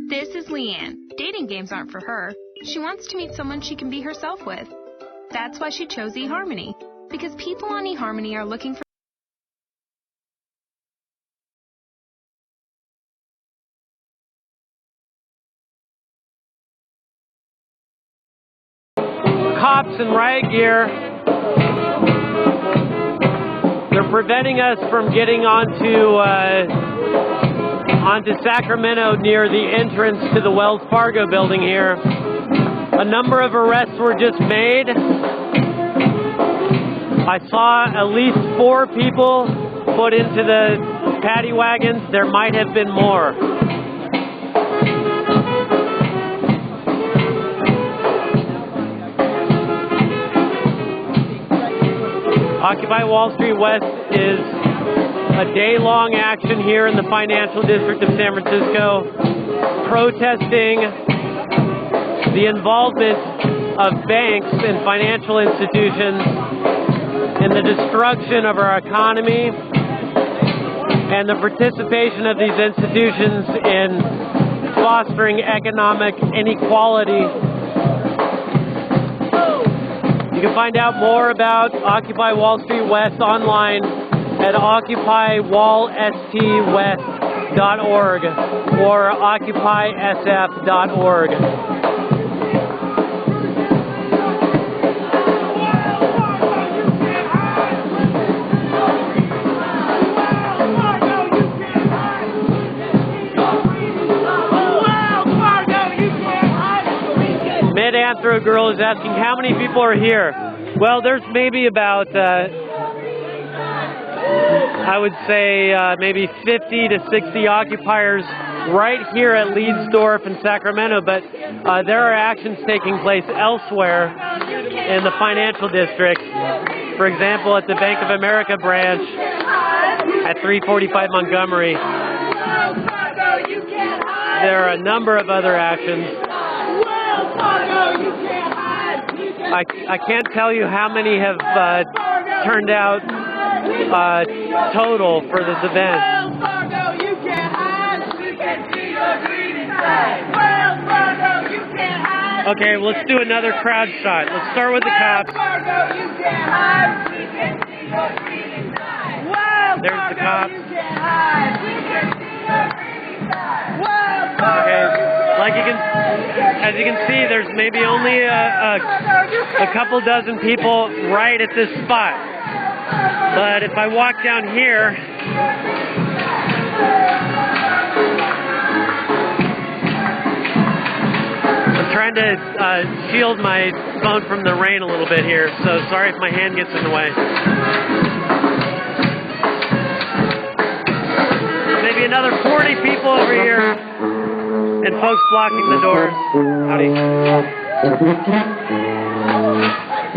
This is Leanne. Dating games aren't for her. She wants to meet someone she can be herself with. That's why she chose eHarmony. Because people on eHarmony are looking for cops in riot gear. They're preventing us from getting onto Sacramento near the entrance to the Wells Fargo building here. A number of arrests were just made. I saw at least 4 people put into the paddy wagons. There might have been more. Occupy Wall Street West is a day-long action here in the financial district of San Francisco, protesting the involvement of banks and financial institutions in the destruction of our economy and the participation of these institutions in fostering economic inequality. You can find out more about Occupy Wall Street West online at occupywallstwest.org or occupysf.org. Mid-Anthro girl is asking how many people are here. Well, there's maybe about I would say maybe 50 to 60 occupiers right here at Leidesdorf in Sacramento, but there are actions taking place elsewhere in the financial district. For example, at the Bank of America branch at 345 Montgomery. There are a number of other actions. I can't tell you how many have turned out total for this event. Okay, well, let's do another crowd shot. Let's start with the cops. There's the cops. Okay, as you can see, there's maybe only a couple dozen people right at this spot. But if I walk down here, I'm trying to shield my phone from the rain a little bit here, so sorry if my hand gets in the way. Maybe another 40 people over here, and folks blocking the doors. Howdy.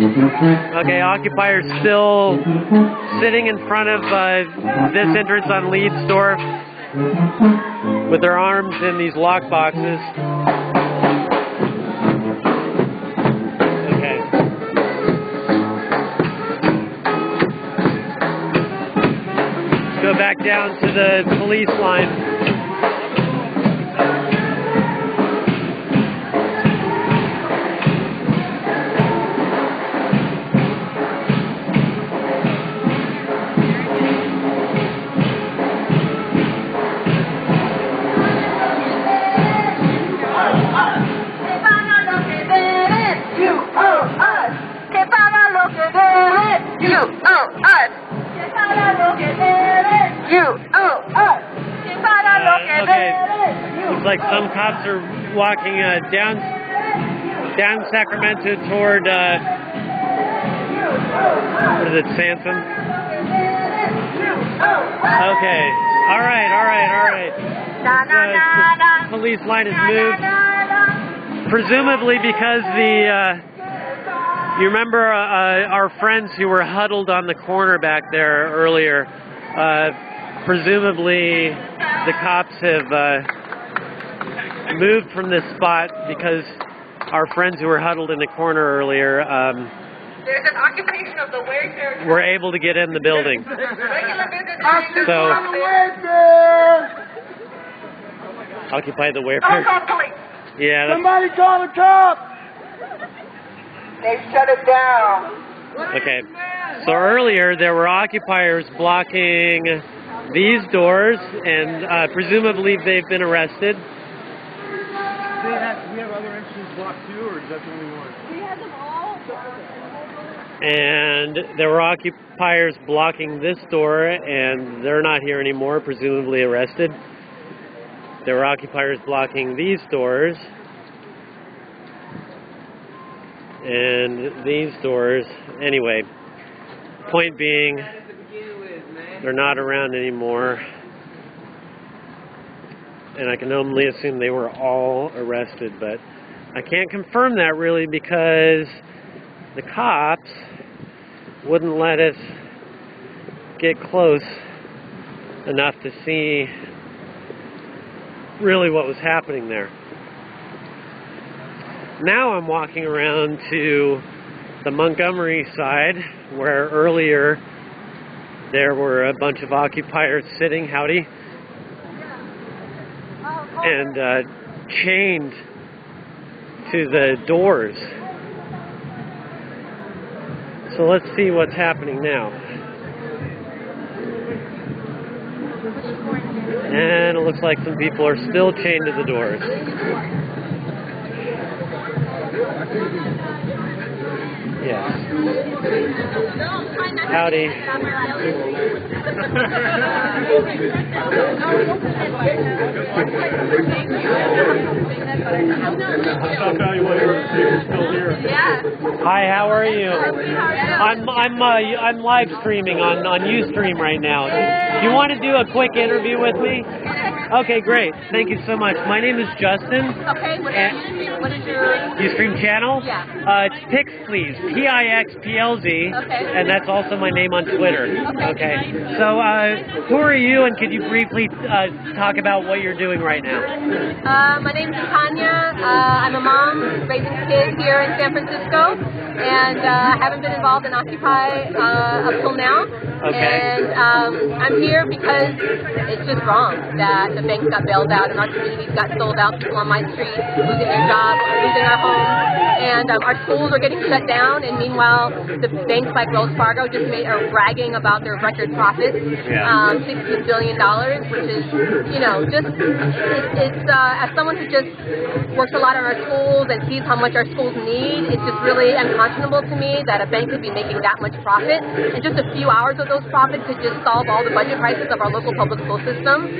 Okay, occupiers still sitting in front of this entrance on Leidesdorf with their arms in these lock boxes. Okay. Let's go back down to the police line. Looks like some cops are walking down Sacramento toward what is it, Sanson? Okay. All right. The police line has moved, presumably because you remember our friends who were huddled on the corner back there earlier. Presumably the cops have moved from this spot because our friends who were huddled in the corner earlier there's an occupation of the wheelchair. Were able to get in the building. Occupy the Don't wayfarer. call police. Yeah. That's, Somebody call the cops! They shut it down. okay. So earlier there were occupiers blocking these doors, and presumably they've been arrested. Do we have other entrances blocked too, or is that the only one? We have them all. And there were occupiers blocking this door, and they're not here anymore, presumably arrested. There were occupiers blocking these doors, and these doors. Anyway, point being, they're not around anymore, and I can only assume they were all arrested, but I can't confirm that really because the cops wouldn't let us get close enough to see really what was happening there. Now I'm walking around to the Montgomery side, where earlier there were a bunch of occupiers sitting, howdy, and chained to the doors. So let's see what's happening now. And it looks like some people are still chained to the doors. Yes. Howdy. Hi, how are you? I'm live streaming on Ustream right now. Do you want to do a quick interview with me? Okay, great. Thank you so much. My name is Justin. Okay, what is your... Ustream channel? Yeah. It's Pix Please, Pixplz, Okay. and that's also my name on Twitter. Okay. So, who are you, and could you briefly talk about what you're doing right now? My name is Tanya. I'm a mom raising kids here in San Francisco, and I haven't been involved in Occupy up till now. Okay. And I'm here because it's just wrong that the banks got bailed out and our communities got sold out. People on my street losing their jobs, losing our homes, and our schools are getting shut down. And meanwhile, the banks like Wells Fargo just are bragging about their record profits, $16 billion, which is, you know, just it's as someone who just works a lot in our schools and sees how much our schools need, it's just really unconscionable to me that a bank could be making that much profit, and just a few hours of those profits could just solve all the budget crisis of our local public school system.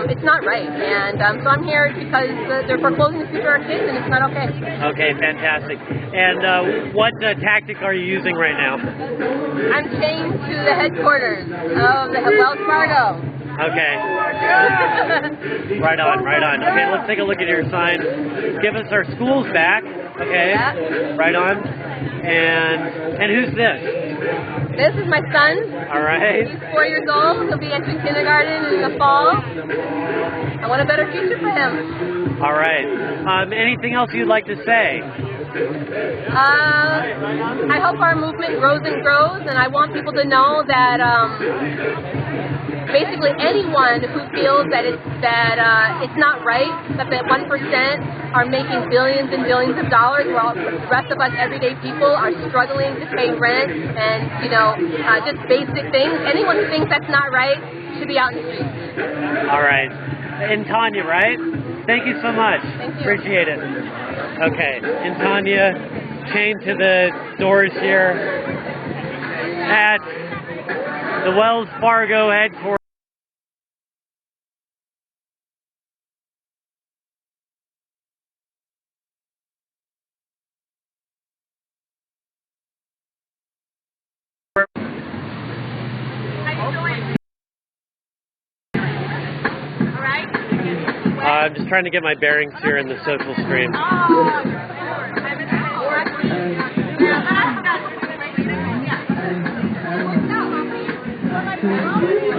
It's not right, and so I'm here because they're foreclosing the future of our kids, and it's not okay. Okay, fantastic. And what tactic are you using right now? I'm chained to the headquarters of the Wells Fargo. Okay. Right on, right on. Okay, let's take a look at your sign. Give us our schools back. Okay. Yeah. Right on. And who's this? This is my son. All right. He's 4 years old. He'll be entering kindergarten in the fall. I want a better future for him. All right. Anything else you'd like to say? I hope our movement grows and grows, and I want people to know that basically anyone who feels that it's not right, that the 1% are making billions and billions of dollars, while the rest of us everyday people are struggling to pay rent and, you know, just basic things. Anyone who thinks that's not right should be out in the streets. All right. And Tanya, right? Thank you so much. Thank you. Appreciate it. Okay. And Tanya, chained to the doors here at the Wells Fargo headquarters. I'm just trying to get my bearings here in the social stream.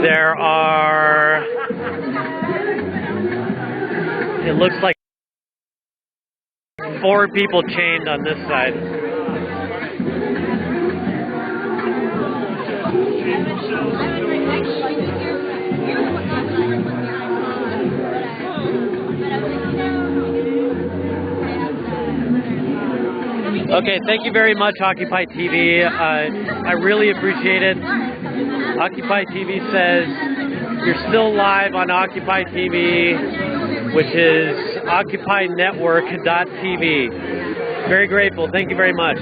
There are, it looks like 4 people chained on this side. Okay, thank you very much, Occupy TV. I really appreciate it. Occupy TV says you're still live on Occupy TV, which is occupynetwork.tv. Very grateful. Thank you very much.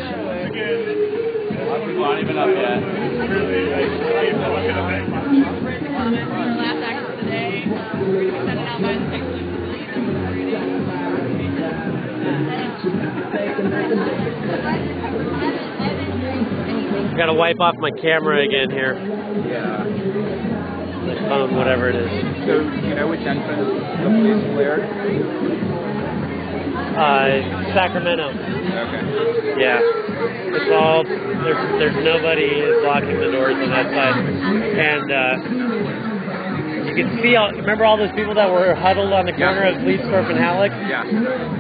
Not even up yet. Gotta wipe off my camera again here. Yeah. My phone, whatever it is. So, do you know which entrance the police cleared? Sacramento. Okay. Yeah. It's all, there's nobody blocking the doors on that side. And, you can see, remember all those people that were huddled on the corner of Leedstorp and Halleck? Yeah.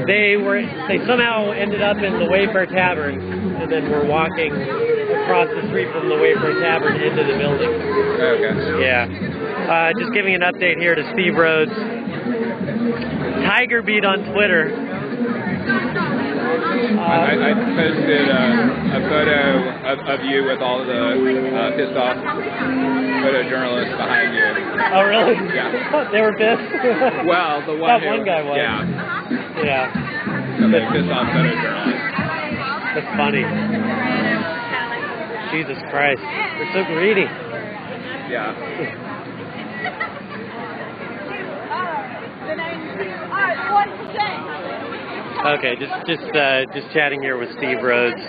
They somehow ended up in the Wayfair Tavern, and then were walking across the street from the Wayfair Tavern into the building. Okay. Yeah. Just giving an update here to Steve Rhodes. Tiger Beat on Twitter. I posted a photo of you with all the pissed off photojournalists behind you. Oh, really? Yeah. They were pissed? Well, the one that who, one guy was. Yeah. Yeah. So they pissed off photojournalists. That's funny. Jesus Christ. They're so greedy. Yeah. Okay, just chatting here with Steve Rhodes,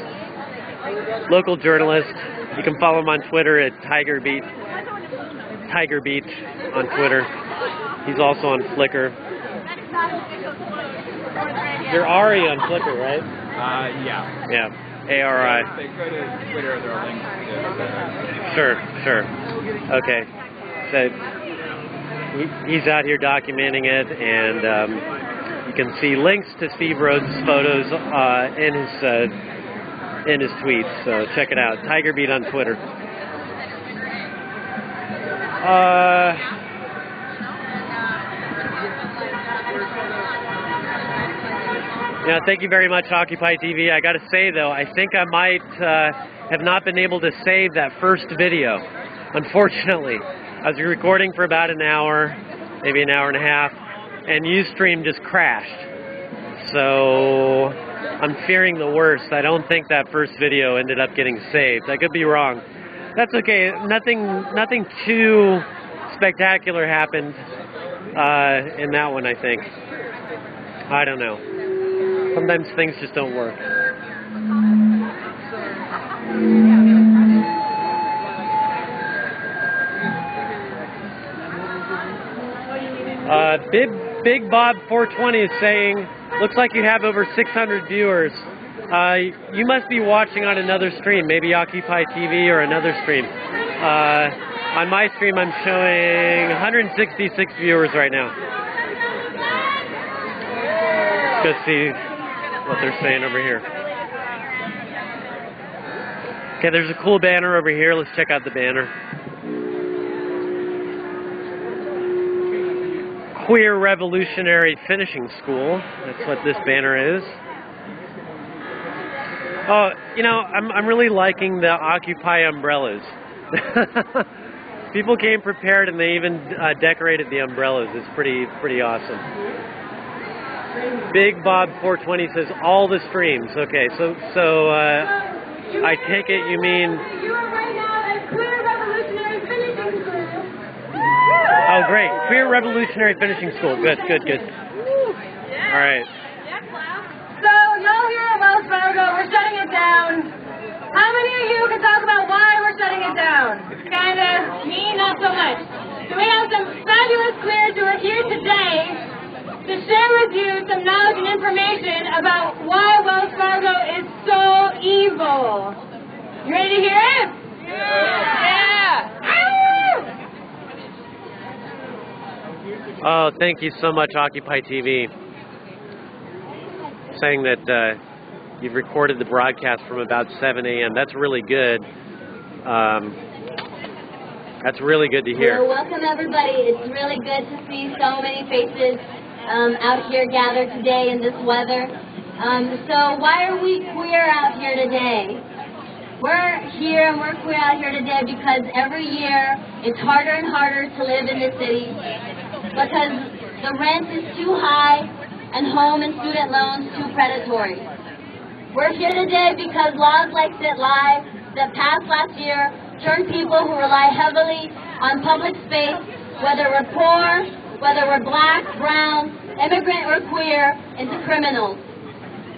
local journalist. You can follow him on Twitter at Tiger Beat on Twitter. He's also on Flickr. You're Ari on Flickr, right? Yeah. Yeah, ARI. If they go to Twitter, there are links to Sure. Okay. So he's out here documenting it, and you can see links to Steve Rhodes' photos in his tweets. So check it out. Tiger Beat on Twitter. Yeah, thank you very much, Occupy TV. I got to say though, I think I might have not been able to save that first video. Unfortunately, I was recording for about an hour, maybe an hour and a half, and Ustream just crashed. So I'm fearing the worst. I don't think that first video ended up getting saved. I could be wrong. That's okay. Nothing too spectacular happened in that one, I think. I don't know. Sometimes things just don't work. Big Bob 420 is saying, looks like you have over 600 viewers. You must be watching on another stream, maybe Occupy TV or another stream. On my stream, I'm showing 166 viewers right now. Let's go see what they're saying over here. Okay, there's a cool banner over here. Let's check out the banner. Queer Revolutionary Finishing School. That's what this banner is. Oh, you know, I'm really liking the Occupy umbrellas. People came prepared, and they even decorated the umbrellas. It's pretty awesome. Big Bob 420 says all the streams. Okay, so I take it you mean. You are right now at Queer Revolutionary Finishing School. Oh, great. Queer Revolutionary Finishing School. Good. All right. So, y'all here at Wells Fargo, we're shutting it down. How many of you can talk about why we're shutting it down? Kinda, me, not so much. So we have some fabulous queers who are here today to share with you some knowledge and information about why Wells Fargo is so evil. You ready to hear it? Yeah! Oh, thank you so much, Occupy TV. Saying that you've recorded the broadcast from about 7 a.m. That's really good. That's really good to hear. Well, welcome everybody. It's really good to see so many faces out here gathered today in this weather. So why are we queer out today. We're here and we're queer out here today because every year it's harder and harder to live in the city because the rent is too high and home and student loans too predatory. We're here today because laws like Sit-Lie that passed last year turn people who rely heavily on public space, whether we're poor, whether we're black, brown, immigrant, or queer, into criminals.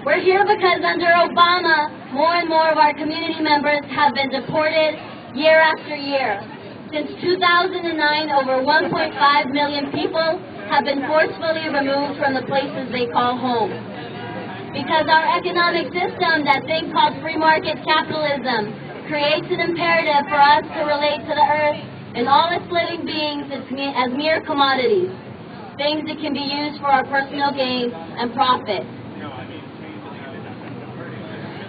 We're here because under Obama, more and more of our community members have been deported year after year. Since 2009, over 1.5 million people have been forcefully removed from the places they call home. Because our economic system, that thing called free market capitalism, creates an imperative for us to relate to the earth and all its living beings as mere commodities, things that can be used for our personal gain and profit.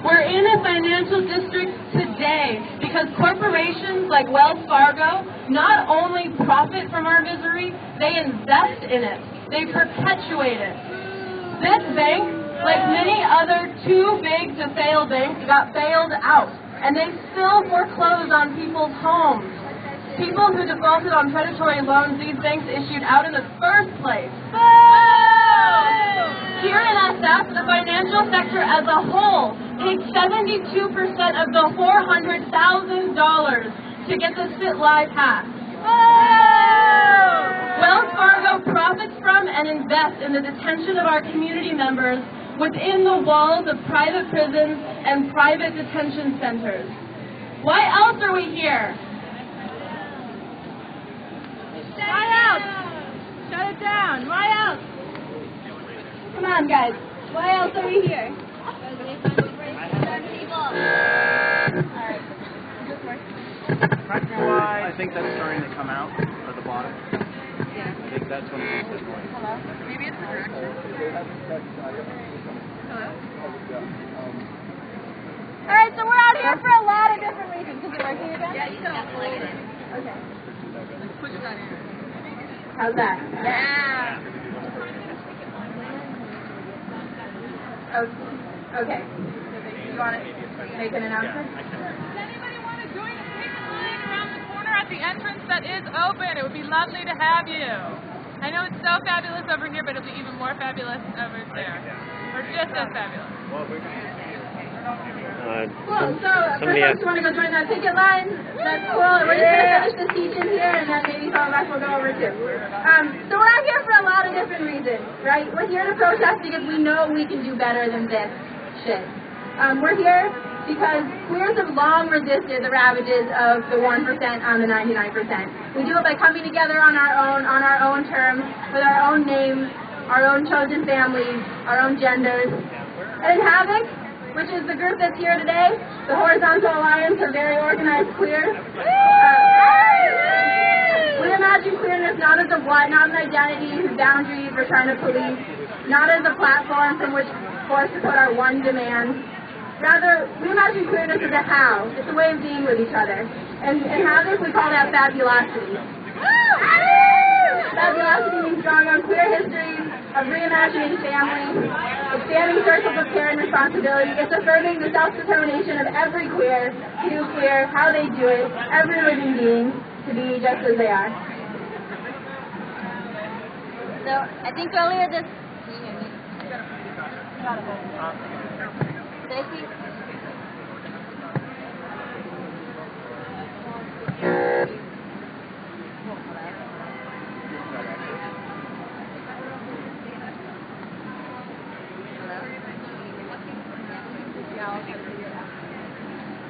We're in a financial district today because corporations like Wells Fargo not only profit from our misery, they invest in it. They perpetuate it. This bank, like many other too-big-to-fail banks, got bailed out, and they still foreclosed on people's homes. People who defaulted on predatory loans these banks issued out in the first place. Here in SF, the financial sector as a whole paid 72% of the $400,000 to get the Sit-Lie passed. Wells Fargo profits from and invests in the detention of our community members within the walls of private prisons and private detention centers. Why else are we here? Why else? Shut it down. Why else? Come on, guys. Why else are we here? Practical-wise, I think that's starting to come out at the bottom. Yeah. I think that's when it gets going. Hello? Maybe it's the direction. Hello? Alright, so we're out here for a lot of different reasons. Is it working again? Yeah, you can plug it in. Okay. Push that in. How's that? Yeah. Okay. You want to make an announcement? Does anybody want to join the picket line around the corner at the entrance that is open? It would be lovely to have you. I know it's so fabulous over here, but it'll be even more fabulous over there. Or just as fabulous. Cool, so for folks who want to go join that picket line, that's cool. We're just going to finish this teaching here, and then maybe some of us will go over too. So we're out here for a lot of different reasons, right? We're here to protest because we know we can do better than this shit. We're here because queers have long resisted the ravages of the 1% on the 99%. We do it by coming together on our own terms, with our own names, our own chosen families, our own genders. And in Havoc, which is the group that's here today, the Horizontal Alliance of Very Organized Queers. We imagine queerness not as a what, not an identity whose boundaries we're trying to police, not as a platform from which we're forced to put our one demand. Rather, we imagine queerness as a how. It's a way of being with each other. And in Havoc, we call that fabulosity. Fabulosity means drawing on queer histories of reimagining family, expanding circles of care and responsibility. It's affirming the self-determination of every queer to do queer, how they do it, every living being to be just as they are. So I think earlier this... Stacy?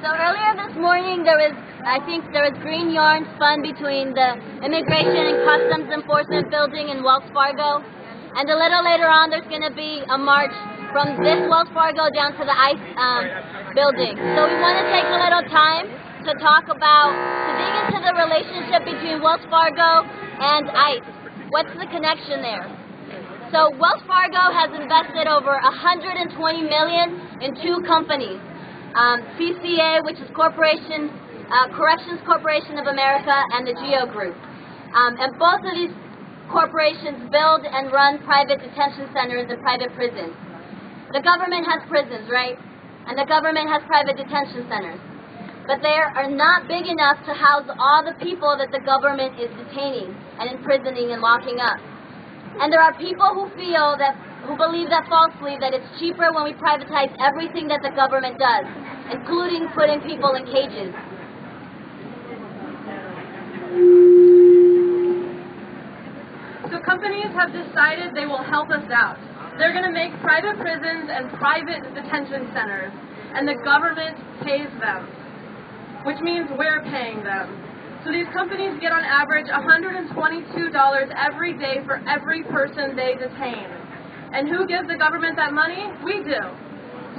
So earlier this morning I think there was green yarn spun between the Immigration and Customs Enforcement building in Wells Fargo. And a little later on there's going to be a march from this Wells Fargo down to the ICE building. So we want to take a little time to dig into the relationship between Wells Fargo and ICE. What's the connection there? So Wells Fargo has invested over $120 million in two companies. CCA, which is Corrections Corporation of America, and the GEO Group. And both of these corporations build and run private detention centers and private prisons. The government has prisons, right? and the government has private detention centers. But they are not big enough to house all the people that the government is detaining and imprisoning and locking up. And there are people who believe that falsely, that it's cheaper when we privatize everything that the government does, including putting people in cages. So companies have decided they will help us out. They're going to make private prisons and private detention centers, and the government pays them, which means we're paying them. So these companies get on average $122 every day for every person they detain. And who gives the government that money? We do.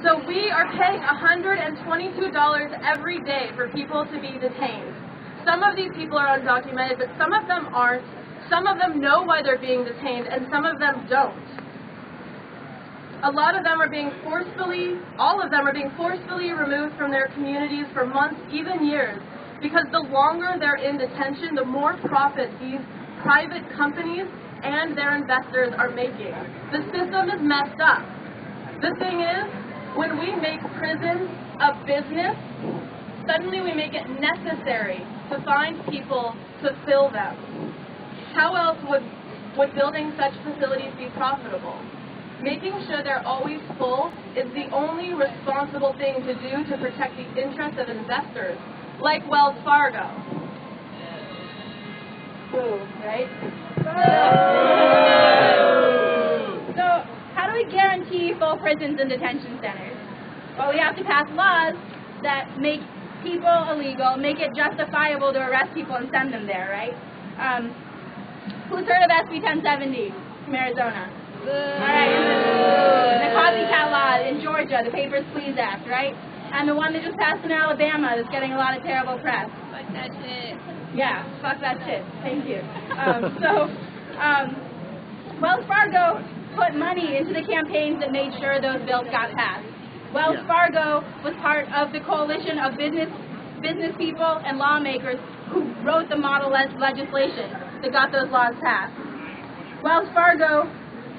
So we are paying $122 every day for people to be detained. Some of these people are undocumented, but some of them aren't. Some of them know why they're being detained, and some of them don't. A lot of them are being all of them are being forcefully removed from their communities for months, even years, because the longer they're in detention, the more profit these private companies and their investors are making. The system is messed up. The thing is, when we make prisons a business, suddenly we make it necessary to find people to fill them. How else would building such facilities be profitable? Making sure they're always full is the only responsible thing to do to protect the interests of investors, like Wells Fargo. Boo, right? So, how do we guarantee full prisons and detention centers? Well, we have to pass laws that make people illegal, make it justifiable to arrest people and send them there, right? Who's heard of SB 1070 from Arizona? All right. The copycat law in Georgia, the Papers, Please Act, right? And the one that just passed in Alabama that's getting a lot of terrible press. Fuck that shit. Yeah, fuck that shit. Thank you. Wells Fargo put money into the campaigns that made sure those bills got passed. Wells Fargo was part of the coalition of business people and lawmakers who wrote the model legislation that got those laws passed. Wells Fargo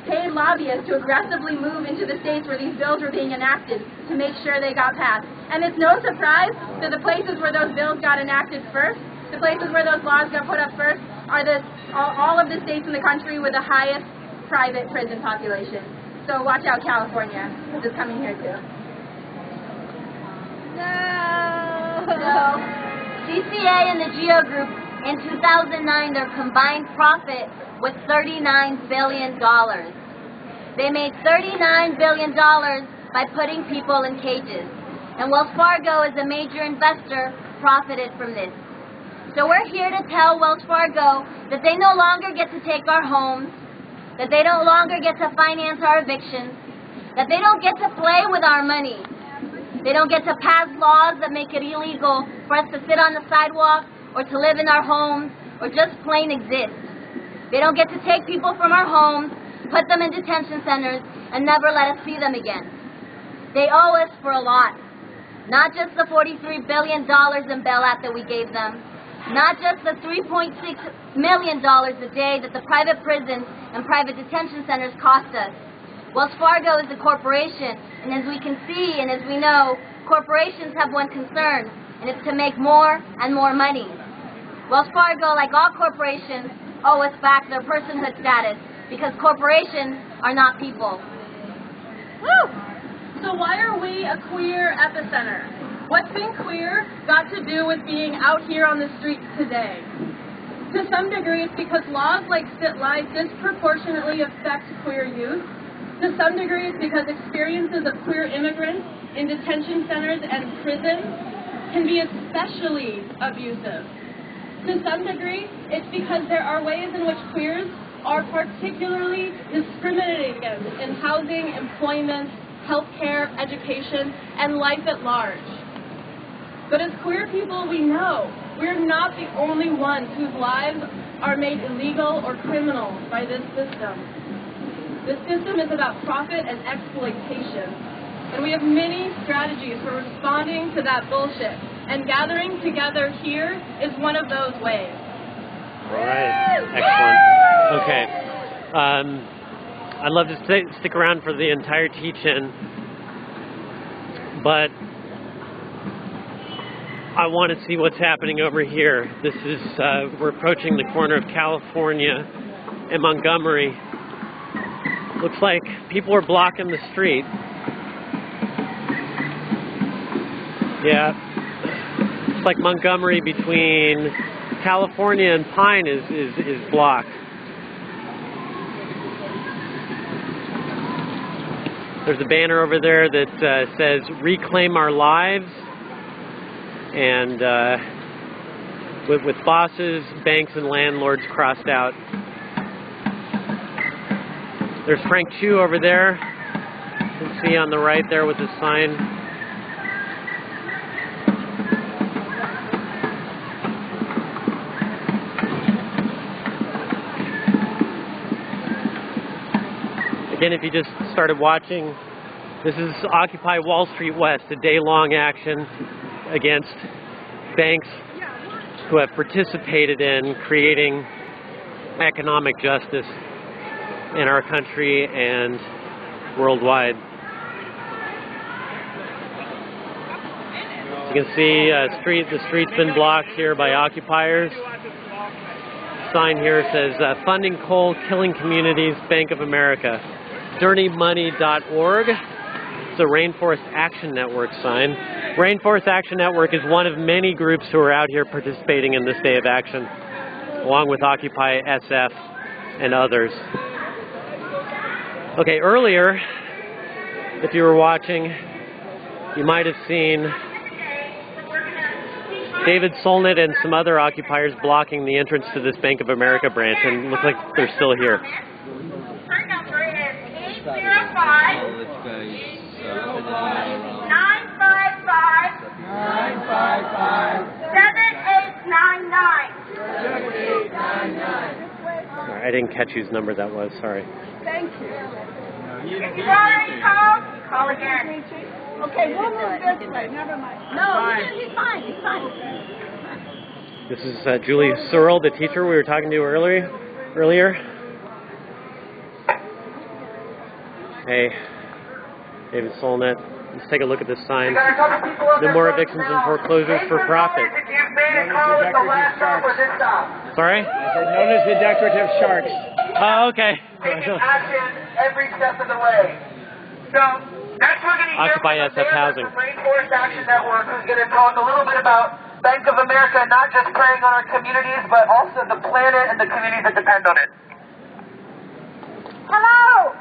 paid lobbyists to aggressively move into the states where these bills were being enacted to make sure they got passed. And it's no surprise that the places where those bills got enacted first, the places where those laws got put up first, are all of the states in the country with the highest private prison population. So watch out, California, because it's coming here too. So, CCA and the GEO Group in 2009, their combined profit was $39 billion. They made $39 billion by putting people in cages. And Wells Fargo, as a major investor, profited from this. So we're here to tell Wells Fargo that they no longer get to take our homes, that they no longer get to finance our evictions, that they don't get to play with our money. They don't get to pass laws that make it illegal for us to sit on the sidewalk or to live in our homes or just plain exist. They don't get to take people from our homes, put them in detention centers, and never let us see them again. They owe us for a lot. Not just the $43 billion in bailout that we gave them, not just the $3.6 million a day that the private prisons and private detention centers cost us. Wells Fargo is a corporation, and as we can see and as we know, corporations have one concern, and it's to make more and more money. Wells Fargo, like all corporations, owe us back their personhood status because corporations are not people. Woo! So why are we a queer epicenter? What's being queer got to do with being out here on the streets today? To some degree, it's because laws like Sit-Lie disproportionately affect queer youth. To some degree, it's because experiences of queer immigrants in detention centers and prisons can be especially abusive. To some degree, it's because there are ways in which queers are particularly discriminated against in housing, employment, healthcare, education, and life at large. But as queer people, we know we're not the only ones whose lives are made illegal or criminal by this system. This system is about profit and exploitation. And we have many strategies for responding to that bullshit. And gathering together here is one of those ways. All right. Excellent. Okay. I'd love to stick around for the entire teach-in. but I want to see what's happening over here. This is, we're approaching the corner of California and Montgomery. Looks like people are blocking the street. Yeah, it's like Montgomery between California and Pine is blocked. There's a banner over there that says "Reclaim Our Lives," and with bosses, banks, and landlords crossed out. There's Frank Chu over there. You can see on the right there with the sign. Again, if you just started watching, this is Occupy Wall Street West, a day-long action against banks who have participated in creating economic justice in our country and worldwide. As you can see, the street's been blocked here by occupiers. The sign here says, "Funding coal, killing communities, Bank of America." DirtyMoney.org. It's a Rainforest Action Network sign. Rainforest Action Network is one of many groups who are out here participating in this day of action, along with Occupy SF and others. Okay, earlier, if you were watching, you might have seen David Solnit and some other occupiers blocking the entrance to this Bank of America branch, and it looks like they're still here. Sorry, I didn't catch whose number that was, sorry. Thank you. If you already called, call again. Okay, we'll move this way. Never mind. No, he's fine. He's fine. This is Julie Searle, the teacher we were talking to earlier. Hey, David Solnit. Let's take a look at this sign. No more evictions and foreclosures for profit. Sorry? Known as the decorative sharks. Oh, okay. Taking action every step of the way. So, next we're going to hear Occupy from the SF Housing. Rainforest Action Network, who's going to talk a little bit about Bank of America not just preying on our communities, but also the planet and the communities that depend on it. Hello!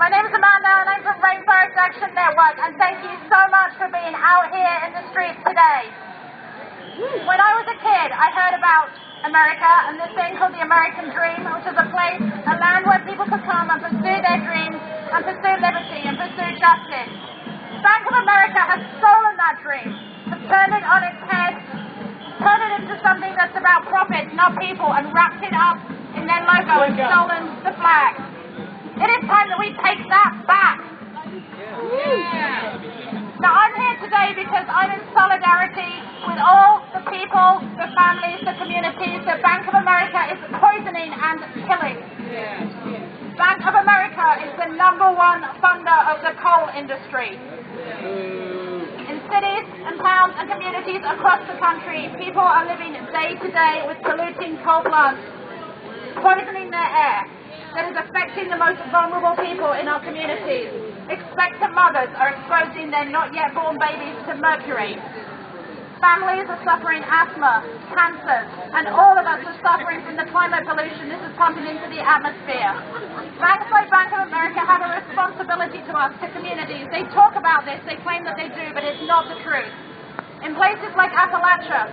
My name is Amanda and I'm from Rainforest Action Network, and thank you so much for being out here in the streets today. When I was a kid, I heard about America and this thing called the American Dream, which is a place, a land where people could come and pursue their dreams and pursue liberty and pursue justice. Bank of America has stolen that dream, has turned it on its head, turned it into something that's about profit, not people, and wrapped it up in their logo and stolen the flag. It is time that we take that back. Now I'm here today because I'm in solidarity with all the people, the families, the communities that Bank of America is poisoning and killing. Bank of America is the #1 funder of the coal industry. In cities and towns and communities across the country, people are living day to day with polluting coal plants, poisoning their air. That is affecting the most vulnerable people in our communities. Expectant mothers are exposing their not yet born babies to mercury. Families are suffering asthma, cancers, and all of us are suffering from the climate pollution this is pumping into the atmosphere. Banks like Bank of America have a responsibility to us, to communities. They talk about this, they claim that they do, but it's not the truth. In places like Appalachia,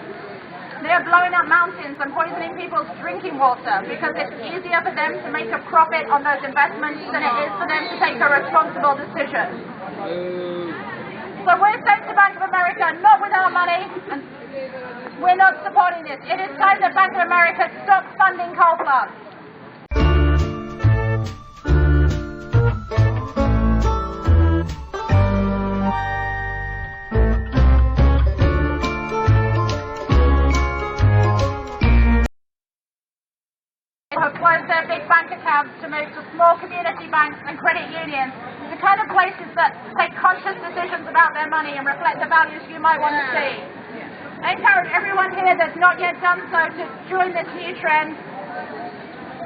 they are blowing up mountains and poisoning people's drinking water because it's easier for them to make a profit on those investments than it is for them to take a responsible decision. So we're saying to Bank of America, not with our money, and we're not supporting this. It is time that Bank of America stop funding coal plants. Have closed their big bank accounts to move to small community banks and credit unions to the kind of places that take conscious decisions about their money and reflect the values you might want to see. I encourage everyone here that's not yet done so to join this new trend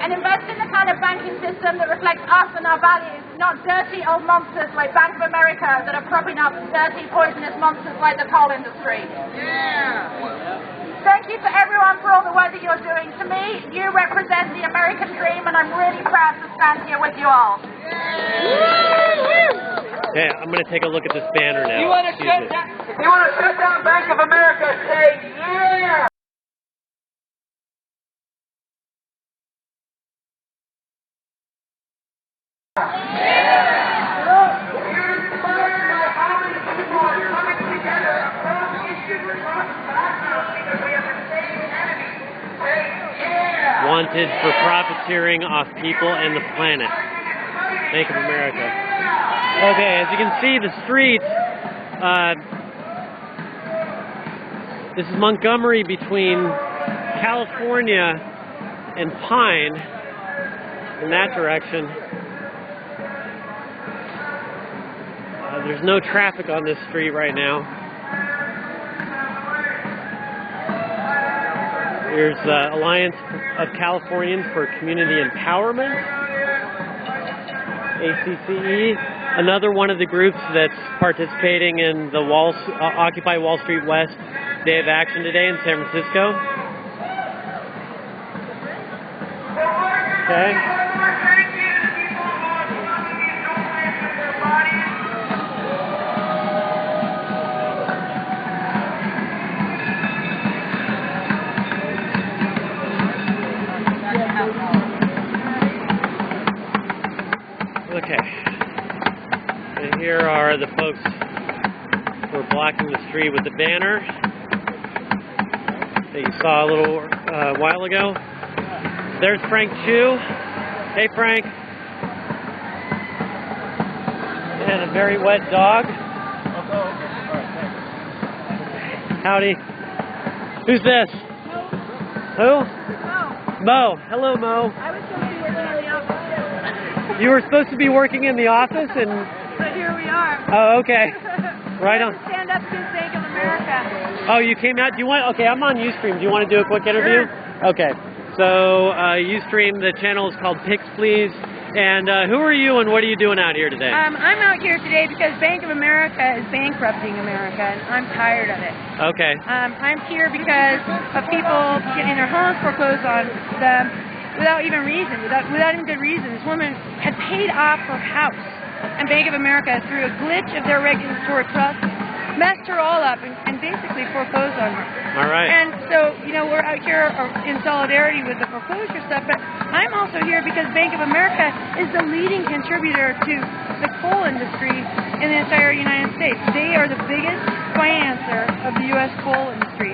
and invest in the kind of banking system that reflects us and our values, not dirty old monsters like Bank of America that are propping up dirty, poisonous monsters like the coal industry. Thank you to everyone for all the work that you're doing. To me, you represent the American dream, and I'm really proud to stand here with you all. Okay, I'm going to take a look at this banner now. You want to shut down Bank of America? Say yeah! Wanted for profiteering off people and the planet. Bank of America. Okay, as you can see, the streets, this is Montgomery between California and Pine in that direction. There's no traffic on this street right now. There's Alliance of Californians for Community Empowerment, ACCE, another one of the groups that's participating in the Occupy Wall Street West Day of Action today in San Francisco. Okay. Okay, and here are the folks who are blocking the street with the banner that you saw a little while ago. There's Frank Chu. Hey, Frank. And a very wet dog. Howdy. Who's this? Who? Mo. Hello, Mo. You were supposed to be working in the office, and... So here we are. Oh, okay. Right on. Stand up to Bank of America. Oh, you came out? Do you want... Okay, I'm on Ustream. Do you want to do a quick interview? Sure. Okay. So, Ustream, the channel is called Picks Please. And who are you, and what are you doing out here today? I'm out here today because Bank of America is bankrupting America, and I'm tired of it. Okay. I'm here because of people getting their homes foreclosed on them without even reason, without even good reason. This woman had paid off her house, and Bank of America, through a glitch of their regulatory trust, messed her all up and basically foreclosed on her. All right. And so, you know, we're out here in solidarity with the foreclosure stuff, but I'm also here because Bank of America is the leading contributor to the coal industry in the entire United States. They are the biggest financer of the U.S. coal industry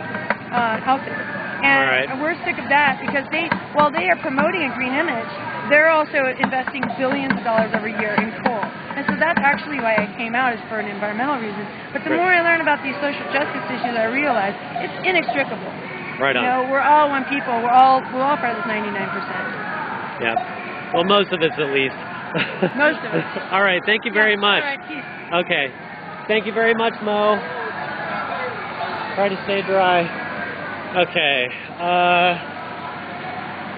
out there. And we're sick of that because while they are promoting a green image, they're also investing billions of dollars every year in coal. And so that's actually why I came out, is for an environmental reason. But the more I learn about these social justice issues, I realize it's inextricable. Right on. You know, we're all one people. We're all part of this 99%. Yeah. Well, most of us at least. Most of us. All right. Thank you very much. All right, peace. Okay. Thank you very much, Mo. Try to stay dry. Okay.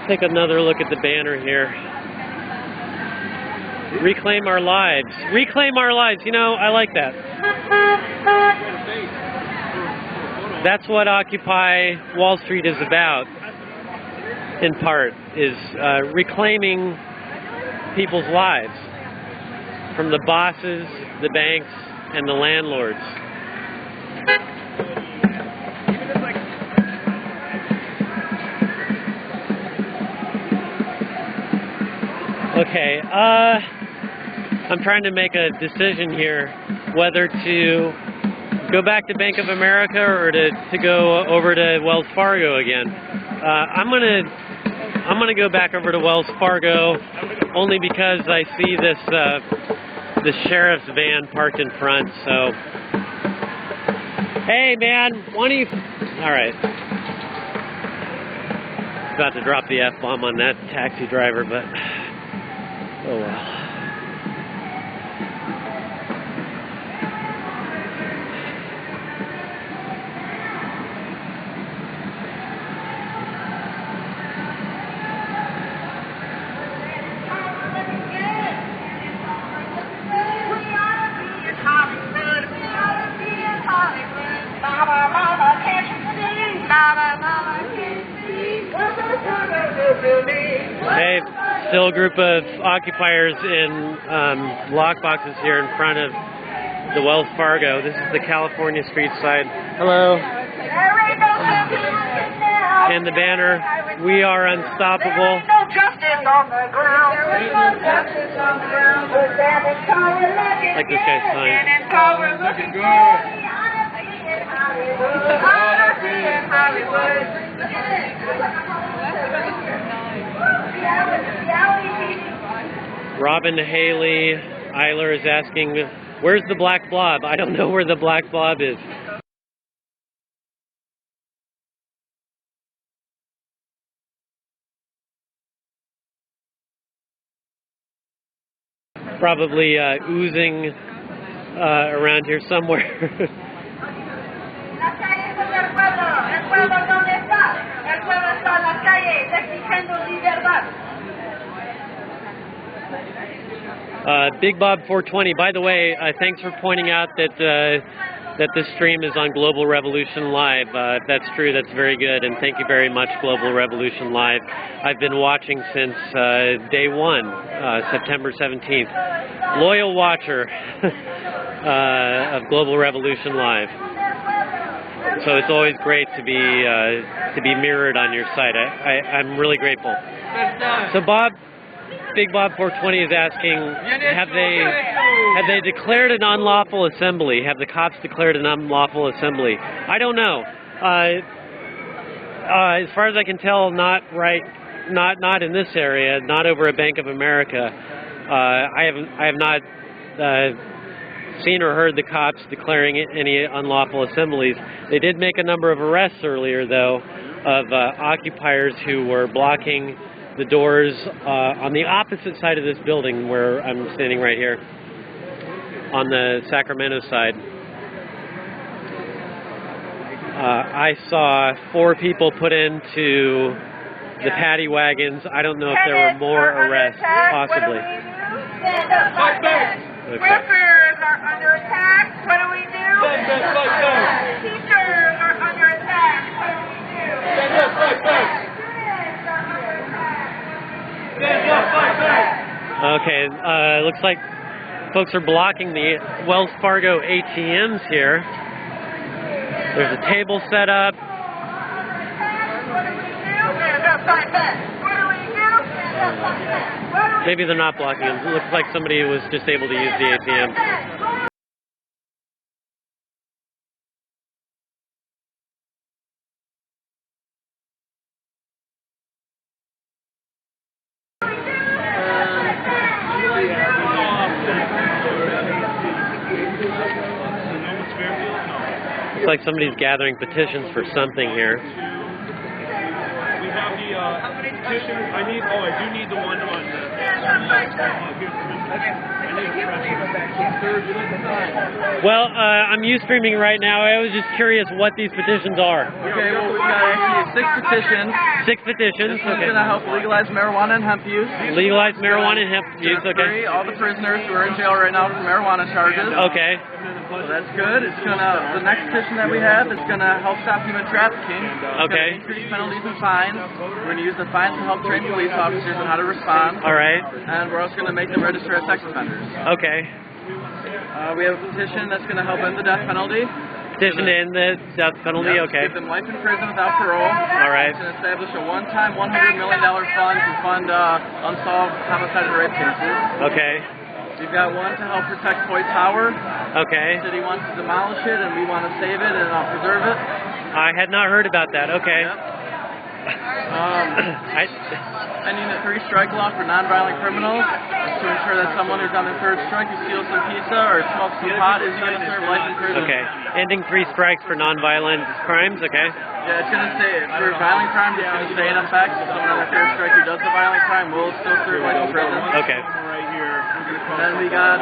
Take another look at the banner here. Reclaim our lives. Reclaim our lives. You know, I like that. That's what Occupy Wall Street is about, in part, is reclaiming people's lives from the bosses, the banks, and the landlords. Okay, I'm trying to make a decision here whether to go back to Bank of America or to go over to Wells Fargo again. I'm gonna go back over to Wells Fargo only because I see this sheriff's van parked in front. So, hey man, why don't you? All right, about to drop the F-bomb on that taxi driver, but oh well. Still a group of occupiers in lockboxes here in front of the Wells Fargo. This is the California street side. Hello. And the banner, "We are unstoppable." No justice on the ground. There is no justice on the ground. We're standing tall, we're looking like this guy's sign. Standing tall, we're looking good. Honesty in Hollywood. Robin Haley Eiler is asking, "Where's the black blob?" I don't know where the black blob is. Probably oozing around here somewhere. Big Bob 420. By the way, thanks for pointing out that that this stream is on Global Revolution Live. If that's true, that's very good, and thank you very much, Global Revolution Live. I've been watching since day one, September 17th. Loyal watcher of Global Revolution Live. So it's always great to be mirrored on your site. I'm really grateful. So Big Bob 420 is asking, have they declared an unlawful assembly? Have the cops declared an unlawful assembly? I don't know. As far as I can tell, not in this area, not over at Bank of America. I have not seen or heard the cops declaring any unlawful assemblies. They did make a number of arrests earlier, though, of occupiers who were blocking the doors on the opposite side of this building where I'm standing right here, on the Sacramento side. I saw 4 people put into the paddy wagons. I don't know if there were more arrests, possibly. Okay. Workers are under attack. What do we do? Teachers are under attack. What do we do? Okay, looks like folks are blocking the Wells Fargo ATMs here. There's a table set up. Maybe they're not blocking them. It looks like somebody was just able to use the ATM. Looks like somebody's gathering petitions for something here. We have the petition. I do need the one on Well, I'm Ustreaming right now. I was just curious what these petitions are. Okay, well, we've got actually 6 petitions. 6 petitions, This one's okay. going to help legalize marijuana and hemp use. Legalize marijuana and hemp use, It's gonna okay. free all the prisoners who are in jail right now for marijuana charges. Okay. So that's good. It's gonna. The next petition that we have is gonna help stop human trafficking. It's Okay. gonna increase penalties and fines. We're gonna use the fines to help train police officers on how to respond. All right. And we're also gonna make them register as sex offenders. Okay. We have a petition that's gonna help end the death penalty. Petition to end the death penalty, Yep, okay. Give them life in prison without parole. All right. It's gonna establish a one-time $100 million fund to fund unsolved homicide and rape cases. Okay. We've got one to help protect Hoyt Tower. Okay. The city wants to demolish it, and we want to save it and preserve it. I had not heard about that. Okay. Yep. Ending the 3-strike law for nonviolent criminals to ensure that someone who's on their 3rd strike who steals some pizza or smokes some pot is going to serve life in prison. Okay. Ending 3 strikes for nonviolent crimes. Okay. Yeah, it's going to stay for violent crimes. It's going to stay in effect. So someone on their 3rd strike who does the violent crime will still serve life in prison. Okay. Then we got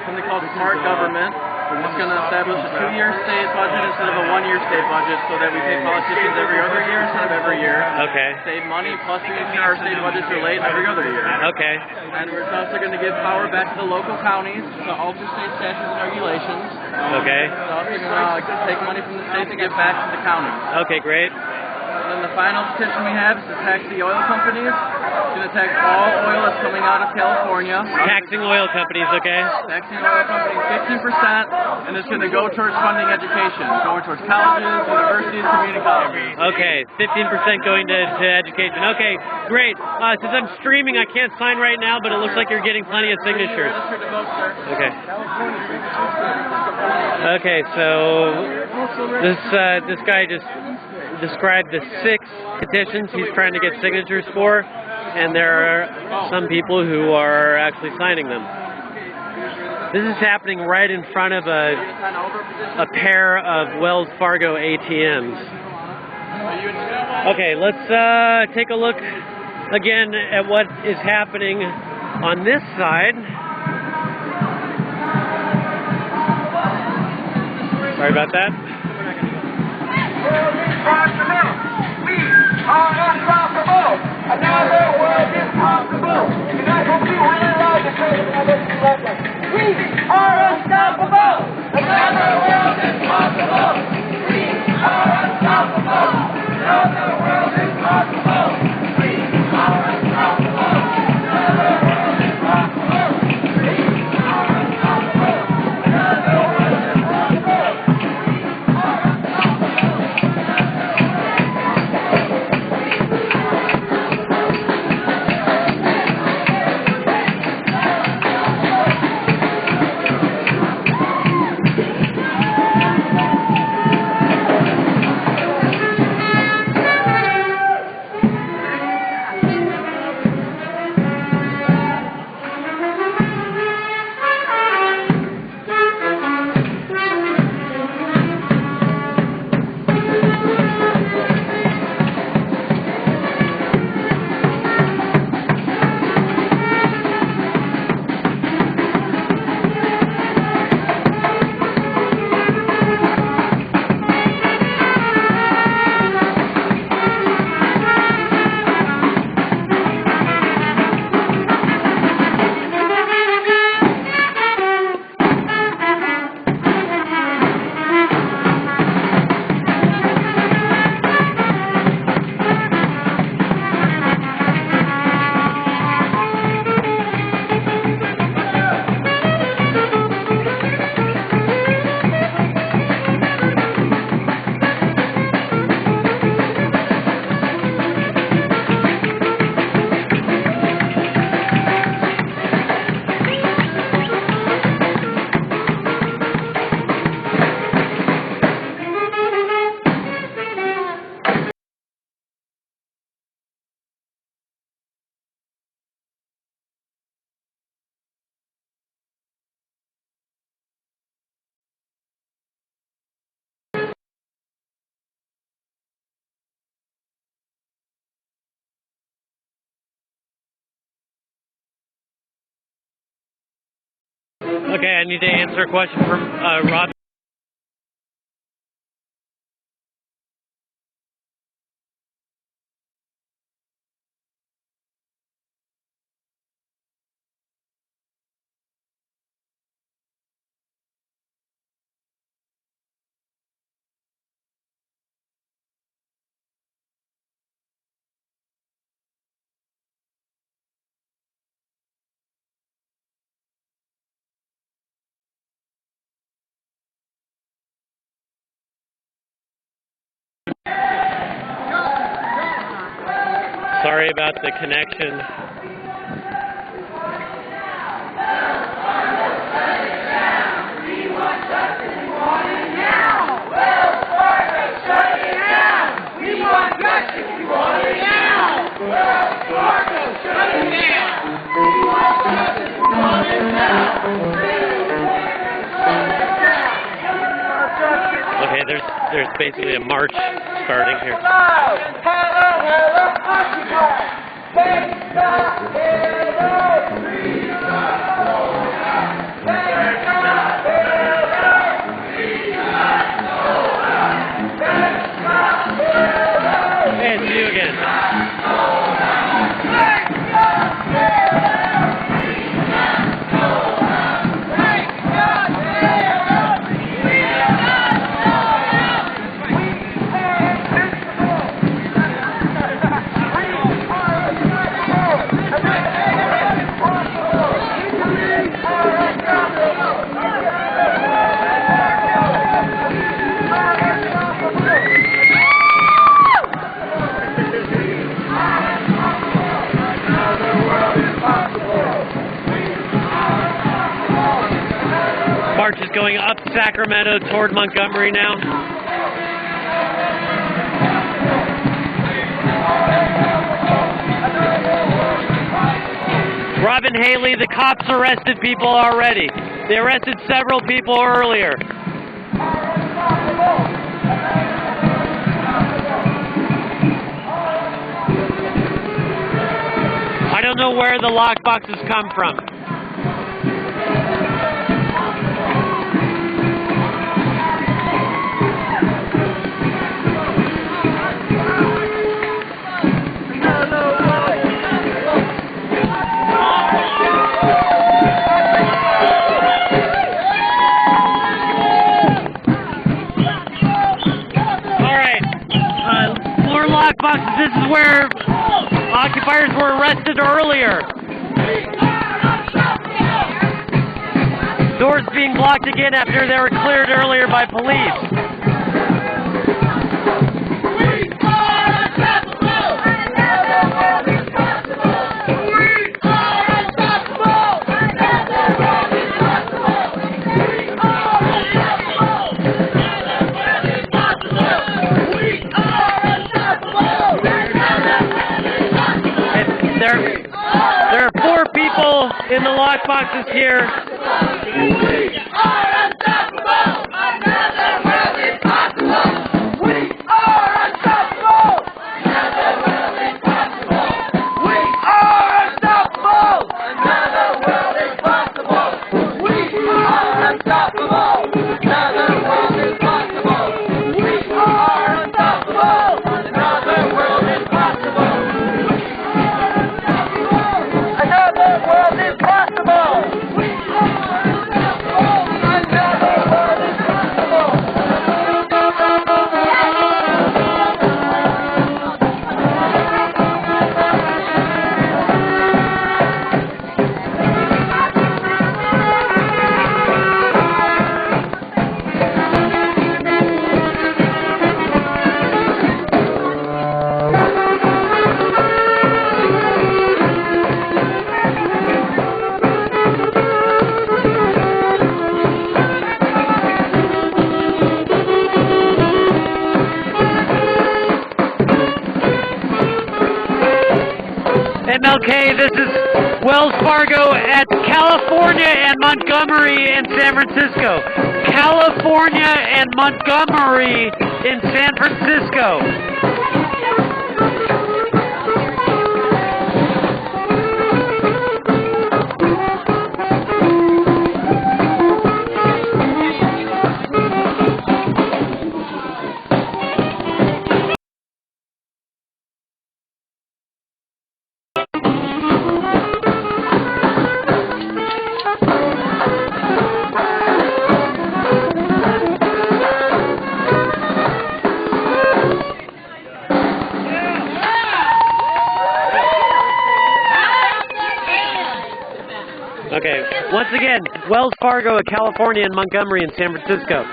something called smart government. It's going to establish a 2-year state budget instead of a 1-year state budget so that we pay politicians every other year instead of every year. Okay. Save money, plus we ensure our state budgets are late every other year. Okay. And we're also going to give power back to the local counties to alter state statutes and regulations. Okay. So if you want to take money from the state to give back to the counties. Okay, great. And then the final petition we have is to tax the oil companies. It's going to tax all oil that's coming out of California. Taxing oil companies, okay? Taxing oil companies 15%, and it's going to go towards funding education, going towards colleges, universities, community colleges. Okay, 15% going to education. Okay, great. Since I'm streaming, I can't sign right now, but it looks like you're getting plenty of signatures. Okay. Okay, so this guy just described the 6 petitions he's trying to get signatures for, and there are some people who are actually signing them. This is happening right in front of a pair of Wells Fargo ATMs. Okay, let's take a look again at what is happening on this side. Sorry about that. We are unstoppable. Another world is possible. We are unstoppable. Another world is possible. We are unstoppable. Another world is possible. We are unstoppable. Another world is possible. We are unstoppable. Another world is possible. Okay, I need to answer a question from Rob. Sorry about the connection. Okay, there's basically a march starting here. Hey, see you again. Sacramento toward Montgomery now. Robin Haley, the cops arrested people already. They arrested several people earlier. I don't know where the lockboxes come from. This is where occupiers were arrested earlier. Doors being blocked again after they were cleared earlier by police. There are 4 people in the lockboxes here. We are unstoppable! Another world is possible! We are unstoppable! Another world is possible! We are unstoppable! Another world is possible! We are unstoppable! Another world is possible! We are unstoppable! Another world is possible! Another world is possible! We are unstoppable! Another world is possible! MLK, this is Wells Fargo at California and Montgomery in San Francisco. California and Montgomery in San Francisco. Okay, once again, Wells Fargo, California, and Montgomery in San Francisco.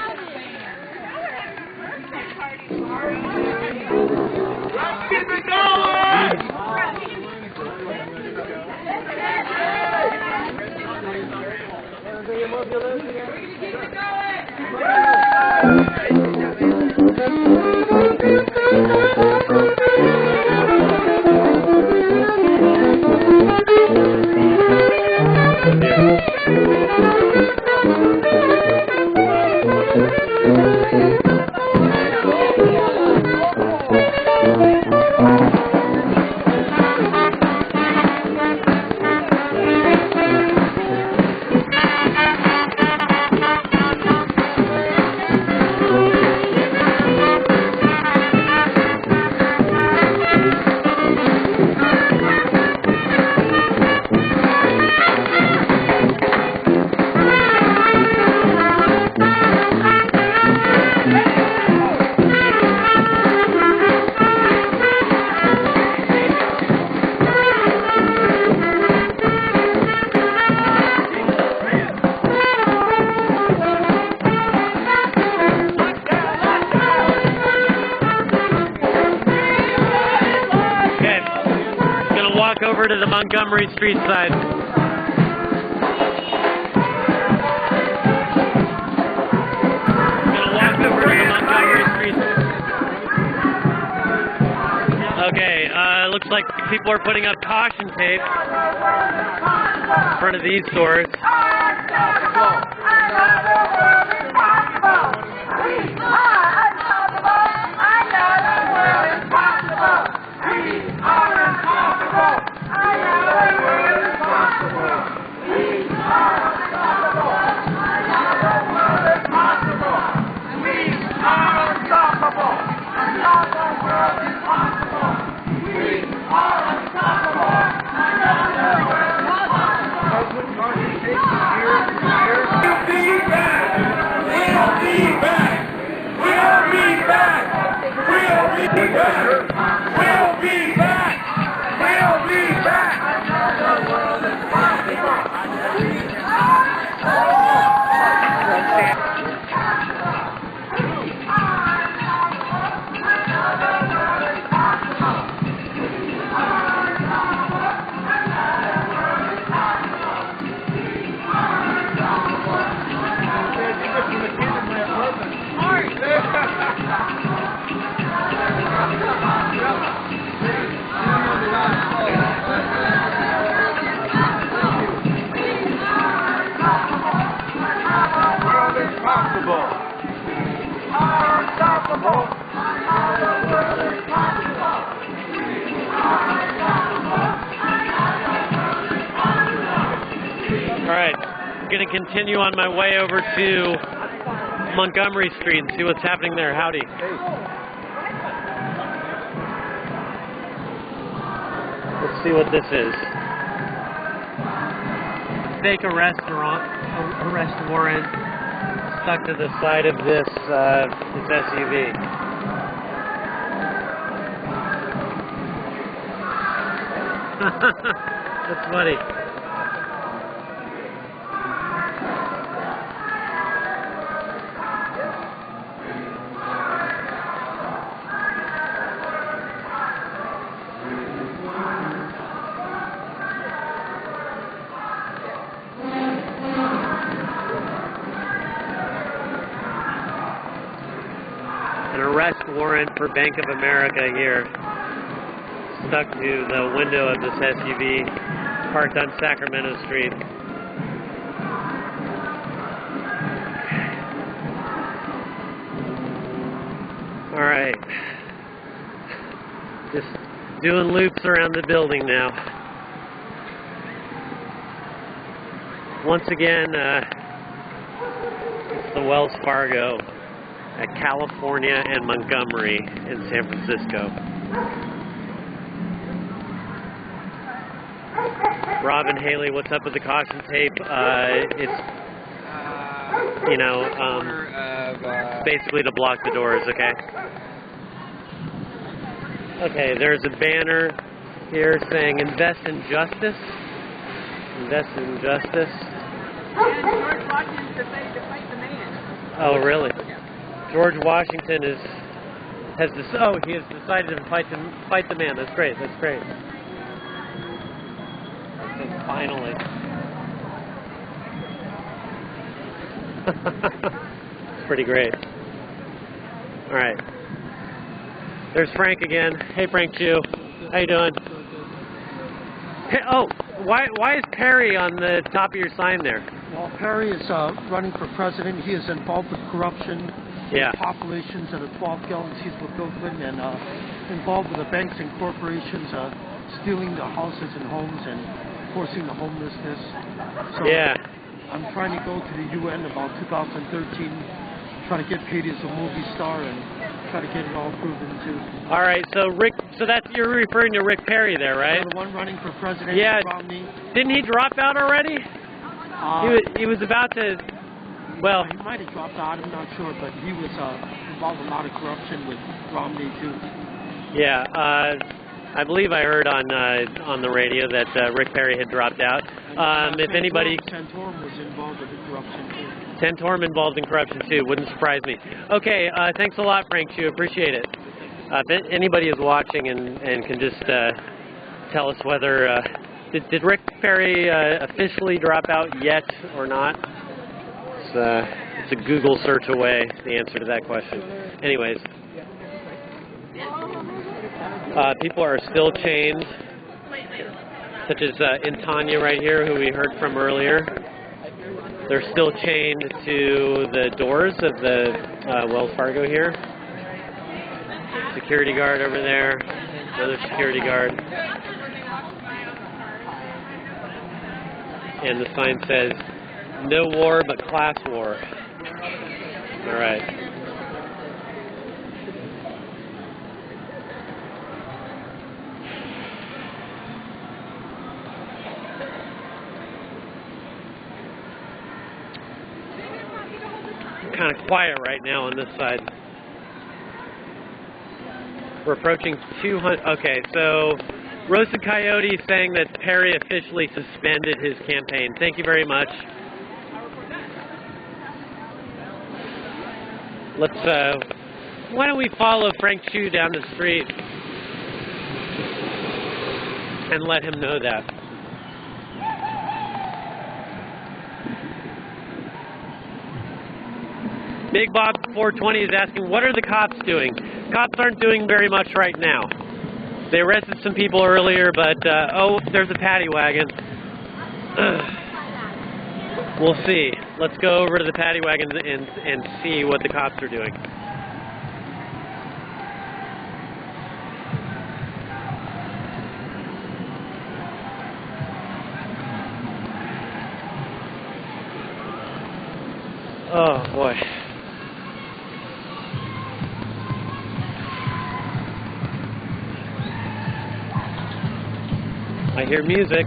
Keep it going! Over to the Montgomery Street side. like people are putting up caution tape in front of these stores. Alright, I'm going to continue on my way over to Montgomery Street and see what's happening there. Howdy. Let's see what this is. Fake arrest warrant stuck to the side of this SUV. That's funny. An arrest warrant for Bank of America here, stuck to the window of this SUV parked on Sacramento Street. All right, just doing loops around the building now. Once again, it's the Wells Fargo at California and Montgomery in San Francisco. Rob and Haley, what's up with the caution tape? It's, you know, basically to block the doors, okay? Okay, there's a banner here saying invest in justice. Invest in justice. And George Washington to fight the man. Oh, really? George Washington he has decided to fight the man. That's great. That's great. Finally. It's pretty great. All right. There's Frank again. Hey, Frank Chu. How you doing? Hey, oh, why is Perry on the top of your sign there? Well, Perry is running for president. He is involved with corruption. Yeah. Populations that are 12 gallons he's with Bill Clinton, and involved with the banks and corporations stealing the houses and homes and forcing the homelessness. So yeah. I'm trying to go to the UN about 2013, try to get paid as a movie star and try to get it all proven too. All right, so you're referring to Rick Perry there, right? The one running for president. Yeah. Romney. Didn't he drop out already? He was about to. Well, he might have dropped out. I'm not sure, but he was involved in a lot of corruption with Romney too. Yeah, I believe I heard on the radio that Rick Perry had dropped out. If anybody, Santorum was involved in corruption too. Santorum involved in corruption too. Wouldn't surprise me. Okay, thanks a lot, Frank Chu. Appreciate it. If anybody is watching and can just tell us whether did Rick Perry officially drop out yet or not? It's a Google search away, the answer to that question. Anyways. People are still chained, such as Intanya right here, who we heard from earlier. They're still chained to the doors of the Wells Fargo here. Security guard over there, another security guard. And the sign says, "No war but class war." All right. Kind of quiet right now on this side. We're approaching 200. Okay, so Roasted Coyote saying that Perry officially suspended his campaign. Thank you very much. Let's, why don't we follow Frank Chu down the street and let him know that. Big Bob 420 is asking, what are the cops doing? Cops aren't doing very much right now. They arrested some people earlier, but, oh, there's a paddy wagon. We'll see. Let's go over to the paddy wagon and see what the cops are doing. Oh, boy. I hear music.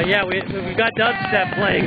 Yeah, we've got dubstep playing.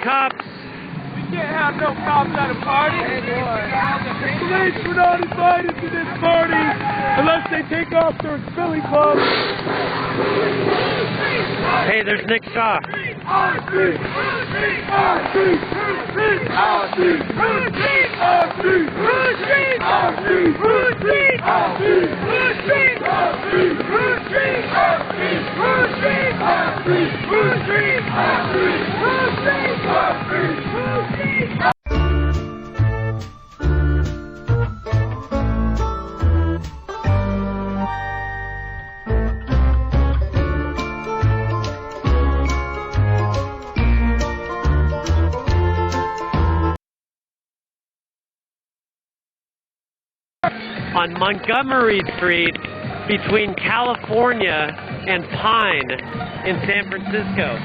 Cops. We can't have no cops at a party. Police were not invited to this party unless they take off their Philly club. Hey, there's Nick Shaw. On Montgomery Street between California and Pine in San Francisco.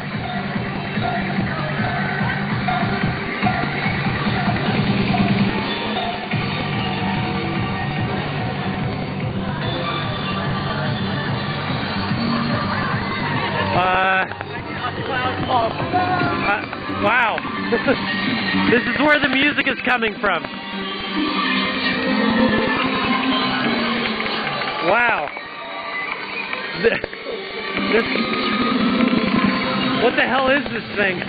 Wow. This is where the music is coming from. Wow. What the hell is this thing?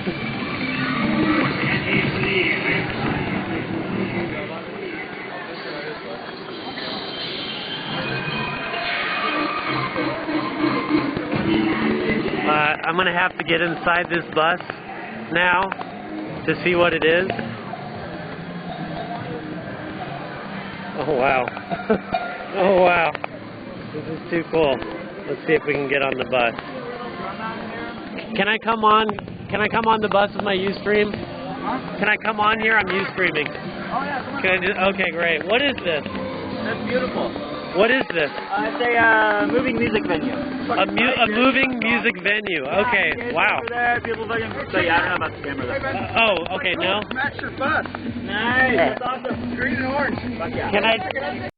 I'm going to have to get inside this bus now to see what it is. Oh, wow. Oh, wow. This is too cool. Let's see if we can get on the bus. Can I come on the bus with my Ustream? Can I come on here? I'm Ustreaming. Oh yeah, come on. Can I do, okay, great. What is this? That's beautiful. What is this? It's a moving music venue. A moving music venue. Okay, wow. Over there, people fucking. So yeah, I don't know about the camera though. Oh, okay, no. Match your bus. Nice. That's awesome. Green and orange. Fuck yeah. Can I?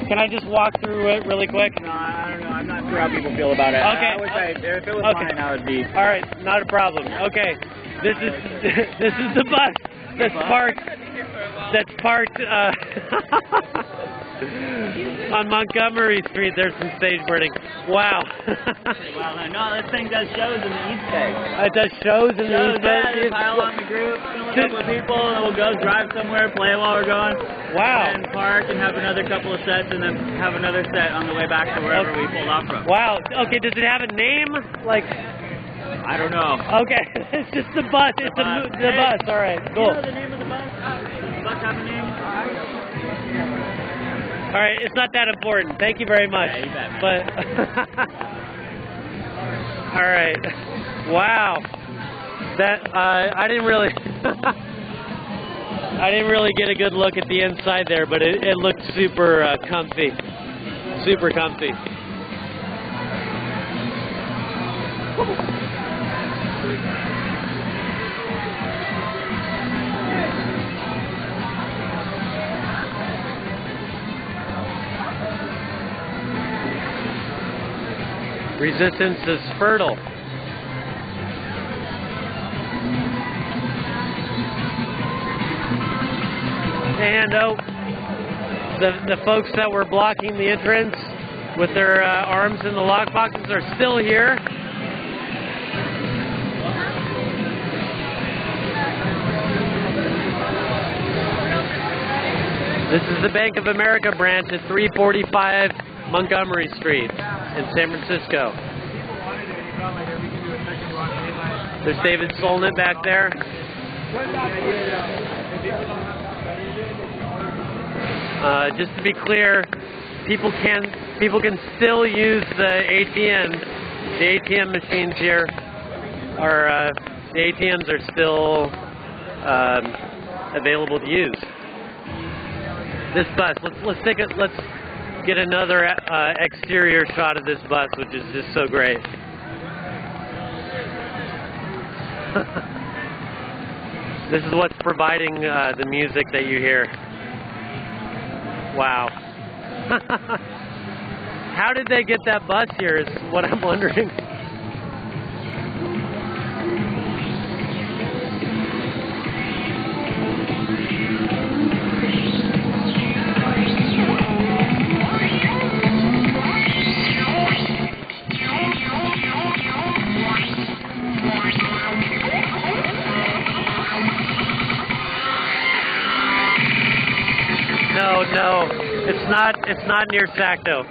Can I just walk through it really quick? No, I don't know. I'm not sure how people feel about it. Okay. I would say if it was mine, I would be. All right, not a problem. Okay, this is this is the bus that's parked on Montgomery Street. There's some stage burning. Wow. Wow, no, this thing does shows in the East Bay. It does shows in the East Bay. They pile on the group, film a couple of people, and we'll go drive somewhere, play while we're going. Wow. And park and have another couple of sets, and then have another set on the way back to wherever we pulled off from. Wow. Okay, does it have a name? Like, I don't know. Okay, it's just the bus. It's the bus. All right, cool. You know the name of the bus? Does the bus have a name? All right, it's not that important. Thank you very much. Yeah, you bet, man. But all right, wow. That I didn't really, I didn't really get a good look at the inside there, but it looked super comfy, super comfy. Resistance is fertile. And the folks that were blocking the entrance with their arms in the lockboxes are still here. This is the Bank of America branch at 345 Montgomery Street in San Francisco. There's David Solnit back there. Just to be clear, people can still use the ATMs. The ATM machines here are the ATMs are still available to use. This bus. Let's get another exterior shot of this bus, which is just so great. This is what's providing the music that you hear. Wow. How did they get that bus here is what I'm wondering. No, it's not near Sacto.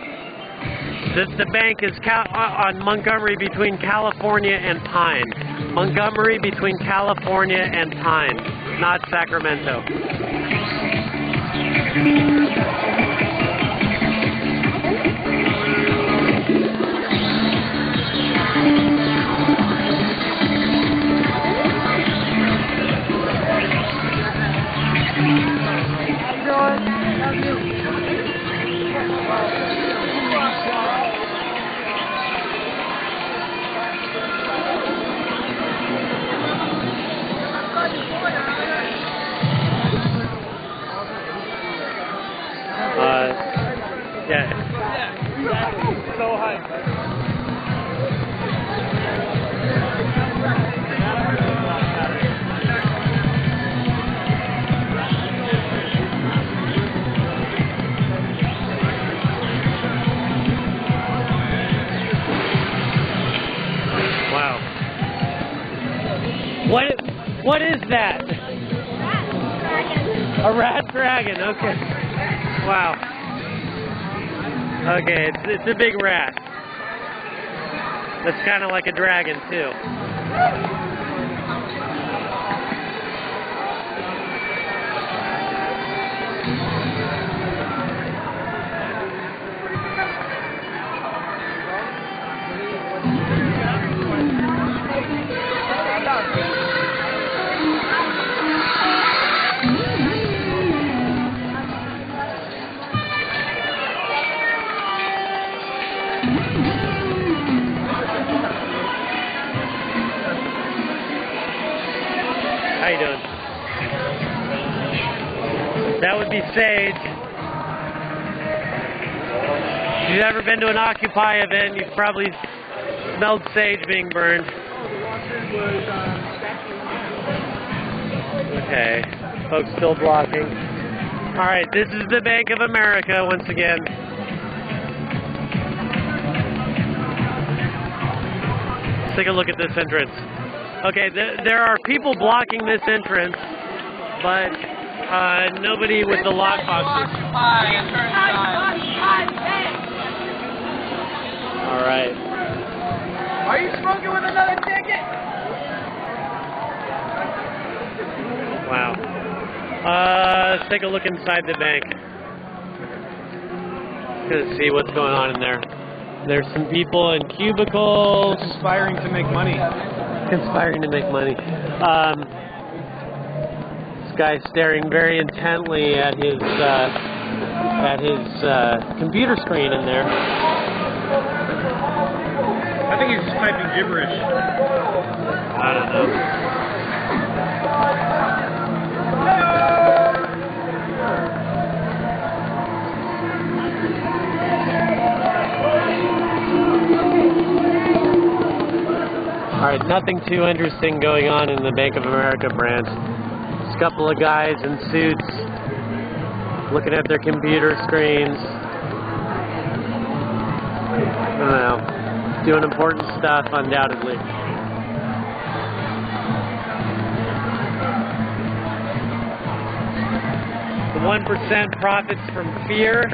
The bank is on Montgomery between California and Pine. Montgomery between California and Pine, not Sacramento. Yeah. So high. Wow. What is that? A rat dragon. Okay. Wow. Okay, it's a big rat. That's kind of like a dragon too. That would be sage. If you've ever been to an Occupy event, you've probably smelled sage being burned. Okay, folks still blocking. Alright, this is the Bank of America once again. Let's take a look at this entrance. Okay, there are people blocking this entrance, but nobody with the lockboxes. Alright. Are you smoking with another ticket? Wow. Let's take a look inside the bank. Gonna see what's going on in there. There's some people in cubicles. Conspiring to make money. Conspiring to make money. This guy's staring very intently at his computer screen in there. I think he's just typing gibberish. I don't know. Alright, nothing too interesting going on in the Bank of America branch. Just a couple of guys in suits looking at their computer screens. I don't know. Doing important stuff, undoubtedly. The 1% profits from fear.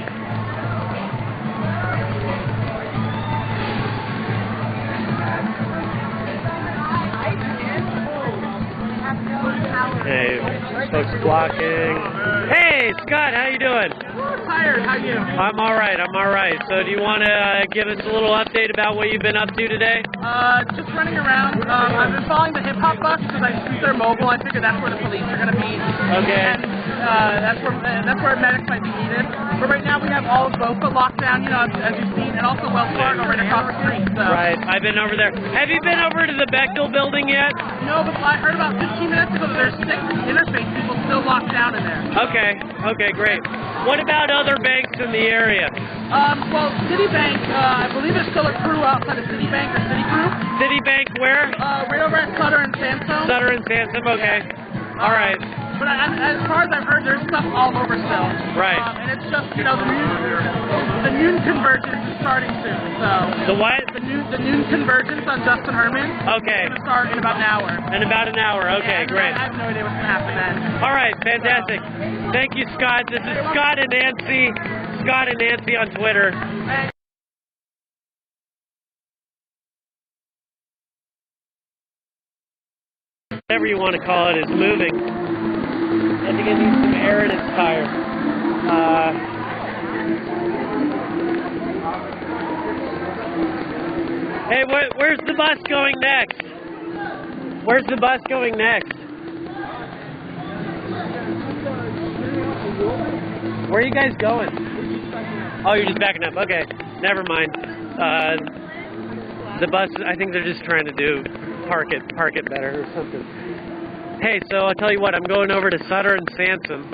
Hey, folks blocking. Hey, Scott, how you doing? Tired, how you? I'm alright, So do you want to give us a little update about what you've been up to today? Just running around. I've been following the hip-hop bus because I see they're mobile. I figure that's where the police are going to be. Okay. And that's where medics might be needed. But right now we have all of Boca locked down, you know, as you've seen, and also Wells Fargo right across the street. So. Right, I've been over there. Have you been over to the Bechtel building yet? No, but I heard about 15 minutes ago that there's 6 interface people still locked down in there. Okay, great. What about other banks in the area? Well, Citibank, I believe there's still a crew outside of Citibank or Citigroup. Citibank where? Right over at Sutter and Sansom. Sutter and Sansom, okay. All right. But as far as I've heard, there's stuff all over still. Right. And it's just, you know, the noon convergence is starting soon. So. The what? The noon convergence on Justin Herman. Okay. It's going to start in about an hour. In about an hour, okay, great. I have no idea what's going to happen then. All right, fantastic. Thank you, Scott. This is Scott and Nancy. Scott and Nancy on Twitter. Whatever you want to call it is moving. I think it needs some air in its tire. Hey, where's the bus going next? Where's the bus going next? Where are you guys going? Oh, you're just backing up. Okay, never mind. The bus, I think they're just trying to park it better or something. Hey, so I'll tell you what, I'm going over to Sutter and Sansom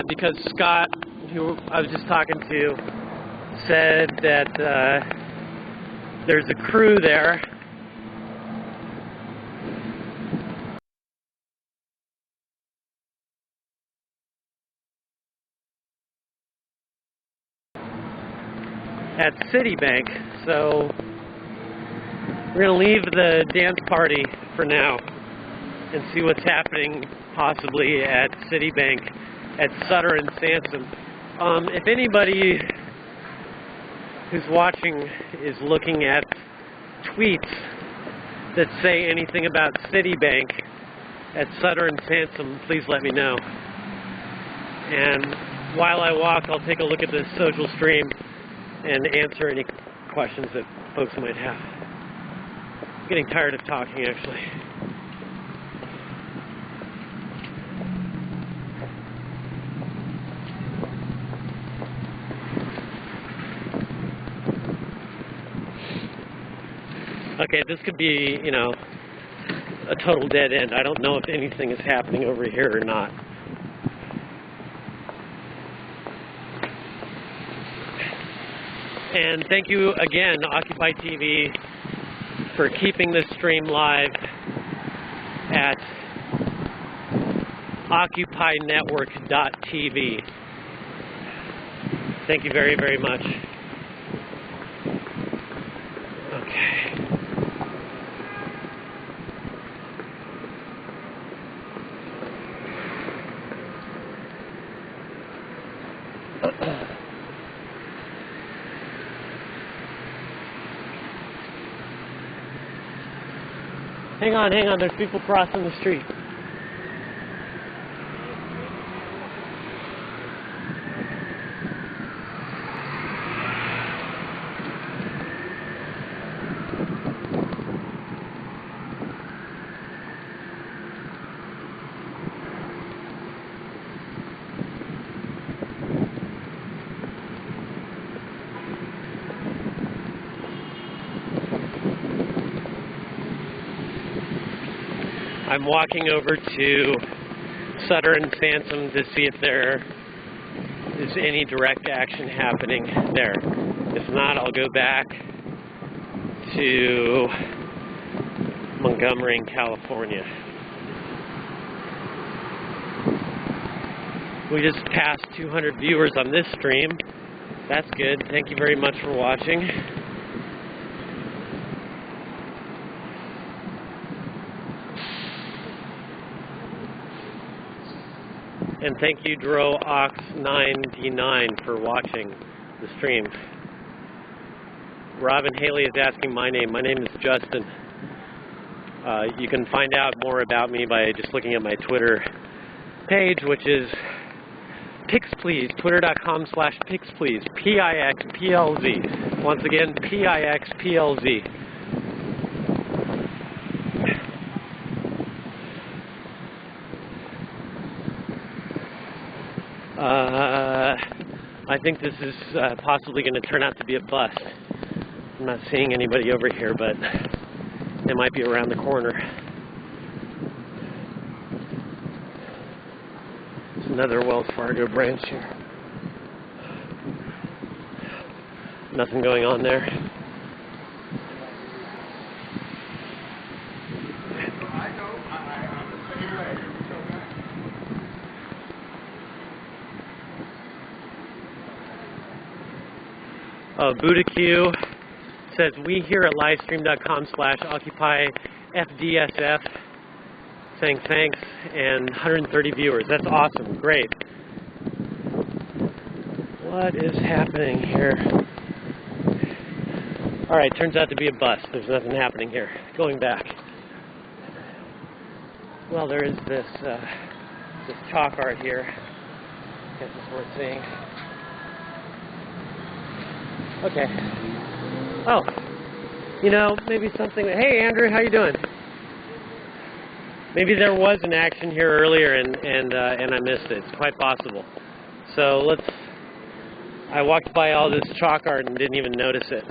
because Scott, who I was just talking to, said that there's a crew there. At Citibank, so we're going to leave the dance party for now and see what's happening possibly at Citibank at Sutter and Sansom. If anybody who's watching is looking at tweets that say anything about Citibank at Sutter and Sansom, please let me know. And while I walk, I'll take a look at the social stream and answer any questions that folks might have. I'm getting tired of talking, actually. Okay, this could be, you know, a total dead end. I don't know if anything is happening over here or not. And thank you again, Occupy TV, for keeping this stream live at occupynetwork.tv. Thank you very, very much. Okay. Hang on, there's people crossing the street. I'm walking over to Sutter and Sansom to see if there is any direct action happening there. If not, I'll go back to Montgomery in California. We just passed 200 viewers on this stream. That's good. Thank you very much for watching. And thank you, DroOx9D9, for watching the stream. Robin Haley is asking my name. My name is Justin. You can find out more about me by just looking at my Twitter page, which is PixPlease, twitter.com/PixPlease, PIXPLZ. Once again, PIXPLZ. I think this is possibly going to turn out to be a bust. I'm not seeing anybody over here, but they might be around the corner. There's another Wells Fargo branch here. Nothing going on there. Buddha Q says, we here at livestream.com/OccupyFDSF, saying thanks, and 130 viewers. That's awesome. Great. What is happening here? Alright, turns out to be a bust. There's nothing happening here. Going back. Well, there is this chalk art here. I guess it's worth seeing. Okay. Oh, you know, maybe something. Hey, Andrew, how you doing? Maybe there was an action here earlier, and I missed it. It's quite possible. So I walked by all this chalk art and didn't even notice it.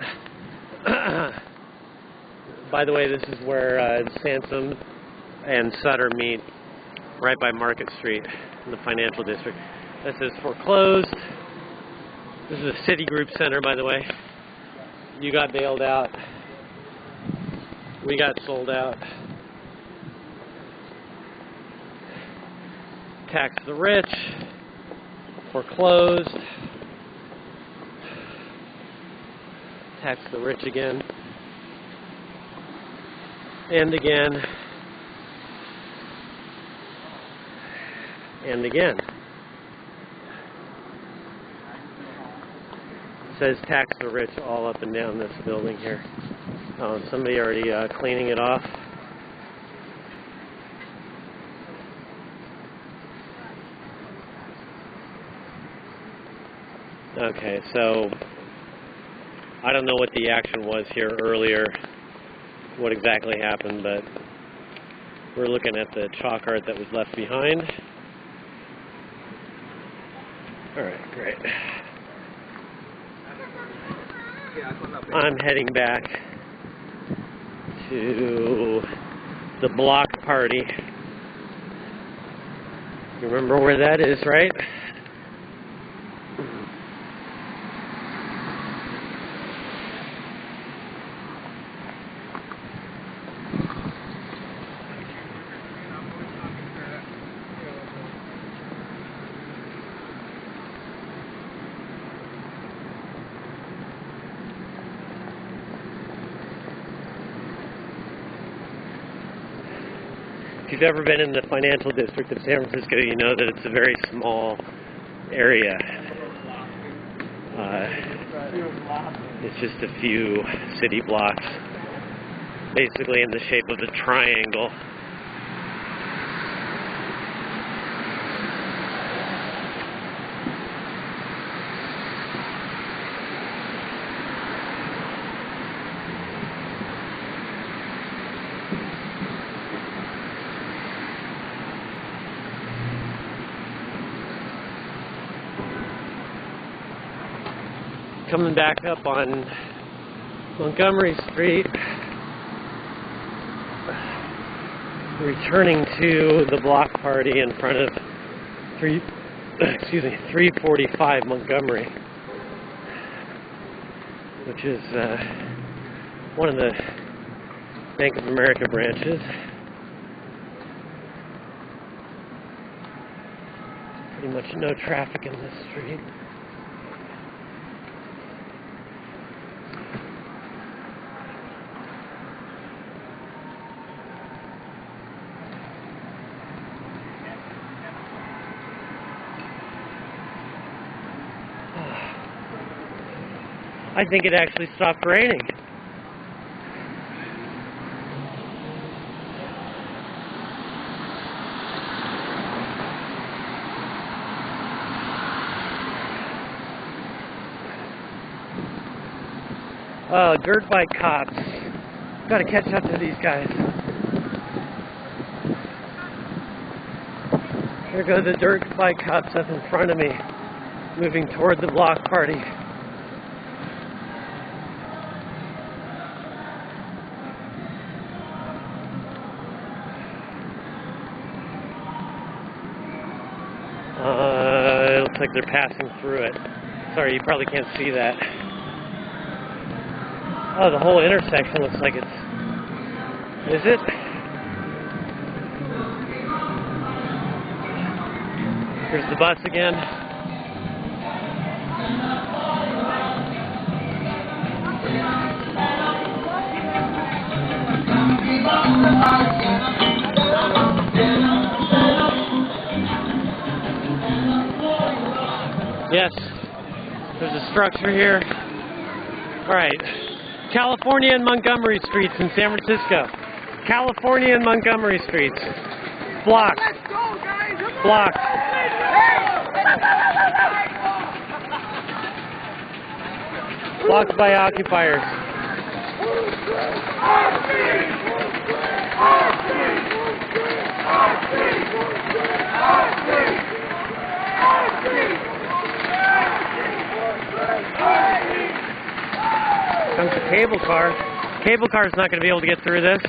By the way, this is where Sansom and Sutter meet, right by Market Street in the financial district. This is foreclosed. This is a Citigroup Center, by the way. You got bailed out. We got sold out. Tax the rich. Foreclosed. Tax the rich again. And again. And again. Says tax the rich all up and down this building here. Oh, somebody already cleaning it off. Okay, so I don't know what the action was here earlier, what exactly happened, but we're looking at the chalk art that was left behind. Alright, great. I'm heading back to the block party. You remember where that is, right? If you've ever been in the financial district of San Francisco, you know that it's a very small area. It's just a few city blocks, basically in the shape of a triangle. Coming back up on Montgomery Street, returning to the block party in front of 345 Montgomery, which is one of the Bank of America branches. Pretty much no traffic in this street. I think it actually stopped raining. Oh, dirt bike cops. Gotta catch up to these guys. Here go the dirt bike cops up in front of me, moving toward the block party. It looks like they're passing through it. Sorry, you probably can't see that. Oh, the whole intersection looks like it's... Is it? Here's the bus again. Yes, there's a structure here. All right, California and Montgomery Streets in San Francisco. California and Montgomery Streets. Blocked. Blocked. Blocked by occupiers. Comes the cable car. Cable car is not going to be able to get through this.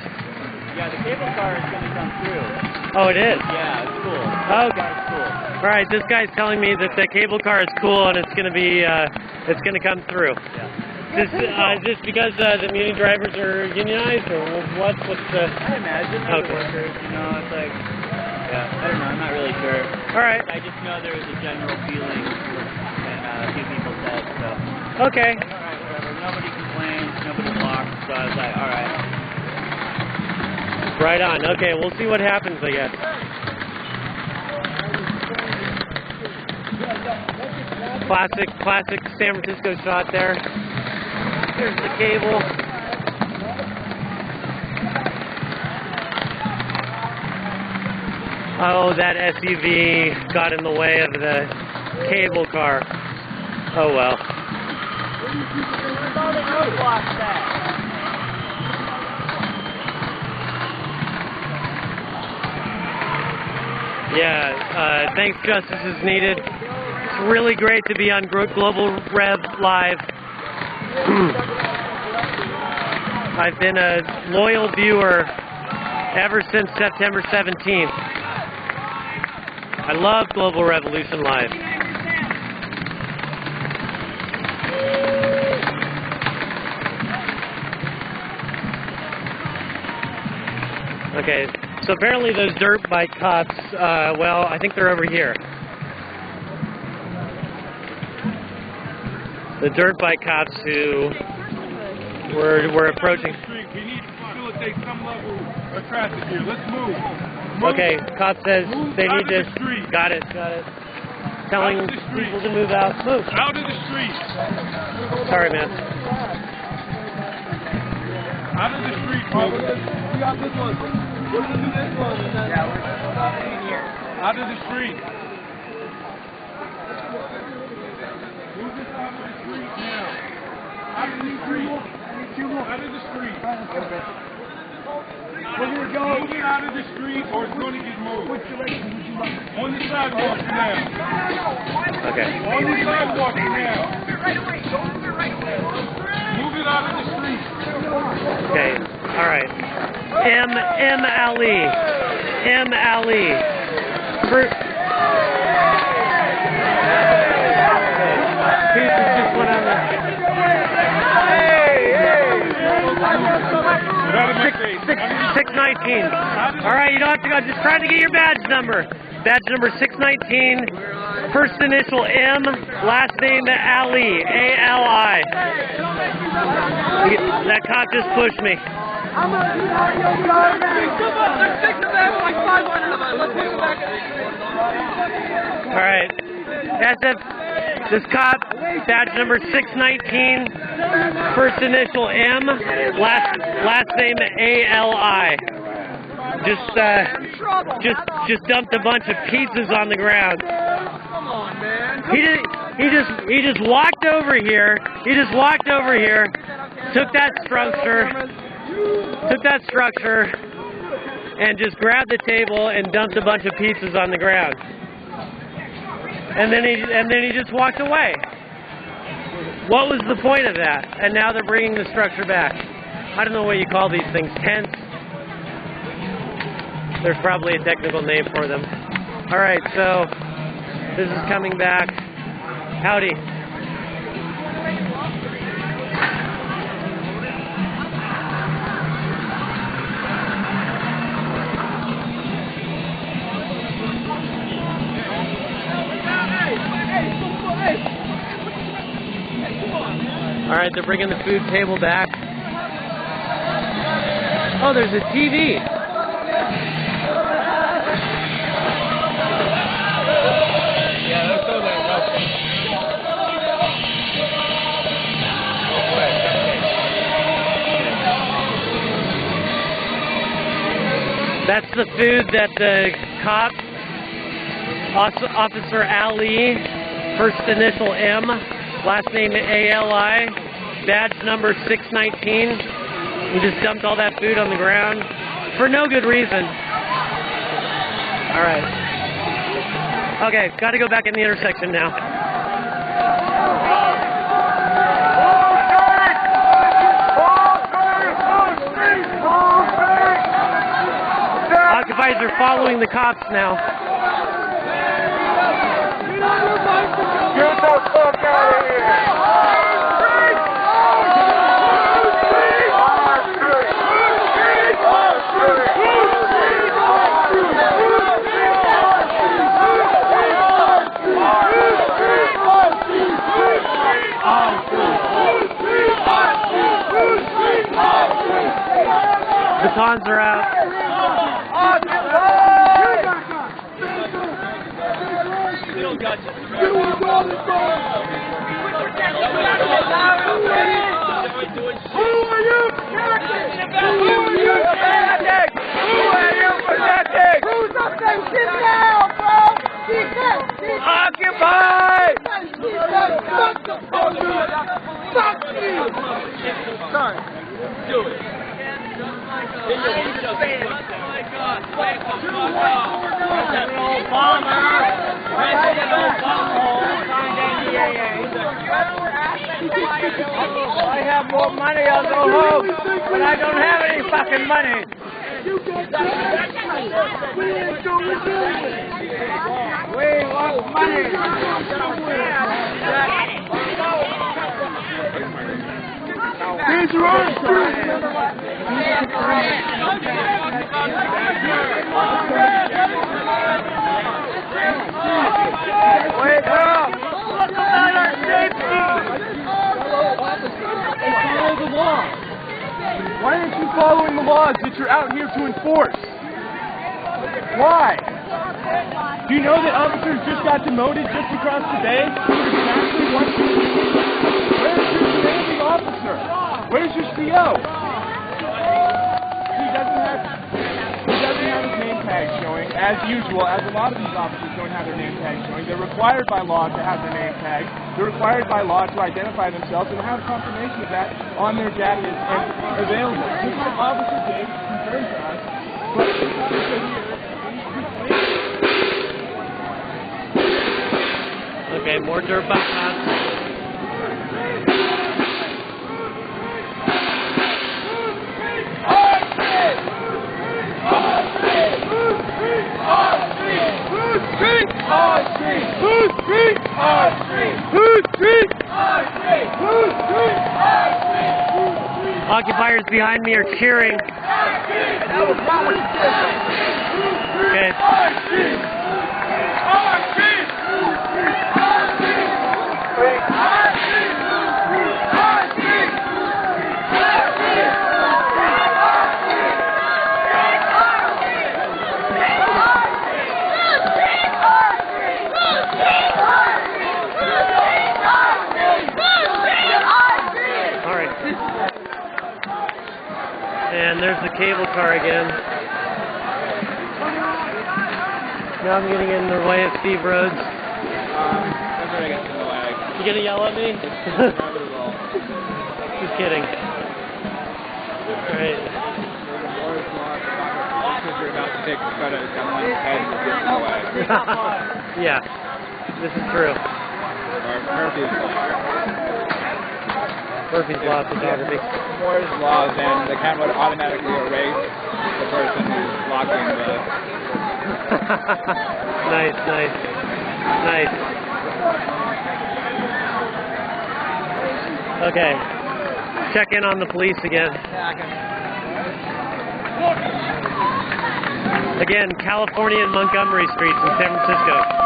Yeah, the cable car is going to come through. Oh, it is? Yeah, it's cool. Okay. Cool. All right, this guy's telling me that the cable car is cool and it's going to be, it's going to come through. Yeah. Is this because the muni drivers are unionized, or what? What's the... I imagine they're the workers, you know, it's like, yeah, I don't know, I'm not really sure. All right. I just know there was a general feeling, and a few people said, so. Okay. All right, whatever. Nobody complained, nobody blocked, so I was like, all right. Right on. Okay, we'll see what happens, I guess. Classic San Francisco shot there. Here's the cable. Oh, that SUV got in the way of the cable car. Oh well. Yeah, thanks, justice is needed. It's really great to be on Global Rev Live. I've been a loyal viewer ever since September 17th. I love Global Revolution Live. Okay, so apparently those dirt bike cops, well, I think they're over here. The dirt bike cops who were approaching. We need to facilitate some level of traffic here. Let's move. Okay, cop says they need to. Got it. Telling people to move out. Move. Out of the street. Sorry, man. Out of the street, folks. We got this one. We're going to do this one. Yeah, we're stopping here. Out of the street. Move this out of the street now. Out of the street. Out of the street. We're going to go. Move it out of the street or it's going to get moved. On the sidewalk now. Okay. On the sidewalk now. Move it out of the street. Okay. All right. M. Ali. M. Ali. Pieces just went on the. 619. All right, you don't have to go. Just trying to get your badge number. Badge number 619. First initial M, last name Ali. A-L-I. That cop just pushed me. All right. SF, this cop, badge number 619, first initial M, last name A-L-I. Just dumped a bunch of pizzas on the ground. He just walked over here. Took that structure, and just grabbed the table and dumped a bunch of pizzas on the ground. And then he just walked away. What was the point of that? And now they're bringing the structure back. I don't know what you call these things. Tents? There's probably a technical name for them. All right, so this is coming back. Howdy. All right, they're bringing the food table back. Oh, there's a TV. Yeah, let's go there. That's the food that the cop, Officer Ali, first initial M, last name A-L-I, badge number 619. We just dumped all that food on the ground for no good reason. All right. Okay, got to go back in the intersection now. Occupiers are following the cops now. Get the fuck out of here! The cons are out. Still got you. Who are you protecting? Who's up there? Sit down, bro. Occupy! Fuck you! Sorry. Do it. President Obama I have more money, I'll go home, but I don't have any fucking money. We ain't going nowhere. We want money. Here's your own street. Wait up! Look about our safety! Follow the law. Why aren't you following the laws that you're out here to enforce? Why? Do you know that officers just got demoted just across the bay? Exactly what you do. Where's your commanding officer? Where's your CO? He doesn't have his name tag showing, as usual, as a lot of these officers don't have their name tag showing. They're required by law to have their name tag. They're required by law to identify themselves and have confirmation of that on their jackets and available. Just like Officer Dave confirmed to us, but okay, more dirt bike cops. Occupiers behind me are cheering. Okay. And there's the cable car again. Now I'm getting in the way of Steve Rhodes. You gonna yell at me? Just kidding. Alright. Yeah, this is true. Murphy's Law photography. Moore's Law, then the camera would automatically erase the person who's blocking the... Nice, nice, nice. Okay, check in on the police again. Again, California and Montgomery Streets in San Francisco.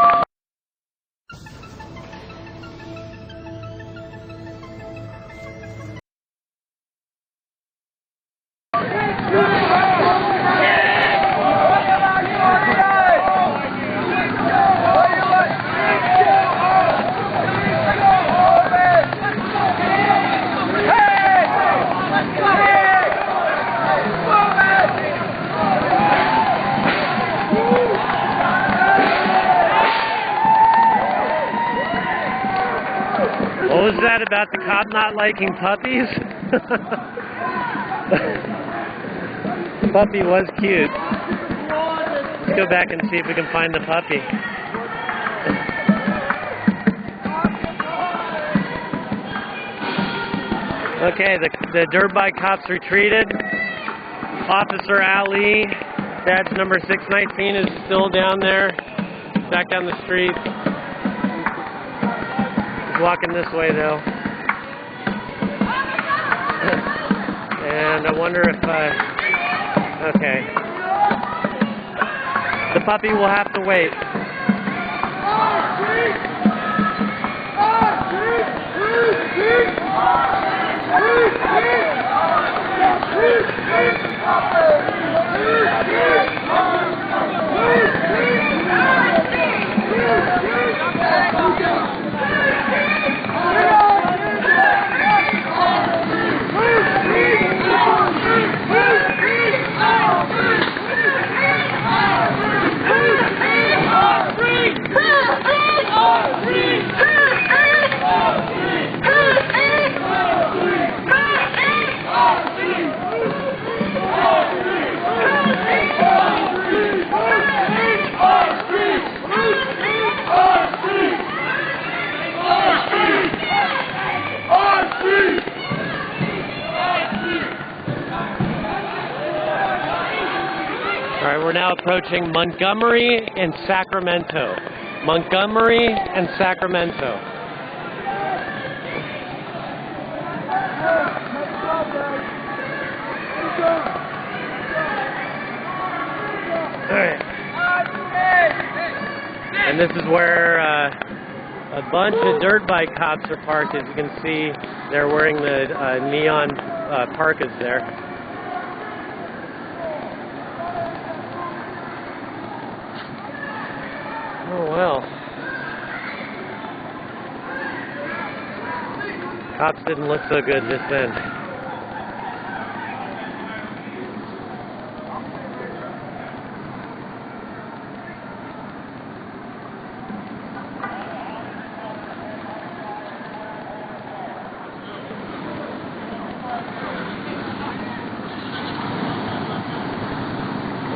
What was that about the cop not liking puppies? The puppy was cute. Let's go back and see if we can find the puppy. Okay, the dirt bike cops retreated. Officer Ali, badge number 619, is still down there, back down the street. Walking this way though, and I wonder if okay, the puppy will have to wait. we're now approaching Montgomery and Sacramento. Montgomery and Sacramento. Alright. And this is where a bunch of dirt bike cops are parked. As you can see, they're wearing the neon parkas there. Oh well. Cops didn't look so good just then.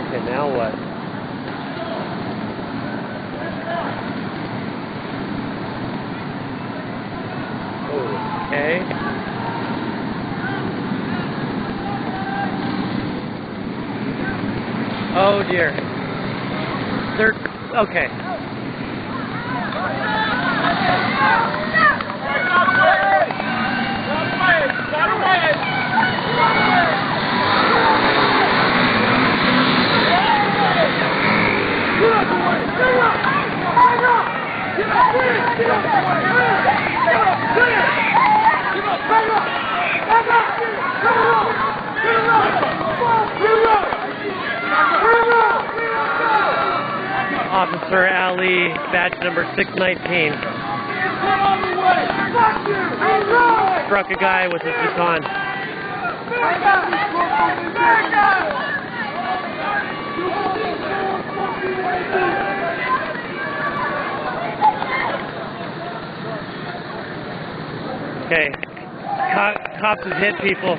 Okay, now what? Okay. Oh dear. Okay. Officer Ali, badge number 619. Struck a guy with his baton. Okay, cops have hit people.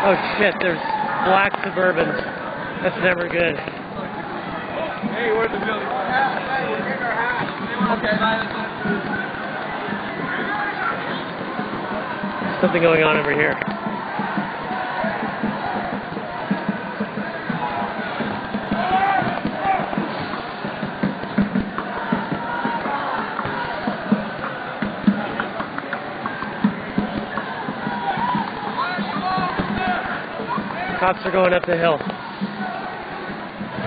Oh shit, there's black Suburbans. That's never good. Hey, where's the building? Something going on over here. Cops are going up the hill.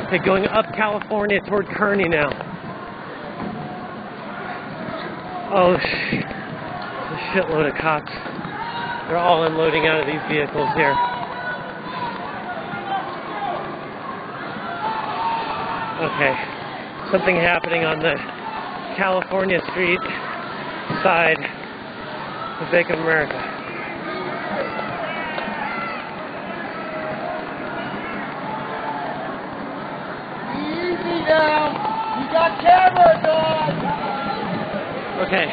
They're going up California toward Kearney now. Oh, it's a shitload of cops. They're all unloading out of these vehicles here. Okay, something happening on the California Street side of Bank of America. You got cameras on! Okay.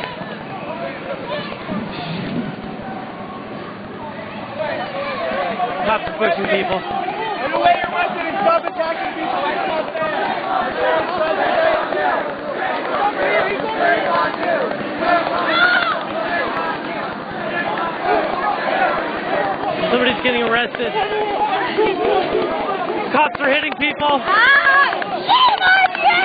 Cops are pushing people. Put away your weapon and stop attacking people. That's not fair. Somebody's getting arrested. Cops are hitting people. Shame on you!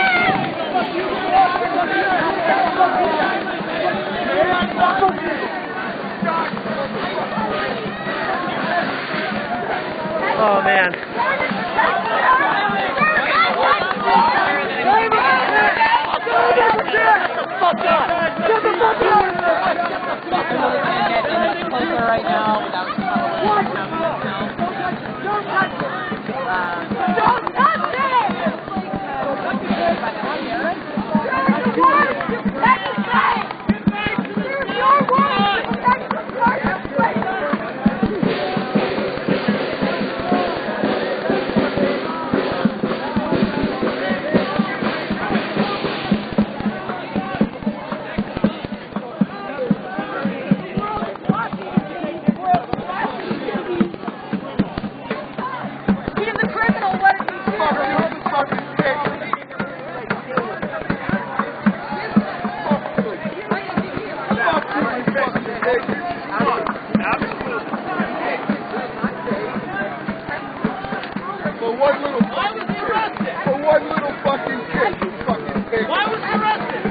Oh man. Right now, Don't touch it! You're the one! That's the thing! You're your one! That's one little fucking kid, you fucking pig. Why was he arrested?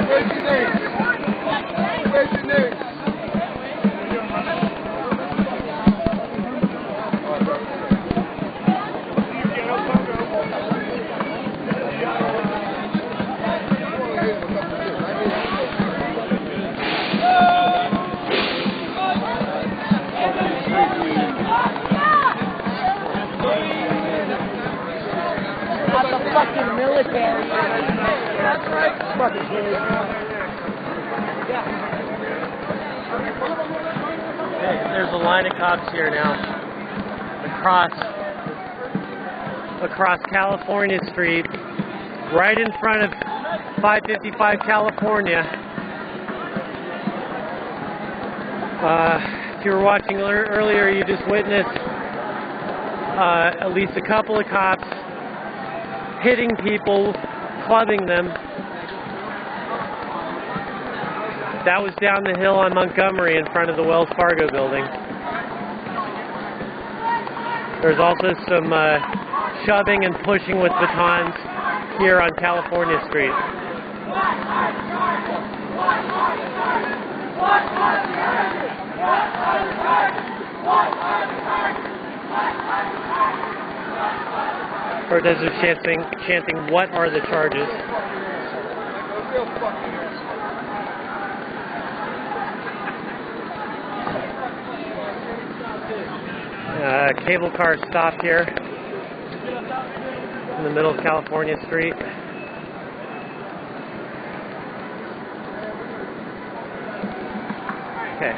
Where's your name? Where's your name? Not the fucking military. That's right. Fucking There's a line of cops here now. Across California Street, right in front of 555 California. If you were watching earlier, you just witnessed at least a couple of cops hitting people, clubbing them. That was down the hill on Montgomery in front of the Wells Fargo building. There's also some shoving and pushing with batons here on California Street. Protesters chanting, "What are the charges?" Cable car stopped here in the middle of California Street. Okay.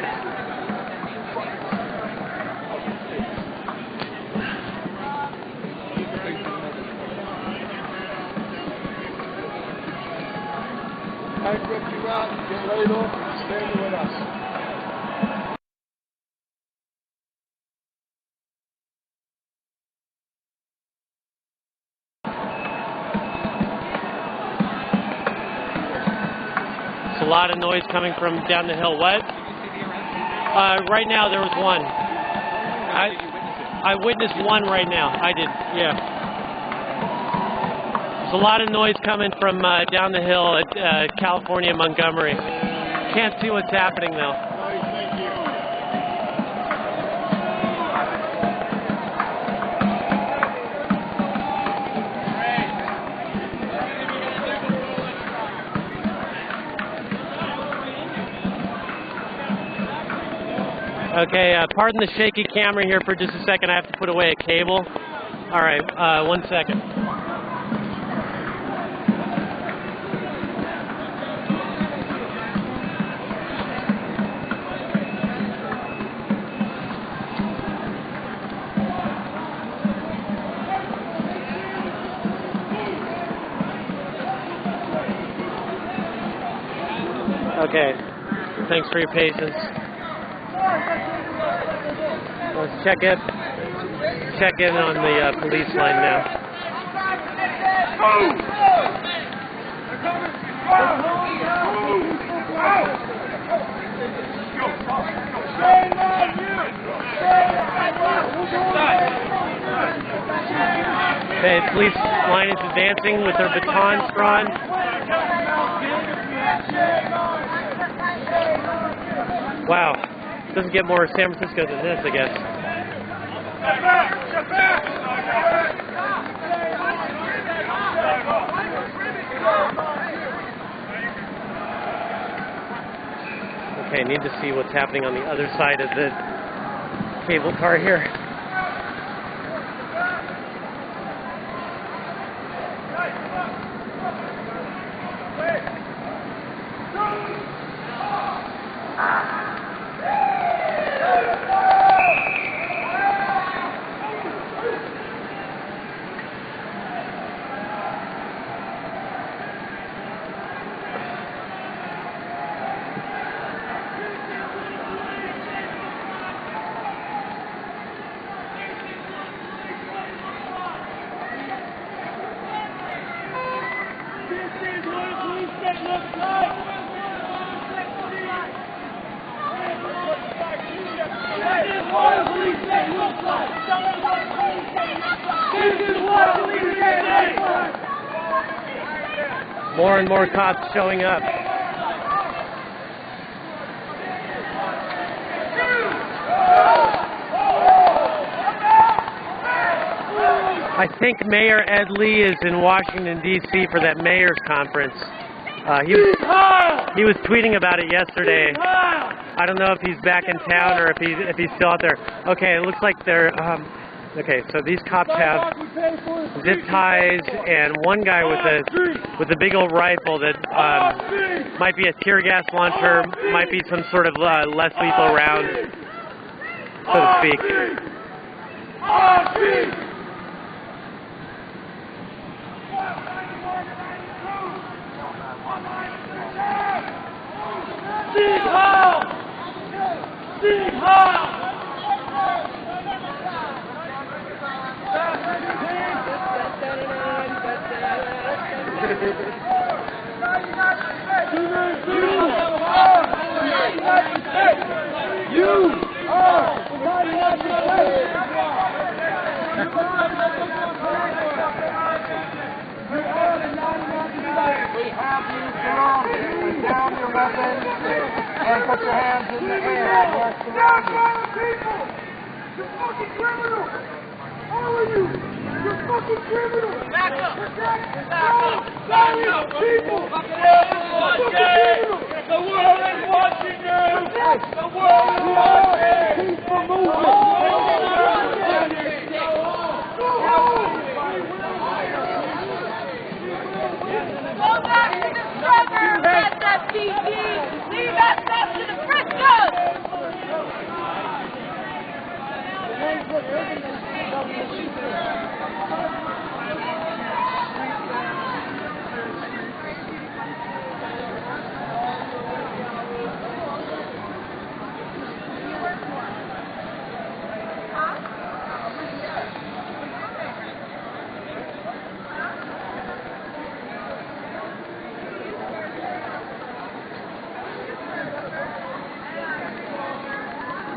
Bankrupt you out, get laid off, and stand with us. There's a lot of noise coming from down the hill. What? Right now there was one. I witnessed one right now. I did, yeah. There's a lot of noise coming from down the hill at California, Montgomery. Can't see what's happening though. Okay, pardon the shaky camera here for just a second. I have to put away a cable. All right, 1 second. Okay, thanks for your patience. Let's check in on the police line now. Okay, police line is advancing with their batons drawn. Wow. Doesn't get more San Francisco than this, I guess. Okay, need to see what's happening on the other side of the cable car here. what a police state looks like. Show them what a police state looks like. This is what a police state looks like. More and more cops showing up. I think Mayor Ed Lee is in Washington, D.C. for that mayor's conference. He was tweeting about it yesterday. I don't know if he's back in town or if he's still out there. Okay, it looks like they're... okay, so these cops have zip ties and one guy with a big old rifle that might be a tear gas launcher, might be some sort of less lethal round, so to speak. We have you surrounded. Put down your weapons and put your hands in the air. Down, people! You're fucking criminals! All of you! You're fucking criminals! Back up! Back up! People! Fucking criminals! The world is watching you! The world is watching! Keep moving! Go back to the suburbs, SFTD! Leave SF to the Friscos!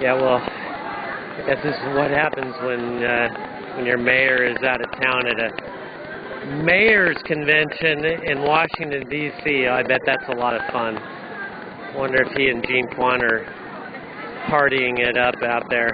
Yeah, well, I guess this is what happens when your mayor is out of town at a mayor's convention in Washington, D.C. I bet that's a lot of fun. Wonder if he and Gene Kwan are partying it up out there.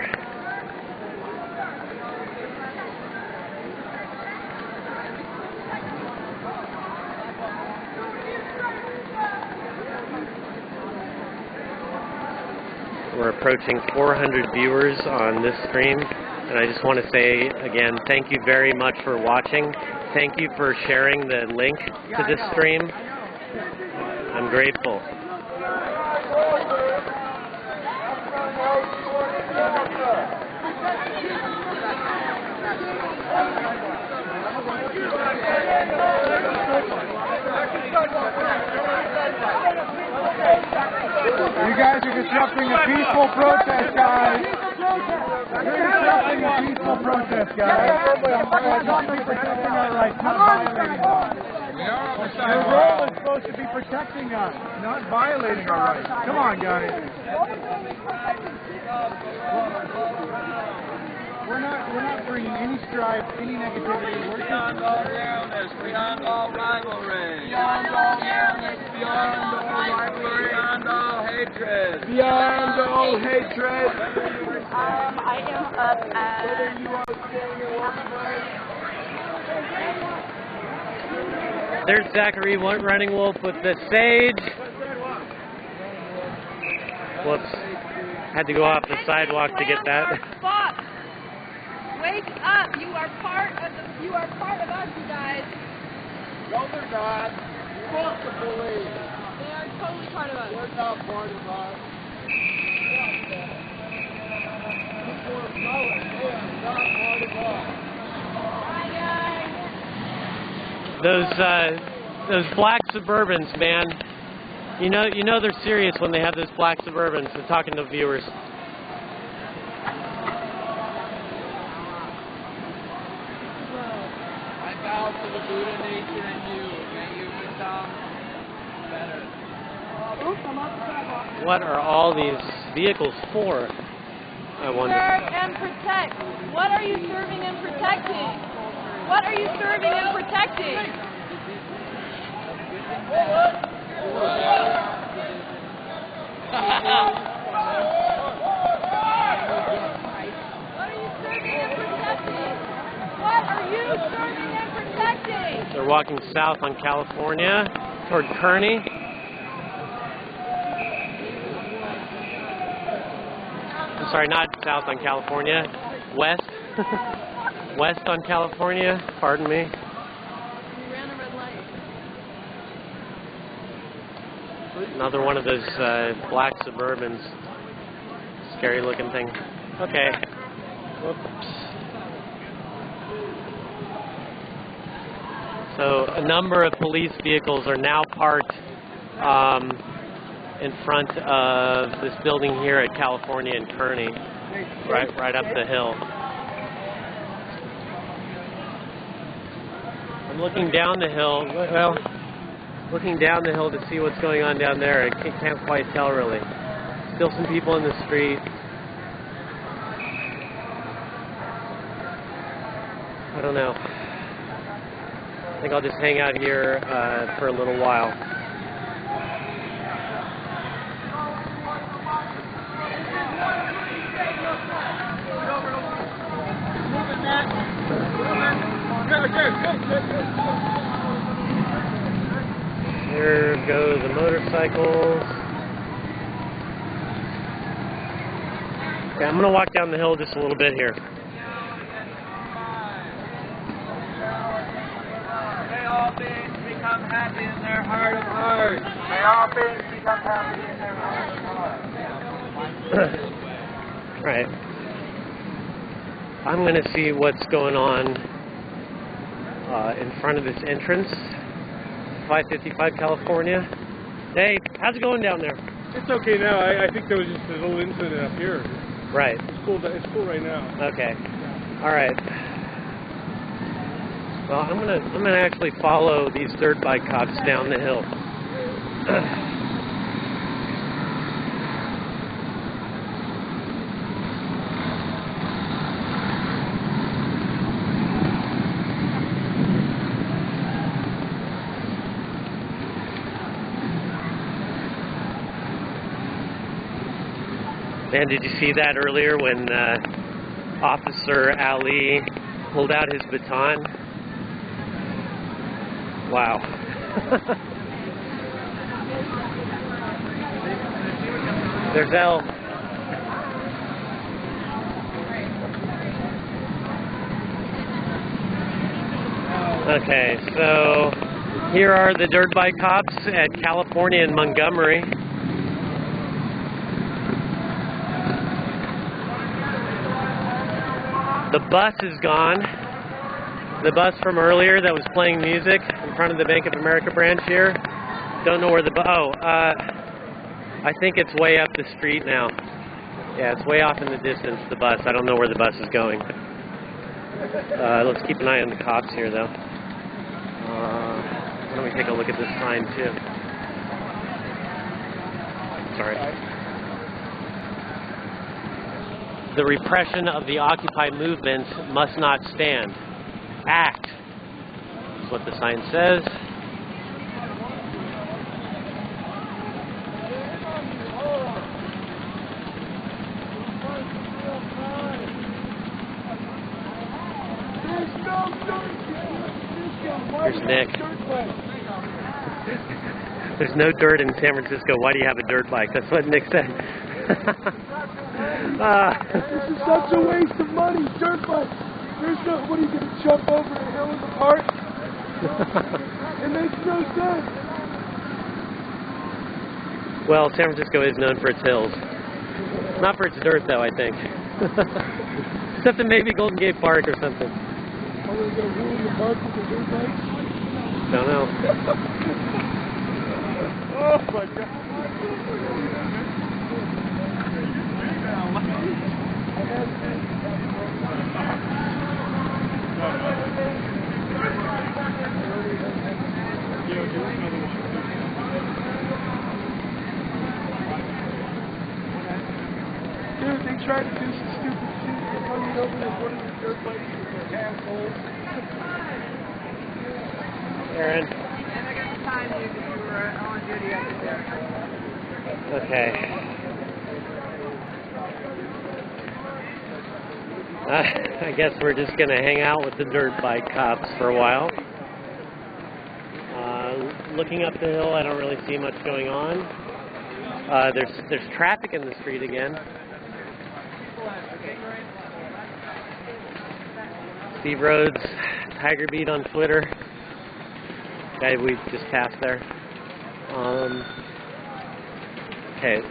We're approaching 400 viewers on this stream, and I just want to say again, thank you very much for watching. Thank you for sharing the link to this stream. I'm grateful. You guys are disrupting a peaceful protest, guys. You're disrupting a peaceful protest, guys. You're supposed to be protecting our rights, not violating them. Your role is supposed to be protecting us, not violating our rights. Come on, guys. We're not bringing any strife, any negativity. We're beyond all realness, beyond all rivalry, beyond all fairness, beyond all rivalry, beyond all hatred, beyond all hatred. I am up at... There's Zachary Running Wolf with the sage. Whoops. Had to go off the sidewalk to get that. Wake up! You are part of us, you guys. No, they're not. Fuck the police. They are totally part of us. They're not part of us. People of color, they are not part of us. Those black Suburbans, man. You know they're serious when they have those black Suburbans. They're talking to viewers. To the Buddha nature in you, may you become better. What are all these vehicles for? I wonder. Serve and protect. What are you serving and protecting? What are you serving and protecting? They're walking south on California toward Kearney. I'm sorry, not south on California, west. West on California, pardon me. Another one of those black Suburbans. Scary looking thing. Okay. Whoops. So a number of police vehicles are now parked in front of this building here at California and Kearney, right up the hill. I'm looking down the hill. Well, looking down the hill to see what's going on down there. I can't quite tell really. Still some people in the street. I don't know. I think I'll just hang out here for a little while. Here go the motorcycles. Okay, I'm going to walk down the hill just a little bit here. May all beings become happy in their heart of hearts. May all beings become happy in their heart of hearts. Right. I'm going to see what's going on in front of this entrance. 555 California. Hey, how's it going down there? It's okay now. I think there was just a little incident up here. Right. It's cool right now. Okay. All right. Well, I'm gonna actually follow these dirt bike cops down the hill. Man, did you see that earlier when Officer Ali pulled out his baton? Wow. There's L. Okay, so here are the dirt bike cops at California and Montgomery. The bus is gone. The bus from earlier that was playing music in front of the Bank of America branch here. Don't know where the I think it's way up the street now. Yeah, it's way off in the distance, the bus. I don't know where the bus is going. Let's keep an eye on the cops here, though. Why don't we take a look at this sign, too? Sorry. The repression of the Occupy movement must not stand. Act, is what the sign says. Here's Nick. There's no dirt in San Francisco. Why do you have a dirt bike? That's what Nick said. This is such a waste of money, dirt bike. There's no, what are you going to jump over the hill in the park? It makes no sense. Well, San Francisco is known for its hills. Not for its dirt, though, I think. Except in maybe Golden Gate Park or something. Are we going to ruin the park with the dirt bike? Don't know. Oh, my God. Dude, they tried to do some stupid shit. They're coming over with one of the dirt bikes with their hands full. Aaron. And I got the time you were on duty up there. Okay. I guess we're just going to hang out with the dirt bike cops for a while. Looking up the hill, I don't really see much going on. There's traffic in the street again. Steve Rhodes, Tiger Beat on Twitter. Guy we just passed there. Okay.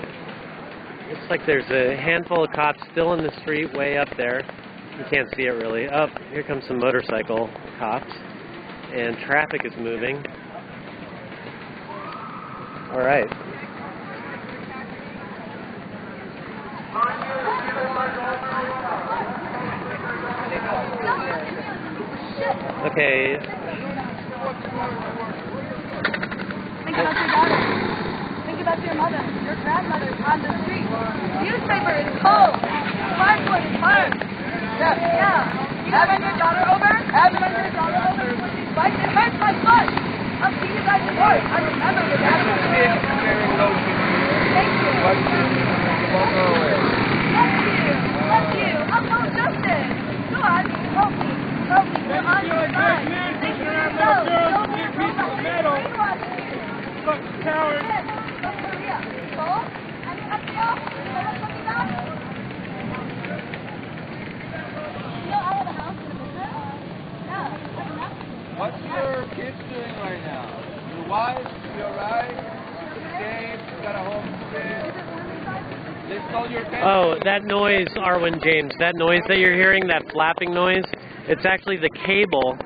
Looks like there's a handful of cops still in the street way up there. You can't see it really. Oh, here comes some motorcycle cops. And traffic is moving. All right. Okay. Think about your daughter. Think about your mother, your grandmother on the street. Newspaper is cold. Firewood is hard. Yeah. Having your daughter over? Having your daughter over? Like it hurts my foot. I'll see you guys tomorrow. I remember your dad. Thank you. Bless you. I'll call justice. Go on. Help me. Help me. We're on your side. Thank you. Don't be brainwashed. Fuck, coward. What's your kids doing right now? Your wife, you alright? Gabe, you got a home to stay? They stole your pen. Oh, that noise, Arwen James, that noise that you're hearing, that flapping noise, it's actually the cable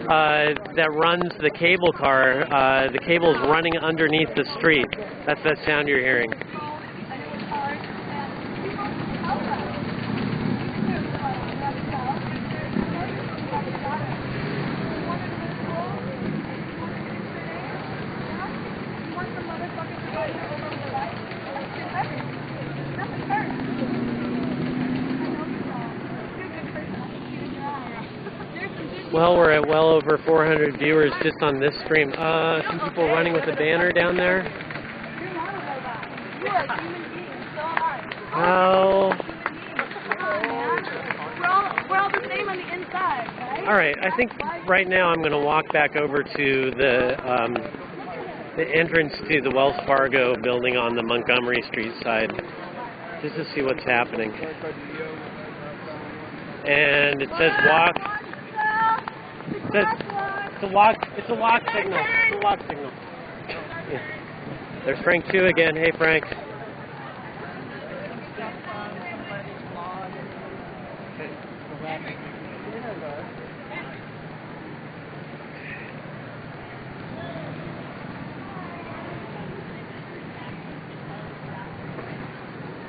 that runs the cable car. The cable's running underneath the street. That's that sound you're hearing. Well, we're at well over 400 viewers just on this stream. Some people running with a banner down there. Oh. We're all the same on the inside, right? All right. I think right now I'm going to walk back over to the entrance to the Wells Fargo building on the Montgomery Street side, just to see what's happening. And it says walk. It says it's a lock signal. It's a lock signal. Yeah. There's Frank 2 again. Hey, Frank.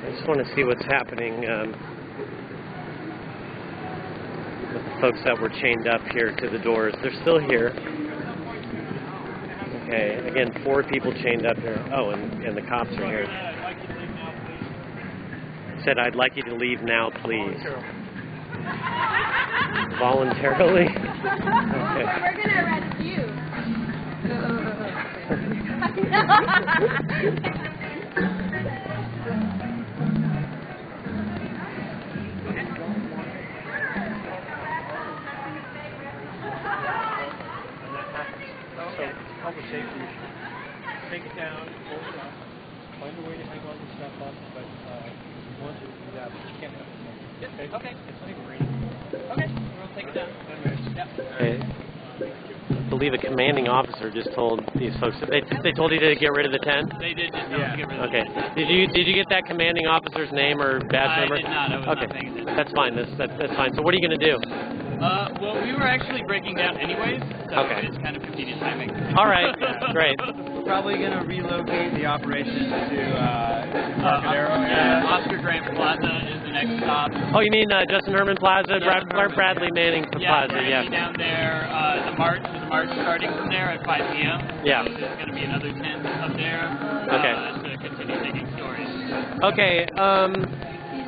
I just want to see what's happening with the folks that were chained up here to the doors. They're still here. Okay, again, 4 people chained up here. Oh, and the cops are here. Said, I'd like you to leave now, please. Voluntarily? Okay. We're going to arrest you. Public safety. Take it down, hold it up, find a way to hang all this stuff up, but once you do that, you can't have it. Okay? Okay. It's not even raining. Okay, we'll take it down. I believe a commanding officer just told these folks that they told you to get rid of the tent? They did just tell me to get rid of Okay. the tent. Did you get that commanding officer's name or badge number? I did not. I was not paying attention. That's fine. That's fine. So what are you going to do? Well, we were actually breaking down anyways, so it's kind of convenient timing. All right, great. We're probably going to relocate the operation to Embarcadero area. Oscar Grant Plaza is the next stop. Oh, you mean Justin Herman Plaza, Bradley Manning Plaza, Bradley down there. The march starting from there at 5 p.m. Yeah. So there's going to be another tent up there Okay. to continue digging stories. Okay,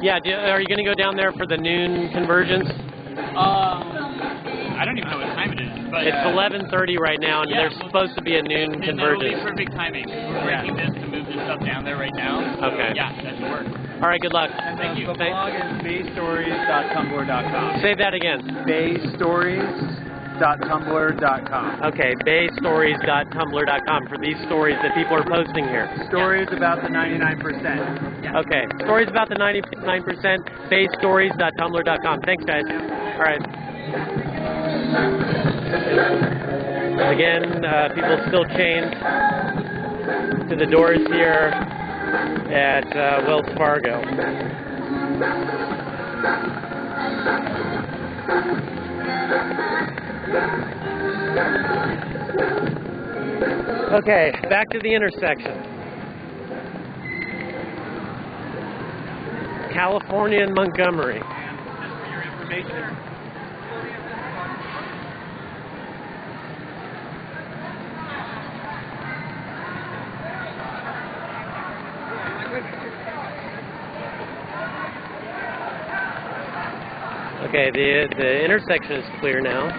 Yeah, are you going to go down there for the noon conversions? I don't even know what time it is. But it's 11:30 right now, and there's supposed to be a noon convergence. That will be perfect timing. We're breaking this to move this stuff down there right now. So okay. Yeah, that should work. All right, good luck. And thank you. The blog is baystories.tumblr.com. Say that again. baystories.tumblr.com. Okay, baystories.tumblr.com for these stories that people are posting here. Stories about the 99%. Yeah. Okay, stories about the 99%, baystories.tumblr.com. Thanks, guys. All right. Again, people still chained to the doors here at Wells Fargo. Okay, back to the intersection. California and Montgomery. And just for your information, okay, the intersection is clear now.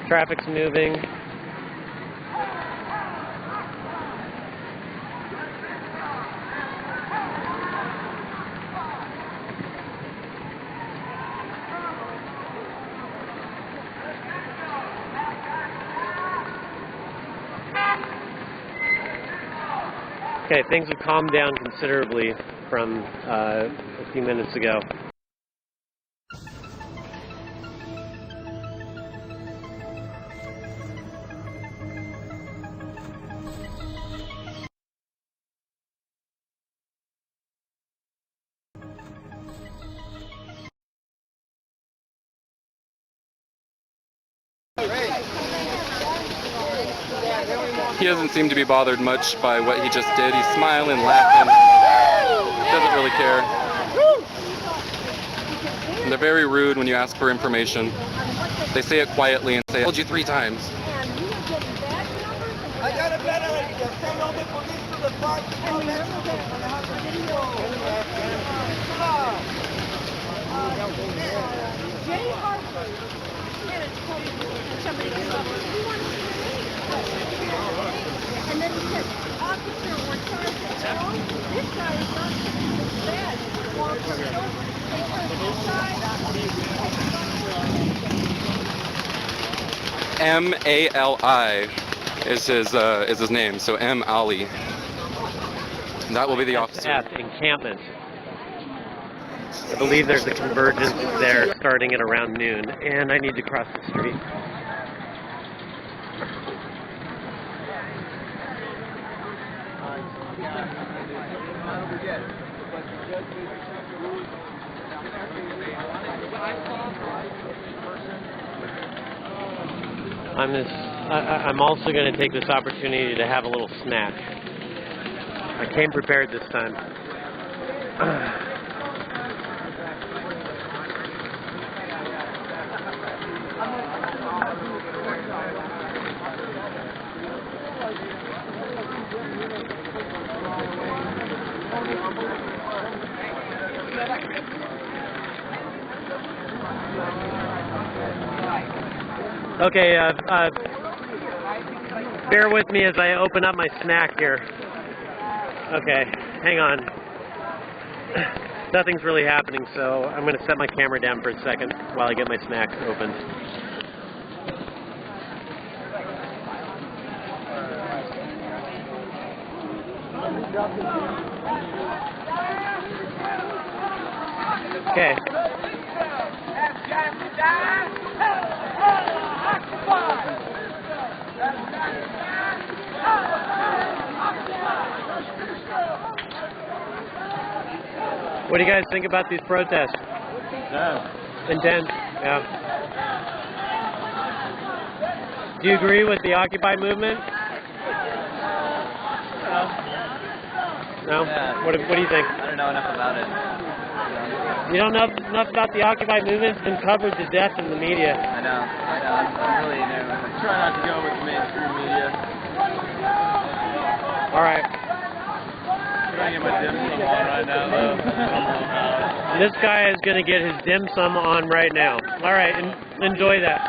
Traffic's moving. Okay, things have calmed down considerably from a few minutes ago. He doesn't seem to be bothered much by what he just did. He's smiling, laughing, doesn't really care. And they're very rude when you ask for information. They say it quietly and say, I told you 3 times. I got a better idea. Send all the police to the park to come back to the Jay Harper. Somebody came up with we want to see the and then he said, officer, we're trying to tell this guy is not this bad. Walk over, they turn this side. M-A-L-I is his name, so M. Ali. That will be the officer. At encampment. I believe there's a convergence there starting at around noon, and I need to cross the street. I'm also going to take this opportunity to have a little snack. I came prepared this time. Okay, bear with me as I open up my snack here. Okay, hang on. Nothing's really happening, so I'm going to set my camera down for a second while I get my snack opened. Okay. What do you guys think about these protests? Intense, yeah. Do you agree with the Occupy movement? No? Yeah. What do you think? I don't know enough about it. You don't know enough about the Occupy movement? It's been covered to death in the media. I know. I'm really new. I try not to go with the mainstream media. All right. trying to get my dim sum on right now, though. This guy is going to get his dim sum on right now. All right, enjoy that.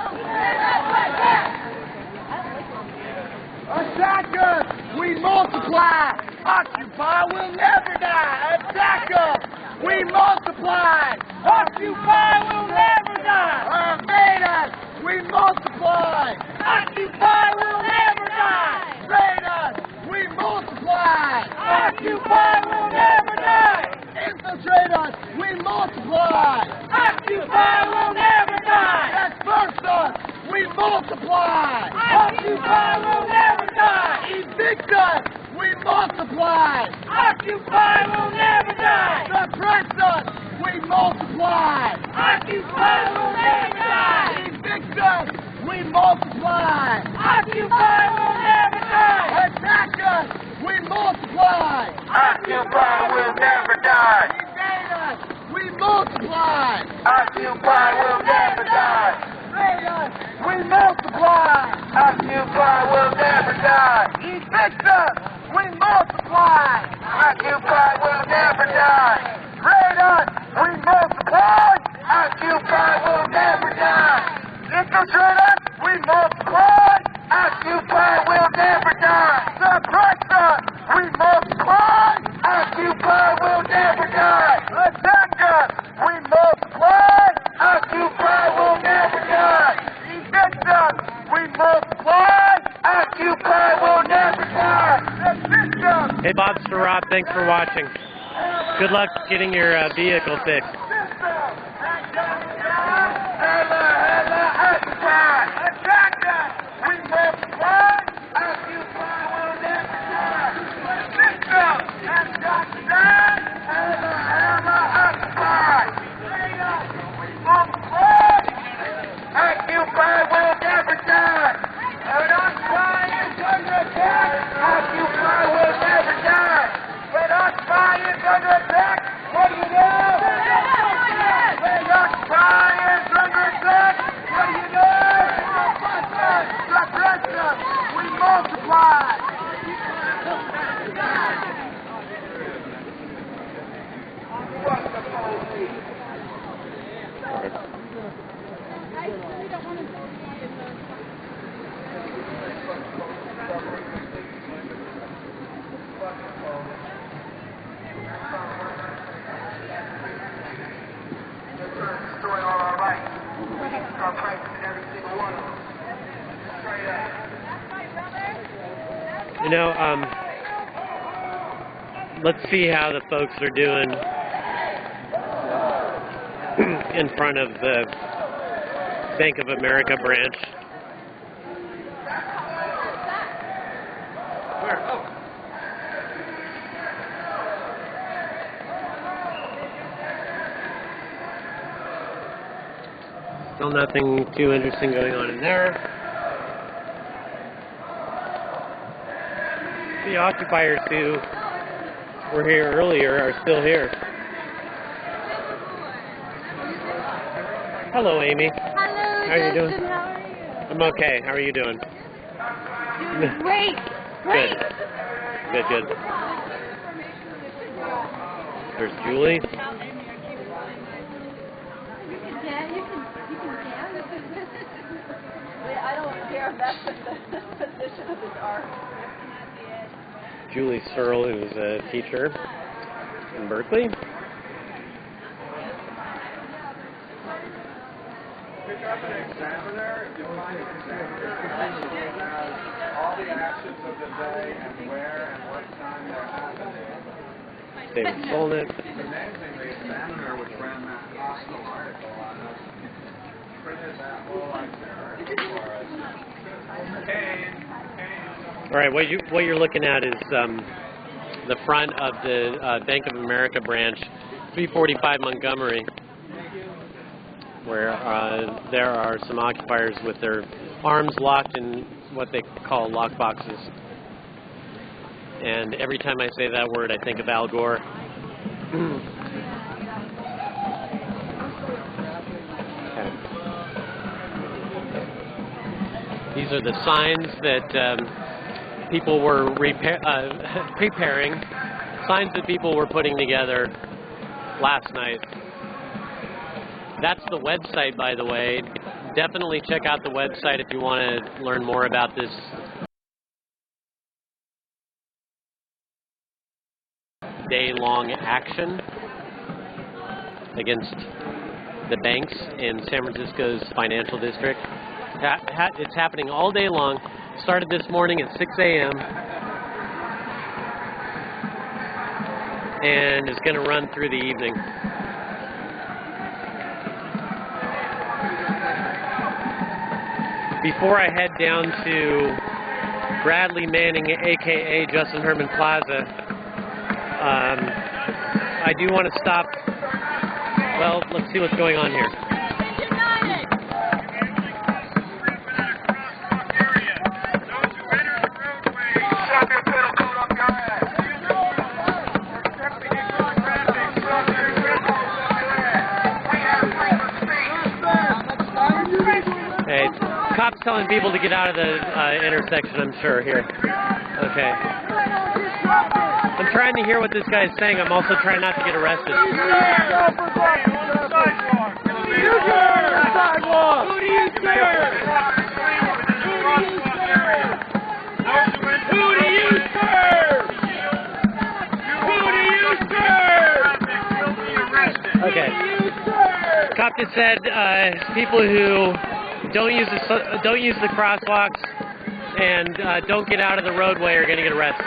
Attack us! We multiply! Occupy will never die! Attack us! We multiply! Occupy will never die! Invade us! We multiply! Occupy will never die! Invade us! We multiply! Occupy will never die! Infiltrate us! We multiply! Occupy will never die! Disperse us! We multiply! Occupy will never die! Evict us! We multiply! Occupy will never die! Suppress us! We multiply! Occupy will never die! Evict us! We multiply! Occupy will never die! Attack us! We multiply! Occupy will never die! Evade us! We multiply! Occupy will never die! Invade us! We multiply! Occupy will never die! Evict us! We multiply! Occupy will never die! Raid us! We multiply! Occupy will never die! Infiltrate us! We multiply! Occupy will never die! Suppress us! We multiply! Occupy will never die! Attack us! We multiply! Occupy will never die! Evict us! We multiply! Occupy will never die! Evict us! Hey, Bob Starot, thanks for watching. Good luck getting your vehicle fixed. You know, let's see how the folks are doing in front of the Bank of America branch. Still nothing too interesting going on in there. The occupiers who were here earlier are still here. Hello, Amy. Hello, how are you doing? Justin. How are you? I'm okay. How are you doing? Great. Great. Good. Good. There's Julie. I don't care if that's the position of his arm. Julie Searle, who's a teacher in Berkeley. Pick up an examiner, you find an examiner has all the actions of the day and where and what time they're happening. David Solnit. It's amazing the examiner, which ran that hostile article on us, printed that whole itinerary for us. All right, what you're looking at is the front of the Bank of America branch, 345 Montgomery, where there are some occupiers with their arms locked in what they call lock boxes. And every time I say that word, I think of Al Gore. These are the signs that people were preparing signs that people were putting together last night. That's the website, by the way. Definitely check out the website if you want to learn more about this day-long action against the banks in San Francisco's financial district. It's happening all day long. Started this morning at 6 a.m. and is going to run through the evening. Before I head down to Bradley Manning, aka Justin Herman Plaza, I do want to stop. Well, let's see what's going on here. Hey, cops telling people to get out of the intersection, I'm sure, here. Okay. I'm trying to hear what this guy's saying. I'm also trying not to get arrested. Who do you serve? Who do you serve? Okay. Cop just said people who don't use the crosswalks and don't get out of the roadway are going to get arrested.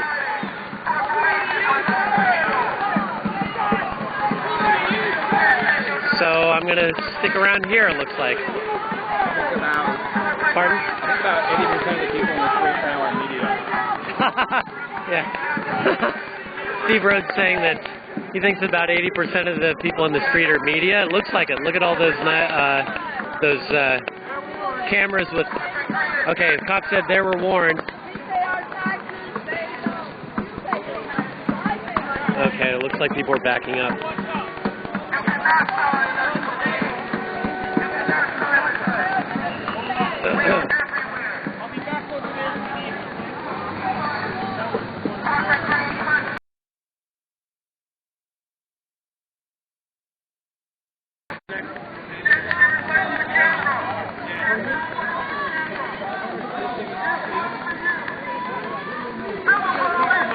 So I'm going to stick around here, it looks like. Pardon? I think about 80% of the people in the street now are media. Yeah. Steve Rhodes saying that he thinks about 80% of the people in the street are media. It looks like it. Look at all those cameras with... Okay, the cop said they were warned. Okay, it looks like people are backing up.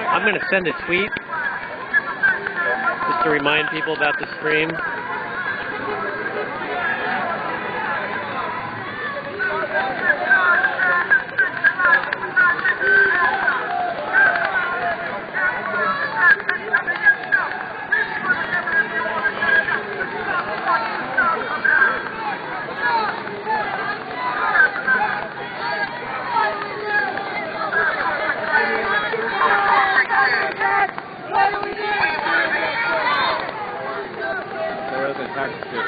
I'm going to send a tweet just to remind people about the stream.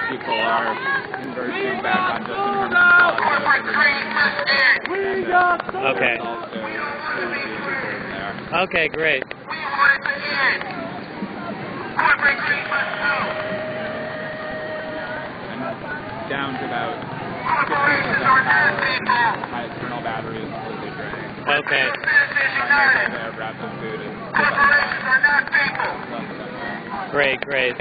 People are conversing back on Justin Herman's Okay. Okay, great. Down to about 50% power. My external battery is completely drained. Okay. I'm going to grab some food and Great, great.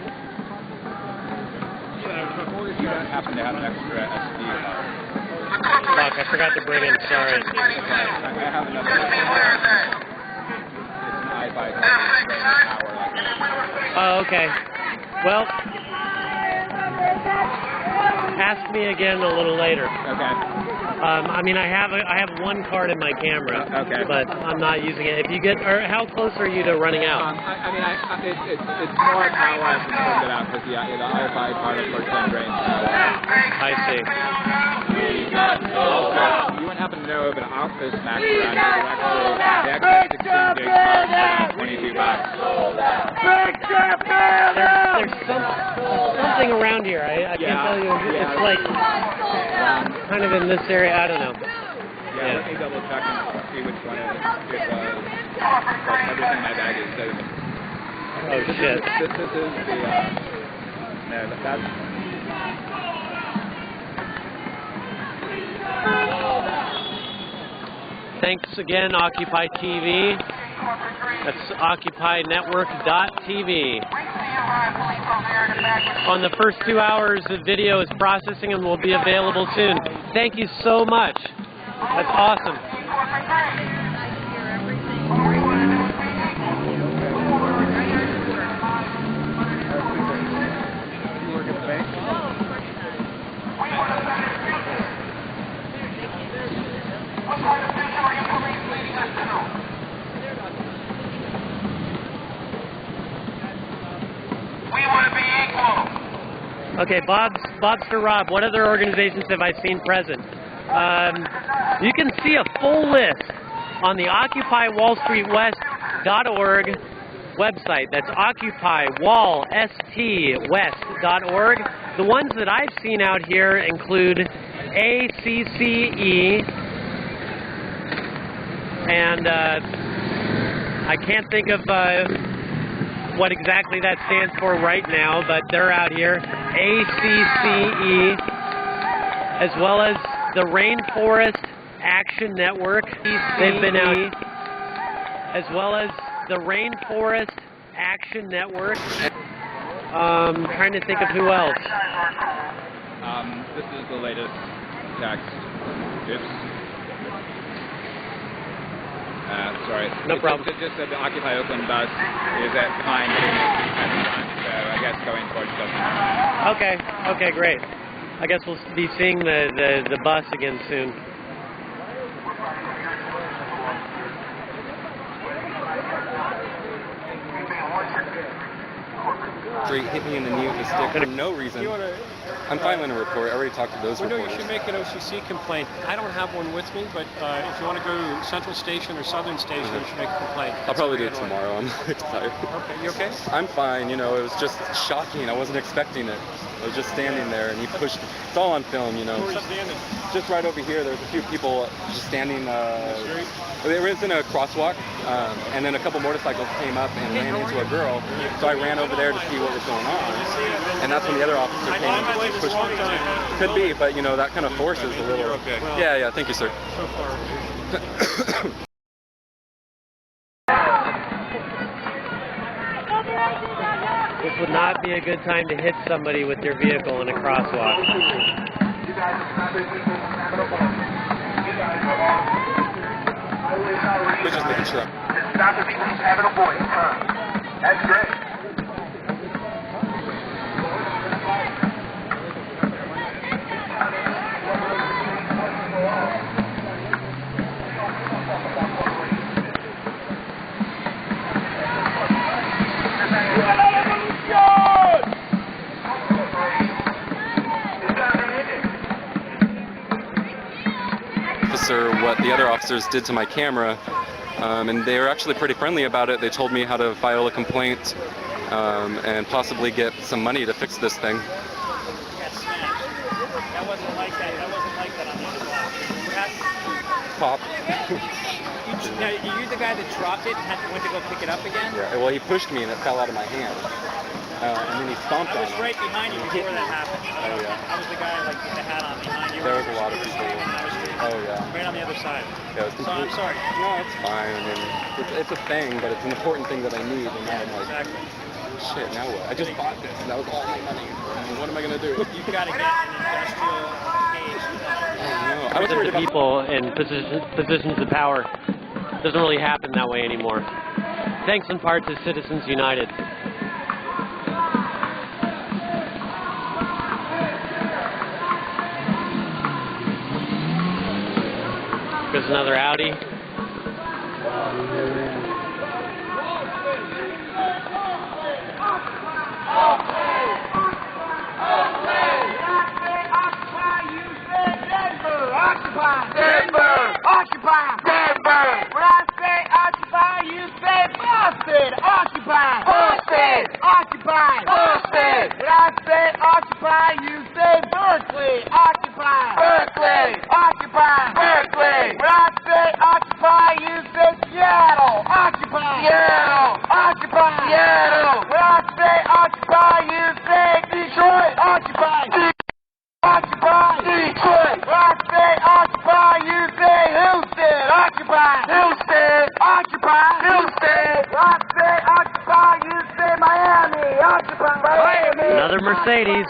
You don't happen to have an extra SD card. Fuck, I forgot to bring it, sorry. I have another one. It's an iPad card. Oh, okay. Well, ask me again a little later. Okay. I mean, I have one card in my camera, okay, but I'm not using it. If you get, or how close are you to running out? I mean, it's more power I can send it out because the iPad card, of course, then drains power. I see. Also, you wouldn't happen to know of an Office Max around here. They actually have 16 gig cards for $22. There's something around here. I can't tell you. It's like kind of in this area. I don't know. Yeah, let me double check and see which one it was. Like everything in my bag is so. Oh shit. This is the. No, that's. Thanks again, Occupy TV. That's OccupyNetwork.tv. On the first 2 hours, the video is processing and will be available soon. Thank you so much. That's awesome. Okay, Bobster Rob, what other organizations have I seen present? You can see a full list on the OccupyWallStreetWest.org website. That's OccupyWallStWest.org. The ones that I've seen out here include ACCE, and I can't think of what exactly that stands for right now, but they're out here. ACCE, as well as the Rainforest Action Network. They've been out, as well as the Rainforest Action Network. Trying to think of who else. This is the latest tax. Oops. Sorry. No problem. Just the Occupy Oakland bus is at behind me at the front, so I guess going towards Oakland. Okay, great. I guess we'll be seeing the bus again soon. Hit me in the knee with a stick for no reason. I'm filing a report. I already talked to those reporters. No, you should make an OCC complaint. I don't have one with me, but if you want to go to Central Station or Southern Station, you should make a complaint. I'll probably do it tomorrow. I'm excited. Okay, you okay? I'm fine. You know, it was just shocking. I wasn't expecting it. I was just standing there, and he pushed. It's all on film, you know. Where are you standing? Just right over here. There's a few people just standing. They were in a crosswalk, and then a couple motorcycles came up and ran into a girl. So I ran over there to see what was going on, and that's when the other officer came and pushed me. Could be, but you know that kind of force is a little. Okay. Yeah. Thank you, sir. So far. This would not be a good time to hit somebody with your vehicle in a crosswalk. We're just making sure. Stop the people who's having a voice. That's great. What the other officers did to my camera, and they were actually pretty friendly about it. They told me how to file a complaint and possibly get some money to fix this thing. That wasn't like that. That wasn't like that on the other block. Pop. Now, are you the guy that dropped it and went to go pick it up again? Yeah, well, he pushed me and it fell out of my hand. And then he stomped on it. I was right behind you before that happened. Oh, yeah. I was the guy like with the hat on behind you. There was a lot of people. Oh, yeah. Right on the other side. Yeah, So I'm sorry. No, it's fine. I mean, it's a thing, but it's an important thing that I need. And now I'm like, shit, now what? I just bought this, and that was all my money. I mean, what am I going to do? You've got to get an industrial cage. I was worried about people in positions of power. Doesn't really happen that way anymore. Thanks in part to Citizens United. There's another Audi. Occupy! Another Mercedes.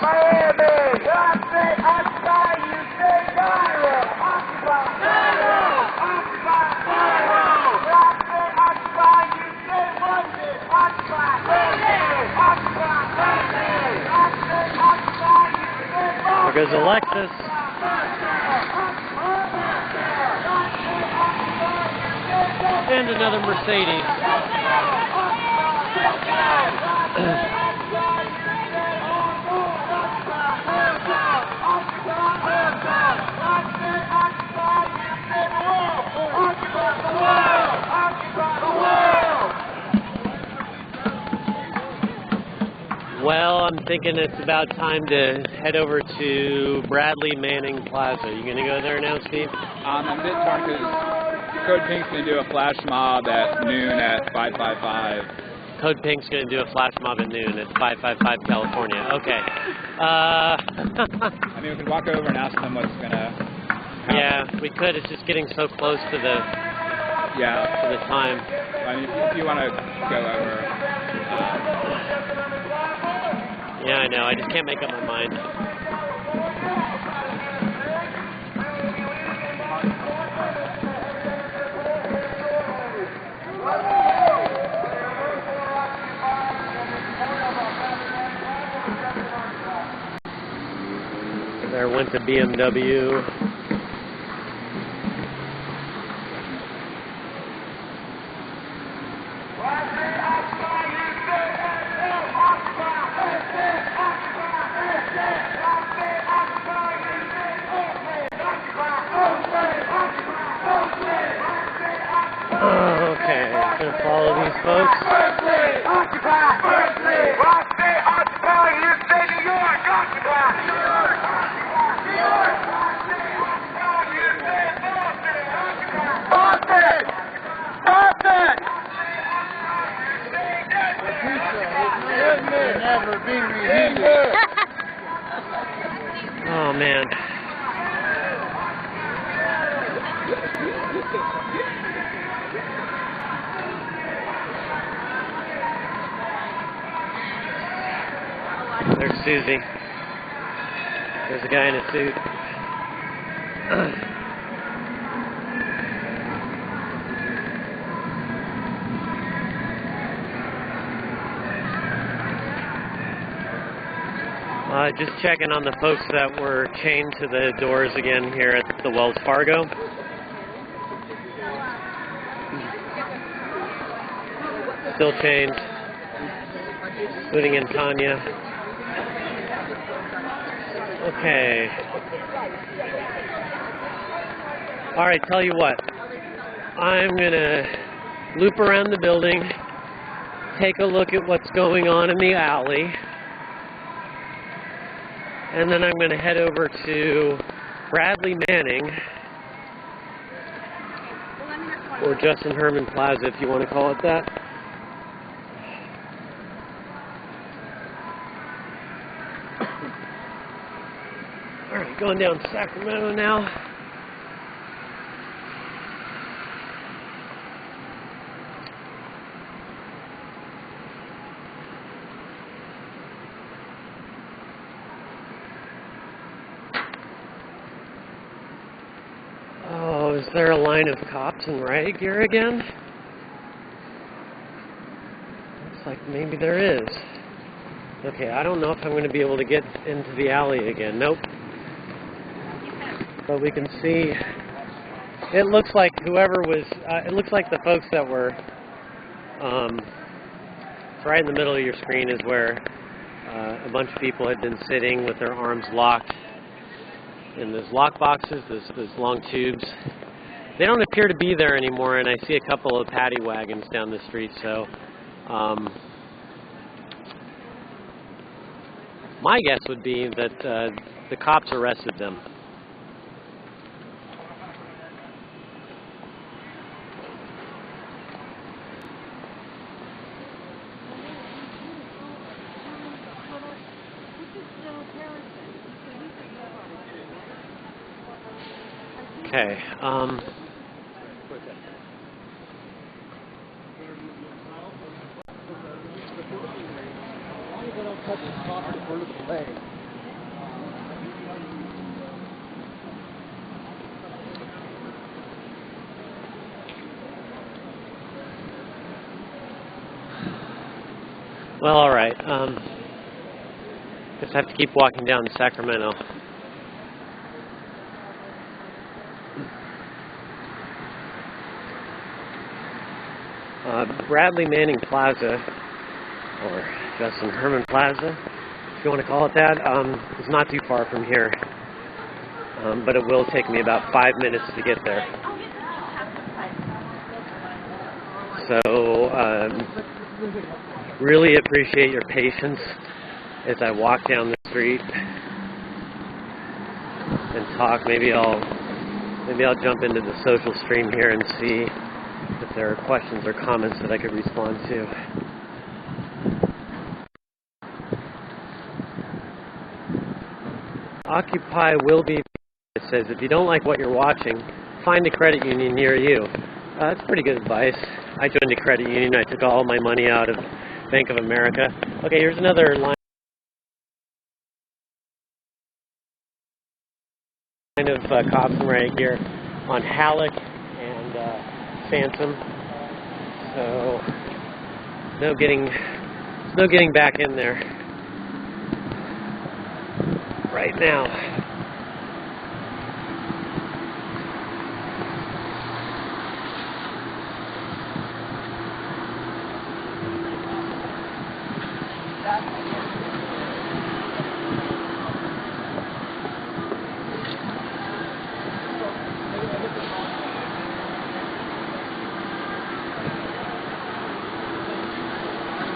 There goes Alexis. And another Mercedes. Well, I'm thinking it's about time to head over to Bradley Manning Plaza. You gonna go there now, Steve? I'm a bit torn because Code Pink's gonna do a flash mob at noon at 555. Code Pink's gonna do a flash mob at noon at 555 California. Okay. I mean, we could walk over and ask them what's gonna happen. Yeah, we could. It's just getting so close to the to the time. I mean, if you want to go over. Yeah, I know. I just can't make up my mind. There went the BMW. Okay, gonna follow these folks. Oh man. There's Susie. There's a guy in a suit. Just checking on the folks that were chained to the doors again here at the Wells Fargo. Still chained, including in Tanya. Okay. All right, tell you what. I'm going to loop around the building, take a look at what's going on in the alley, and then I'm going to head over to Bradley Manning, or Justin Herman Plaza, if you want to call it that. All right, going down to Sacramento now. Oh, is there a line of cops in riot gear again? Looks like maybe there is. Okay, I don't know if I'm going to be able to get into the alley again. Nope. But we can see, it looks like whoever was, it looks like the folks that were, right in the middle of your screen is where a bunch of people had been sitting with their arms locked in those lock boxes, those long tubes. They don't appear to be there anymore, and I see a couple of paddy wagons down the street, so my guess would be that the cops arrested them. Okay, don't touch the top of the vertical leg. Well, all right. Guess I have to keep walking down to Sacramento. Bradley Manning Plaza, or Justin Herman Plaza, if you want to call it that, is not too far from here. But it will take me about 5 minutes to get there. So, really appreciate your patience as I walk down the street and talk. Maybe I'll jump into the social stream here and see if there are questions or comments that I could respond to. Occupy will be. It says if you don't like what you're watching, find a credit union near you. That's pretty good advice. I joined a credit union. I took all my money out of Bank of America. Okay, here's another line of cops right here on Halleck and Phantom. So no getting back in there right now.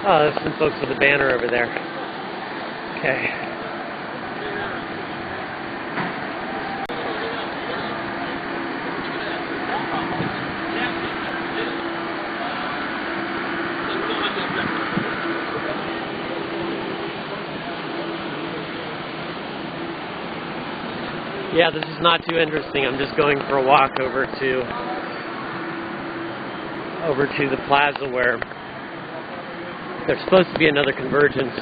Oh, there's some folks with a banner over there. Okay. Yeah, this is not too interesting. I'm just going for a walk over to the plaza where there's supposed to be another convergence.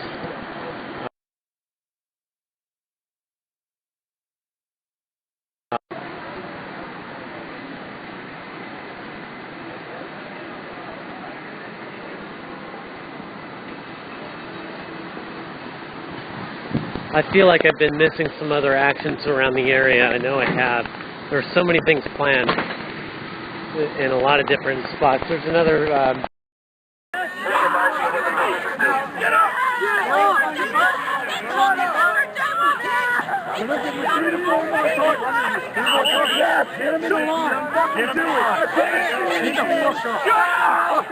I feel like I've been missing some other actions around the area. I know I have. There's so many things planned in a lot of different spots. There's another Get up! Get up! We're looking for 3 to 4 more targets. Get them in the line. Get them in the line. Get the fuck up.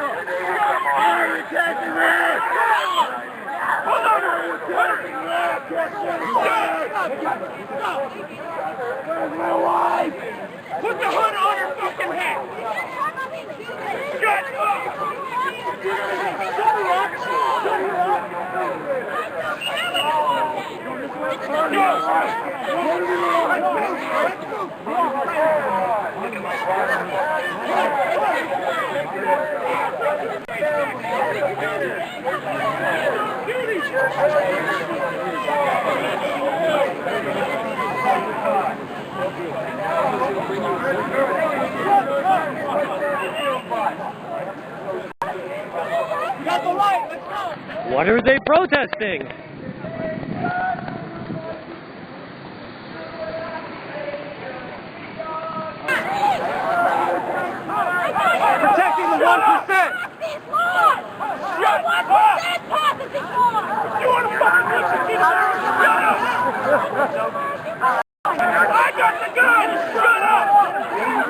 Fire attacking red. Hold on. Where's my wife? Put the hood on her fucking head. Shut up. What are they protesting? Protecting the 1%. Shut up! You want to fucking listen to me? Shut up! I got the gun! Shut up!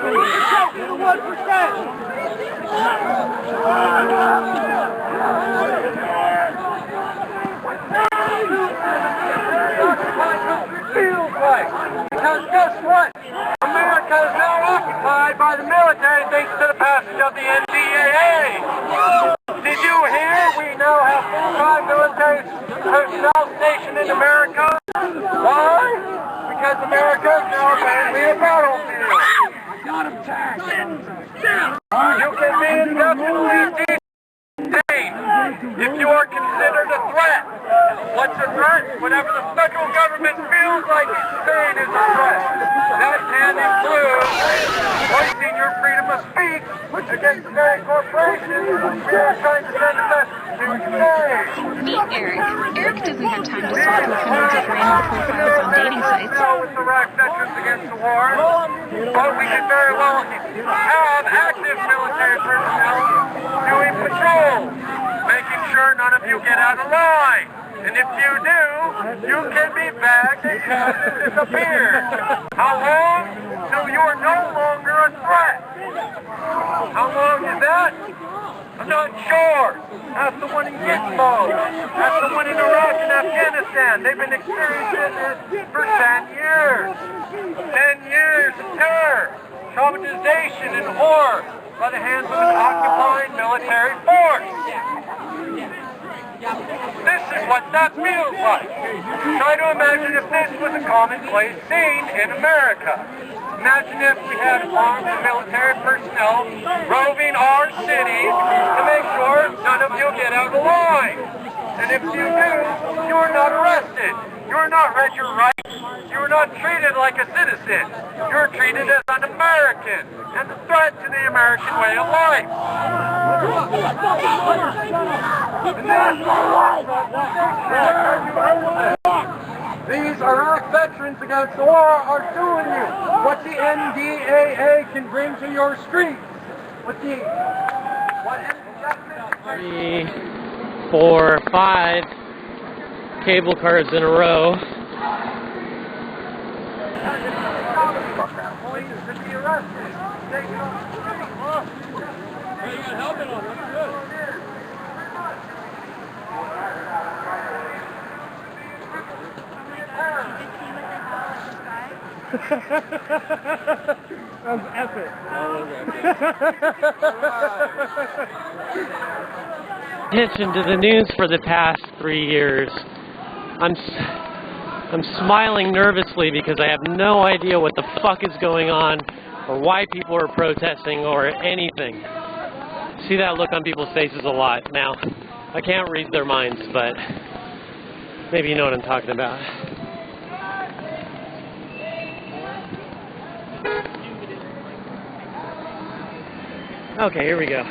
We're protecting the 1%. Because guess what? America is now occupied by the military thanks to the passage of the NDAA. Did you hear? We now have full-time military personnel stationed in America. Why? Because America is now apparently a battlefield. I got him tagged. You can be indefinitely detained if you are considered a threat. whenever the federal government feels like it's saying is a threat. That can include voicing your freedom of speech against the very corporations we are trying to send a message to today. Meet Eric. Eric doesn't have time to sort through hundreds of random profiles on dating sites. With Iraq Veterans Against the War, but we can very well have active military personnel doing patrols, making sure none of you get out of line. And if you do, you can be bagged and disappear. How long? Till you are no longer a threat. How long is that? I'm not sure. That's the one in Gitmo. That's the one in Iraq and Afghanistan. They've been experiencing this for 10 years. 10 years of terror, traumatization, and horror by the hands of an occupying military force. This is what that feels like. Try to imagine if this was a commonplace scene in America. Imagine if we had armed military personnel roving our cities to make sure none of you get out of line. And if you do, you are not arrested. You are not read your rights. You are not treated like a citizen. You are treated as an American and a threat to the American way of life. These Iraq Veterans Against the War are showing you what the NDAA can bring to your streets. Three, 4, 5 cable cars in a row. That was epic. Attention to the news for the past 3 years. I'm smiling nervously because I have no idea what the fuck is going on or why people are protesting or anything. See that look on people's faces a lot. Now, I can't read their minds, but maybe you know what I'm talking about. Okay, here we go.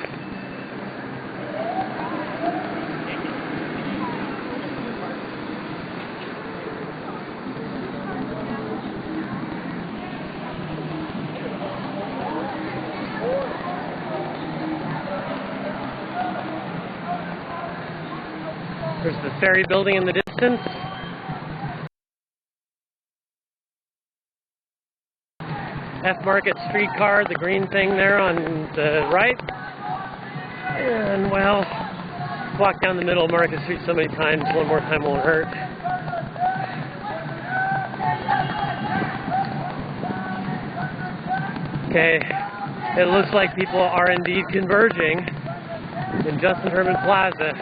There's the ferry building in the distance. F Market streetcar, the green thing there on the right. And, well, walked down the middle of Market Street so many times, one more time won't hurt. Okay, it looks like people are indeed converging in Justin Herman Plaza.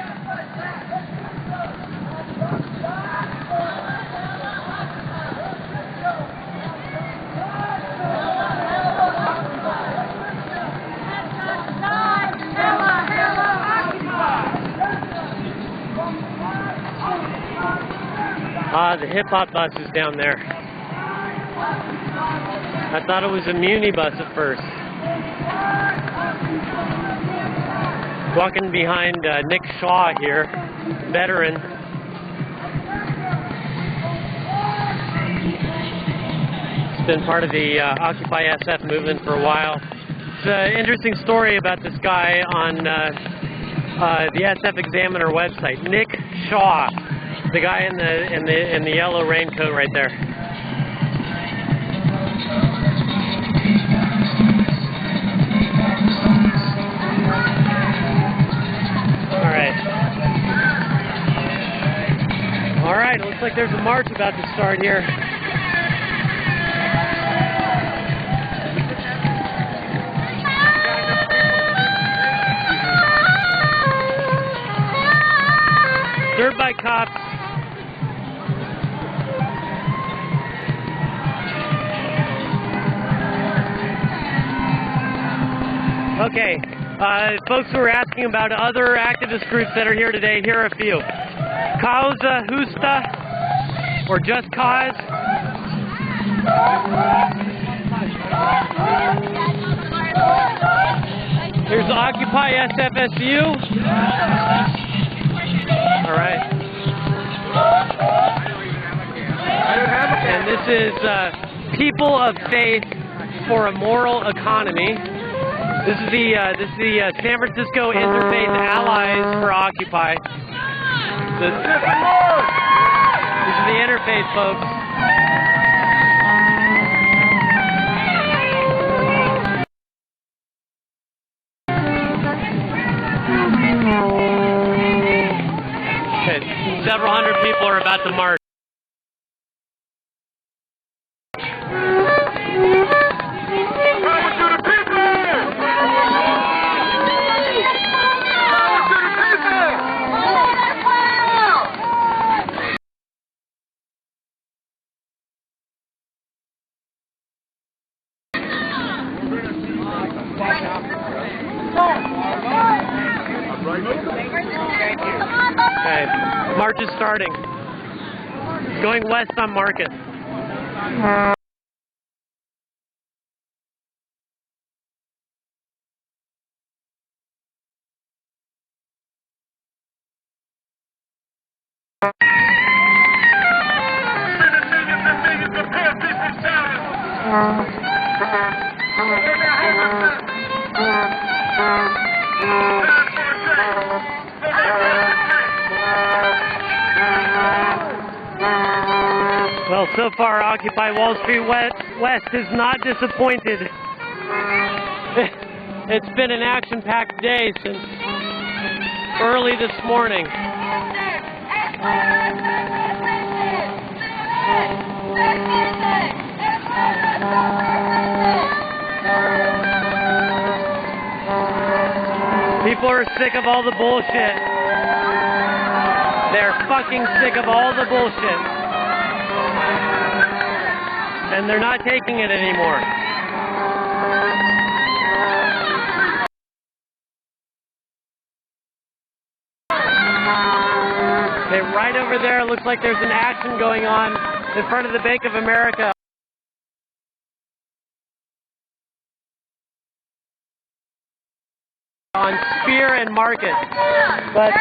The hip-hop bus is down there. I thought it was a Muni bus at first. Walking behind Nick Shaw here, veteran. He's been part of the Occupy SF movement for a while. It's an interesting story about this guy on the SF Examiner website. Nick Shaw. The guy in the yellow raincoat right there. All right. Looks like there's a march about to start here. Served by cops. Okay, folks who are asking about other activist groups that are here today, here are a few. Causa Justa, or Just Cause. Here's Occupy SFSU. All right. And this is People of Faith for a Moral Economy. This is the San Francisco Interfaith Allies for Occupy. This is the interfaith folks. Okay, several hundred people are about to march. Okay, march is starting. It's going west on Market. Well, so far, Occupy Wall Street West is not disappointed. It's been an action-packed day since early this morning. People are sick of all the bullshit. They're fucking sick of all the bullshit. And they're not taking it anymore. Okay, right over there, it looks like there's an action going on in front of the Bank of America. On Spear and Market. But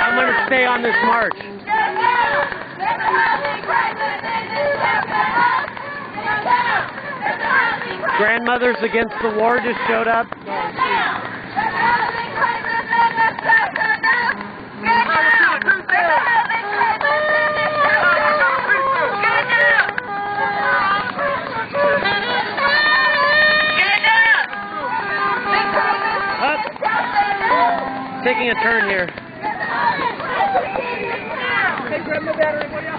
I'm going to stay on this march. Grandmothers Against the War just showed up. Taking a turn here. Hey, grab my battery, will ya?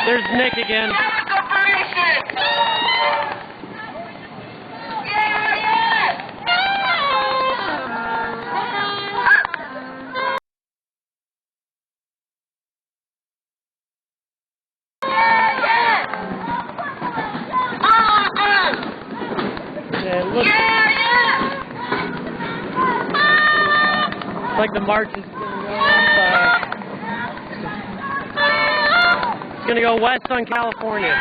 There's Nick again. Looks like the march is going to go west on California.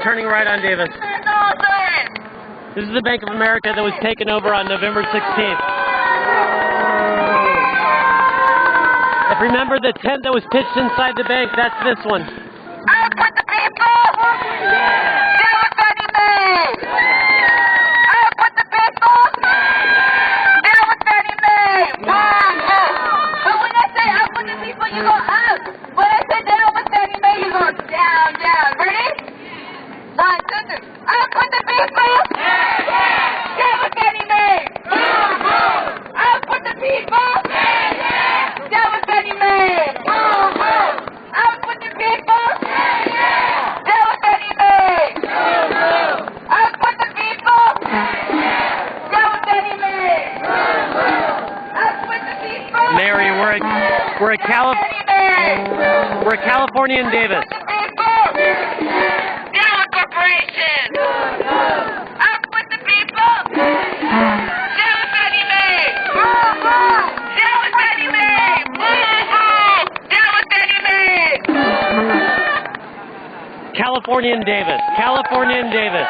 Turning right on Davis. This is the Bank of America that was taken over on November 16th. If you remember the tent that was pitched inside the bank, that's this one. Out with the people! Down with Fannie Mae! Out with the people! Down with Fannie Mae! But when I say out with the people, you go up. When I say down with Fannie Mae, you go down, down. Ready? One, two, three. Up with the people! Down with Fannie Mae! Up with the people! Down with Fannie Mae! Up with the people! Down with Fannie Mae! Up with the people! Down with Fannie Mae! Up with the people! Mary, we're at California and Davis. Down with corporations! Up with the people! Down with Fannie Mae! Down with Fannie Mae! Down with Fannie Mae! California and Davis. California and Davis.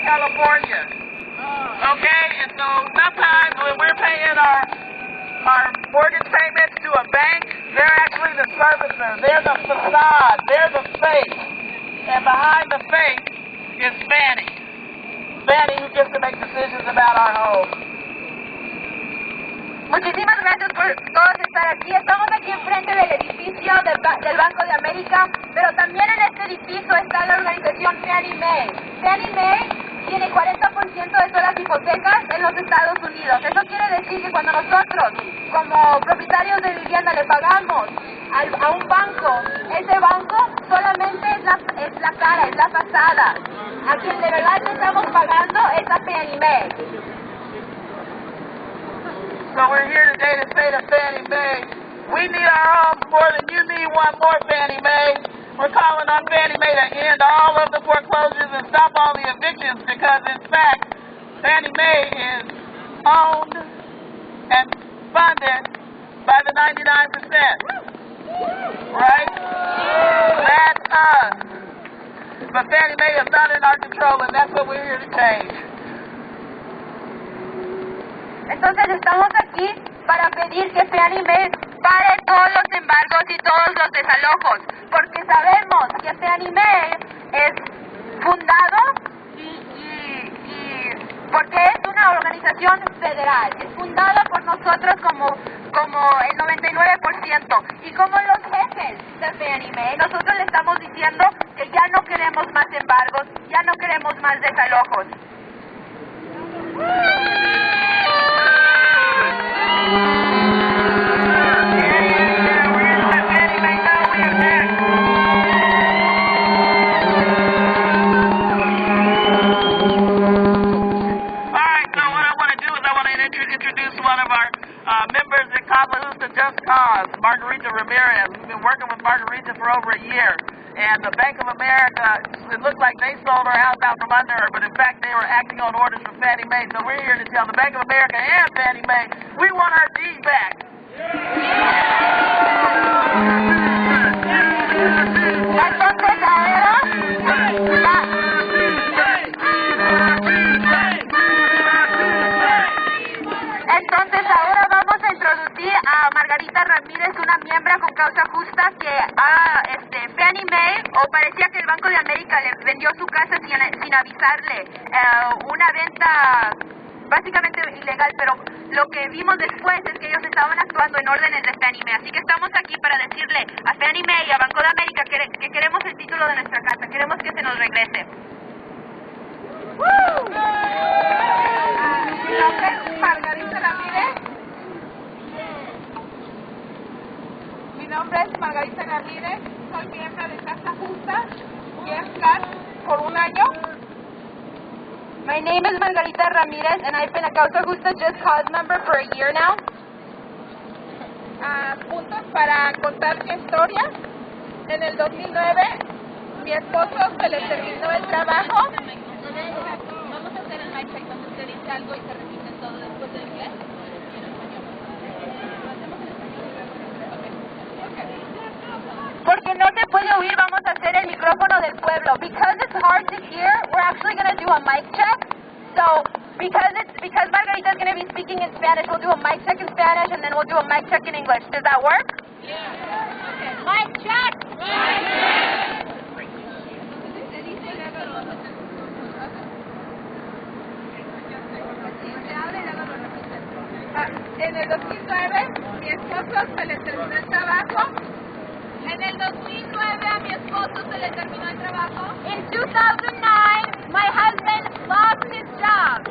California. Okay, and so sometimes when we're paying our mortgage payments to a bank, they're actually the servicer. They're the facade. They're the fake. And behind the fake is Fannie. Fannie who gets to make decisions about our home. Muchísimas gracias por todos estar aquí. Estamos aquí enfrente del edificio del Banco de América, pero también en este edificio está la organización Fannie Mae. Fannie Mae tiene 40% de todas las hipotecas en los Estados Unidos. Eso quiere decir que cuando nosotros, como propietarios de vivienda, le pagamos a un banco, ese banco solamente es la cara, es la pasada. A quien de verdad le estamos pagando es a Fannie Mae. So we're here today to say to Fannie Mae, we need our homes more than you need one more, Fannie Mae. We're calling on Fannie Mae to end all of the foreclosures and stop all the evictions because, in fact, Fannie Mae is owned and funded by the 99%. Right? That's us. But Fannie Mae is not in our control, and that's what we're here to change. Entonces estamos aquí para pedir que Fannie Mae pare todos los embargos y todos los desalojos, porque sabemos que Fannie Mae es fundado y porque es una organización federal. federal. Es fundada por nosotros como el 99%. Y como los jefes de Fannie Mae, nosotros le estamos diciendo que ya no queremos más embargos, ya no queremos más desalojos. Members in Calahusta Just Cause, Margarita Ramirez. We've been working with Margarita for over a year. And the Bank of America, it looked like they sold her house out from under her, but in fact they were acting on orders from Fannie Mae. So we're here to tell the Bank of America and Fannie Mae, we want our deed back. Entonces ahora vamos a introducir a Margarita Ramírez, una miembro con causa justa que a Fannie Mae, o parecía que el Banco de América le vendió su casa sin avisarle, una venta básicamente ilegal, pero lo que vimos después es que ellos estaban actuando en órdenes de Fannie Mae. Así que estamos aquí para decirle a Fannie Mae y a Banco de América que queremos el título de nuestra casa, queremos que se nos regrese. Mi nombre es Margarita Ramírez. Mi nombre es Margarita Ramírez. Soy miembro de Casa Justa, Just Cause, por un año. My name is Margarita Ramirez and I've been a Causa Justa Just Cause member for a year now. Puntos para contar mi historia. En el 2009, mi esposo se le terminó el trabajo. Vamos a hacer el mic check donde usted dice algo y se repite todo después del inglés. Porque no se puede oír, vamos a hacer el micrófono del pueblo. Because it's hard to hear, we're actually going to do a mic check. So, because Margarita is going to be speaking in Spanish, we'll do a mic check in Spanish and then we'll do a mic check in English. Does that work? Yeah. Okay. Mic check! Mic check! En el 2009, mi esposo se le terminó el trabajo. En el 2009 a mi esposo se le terminó el trabajo. In 2009, my husband lost his job.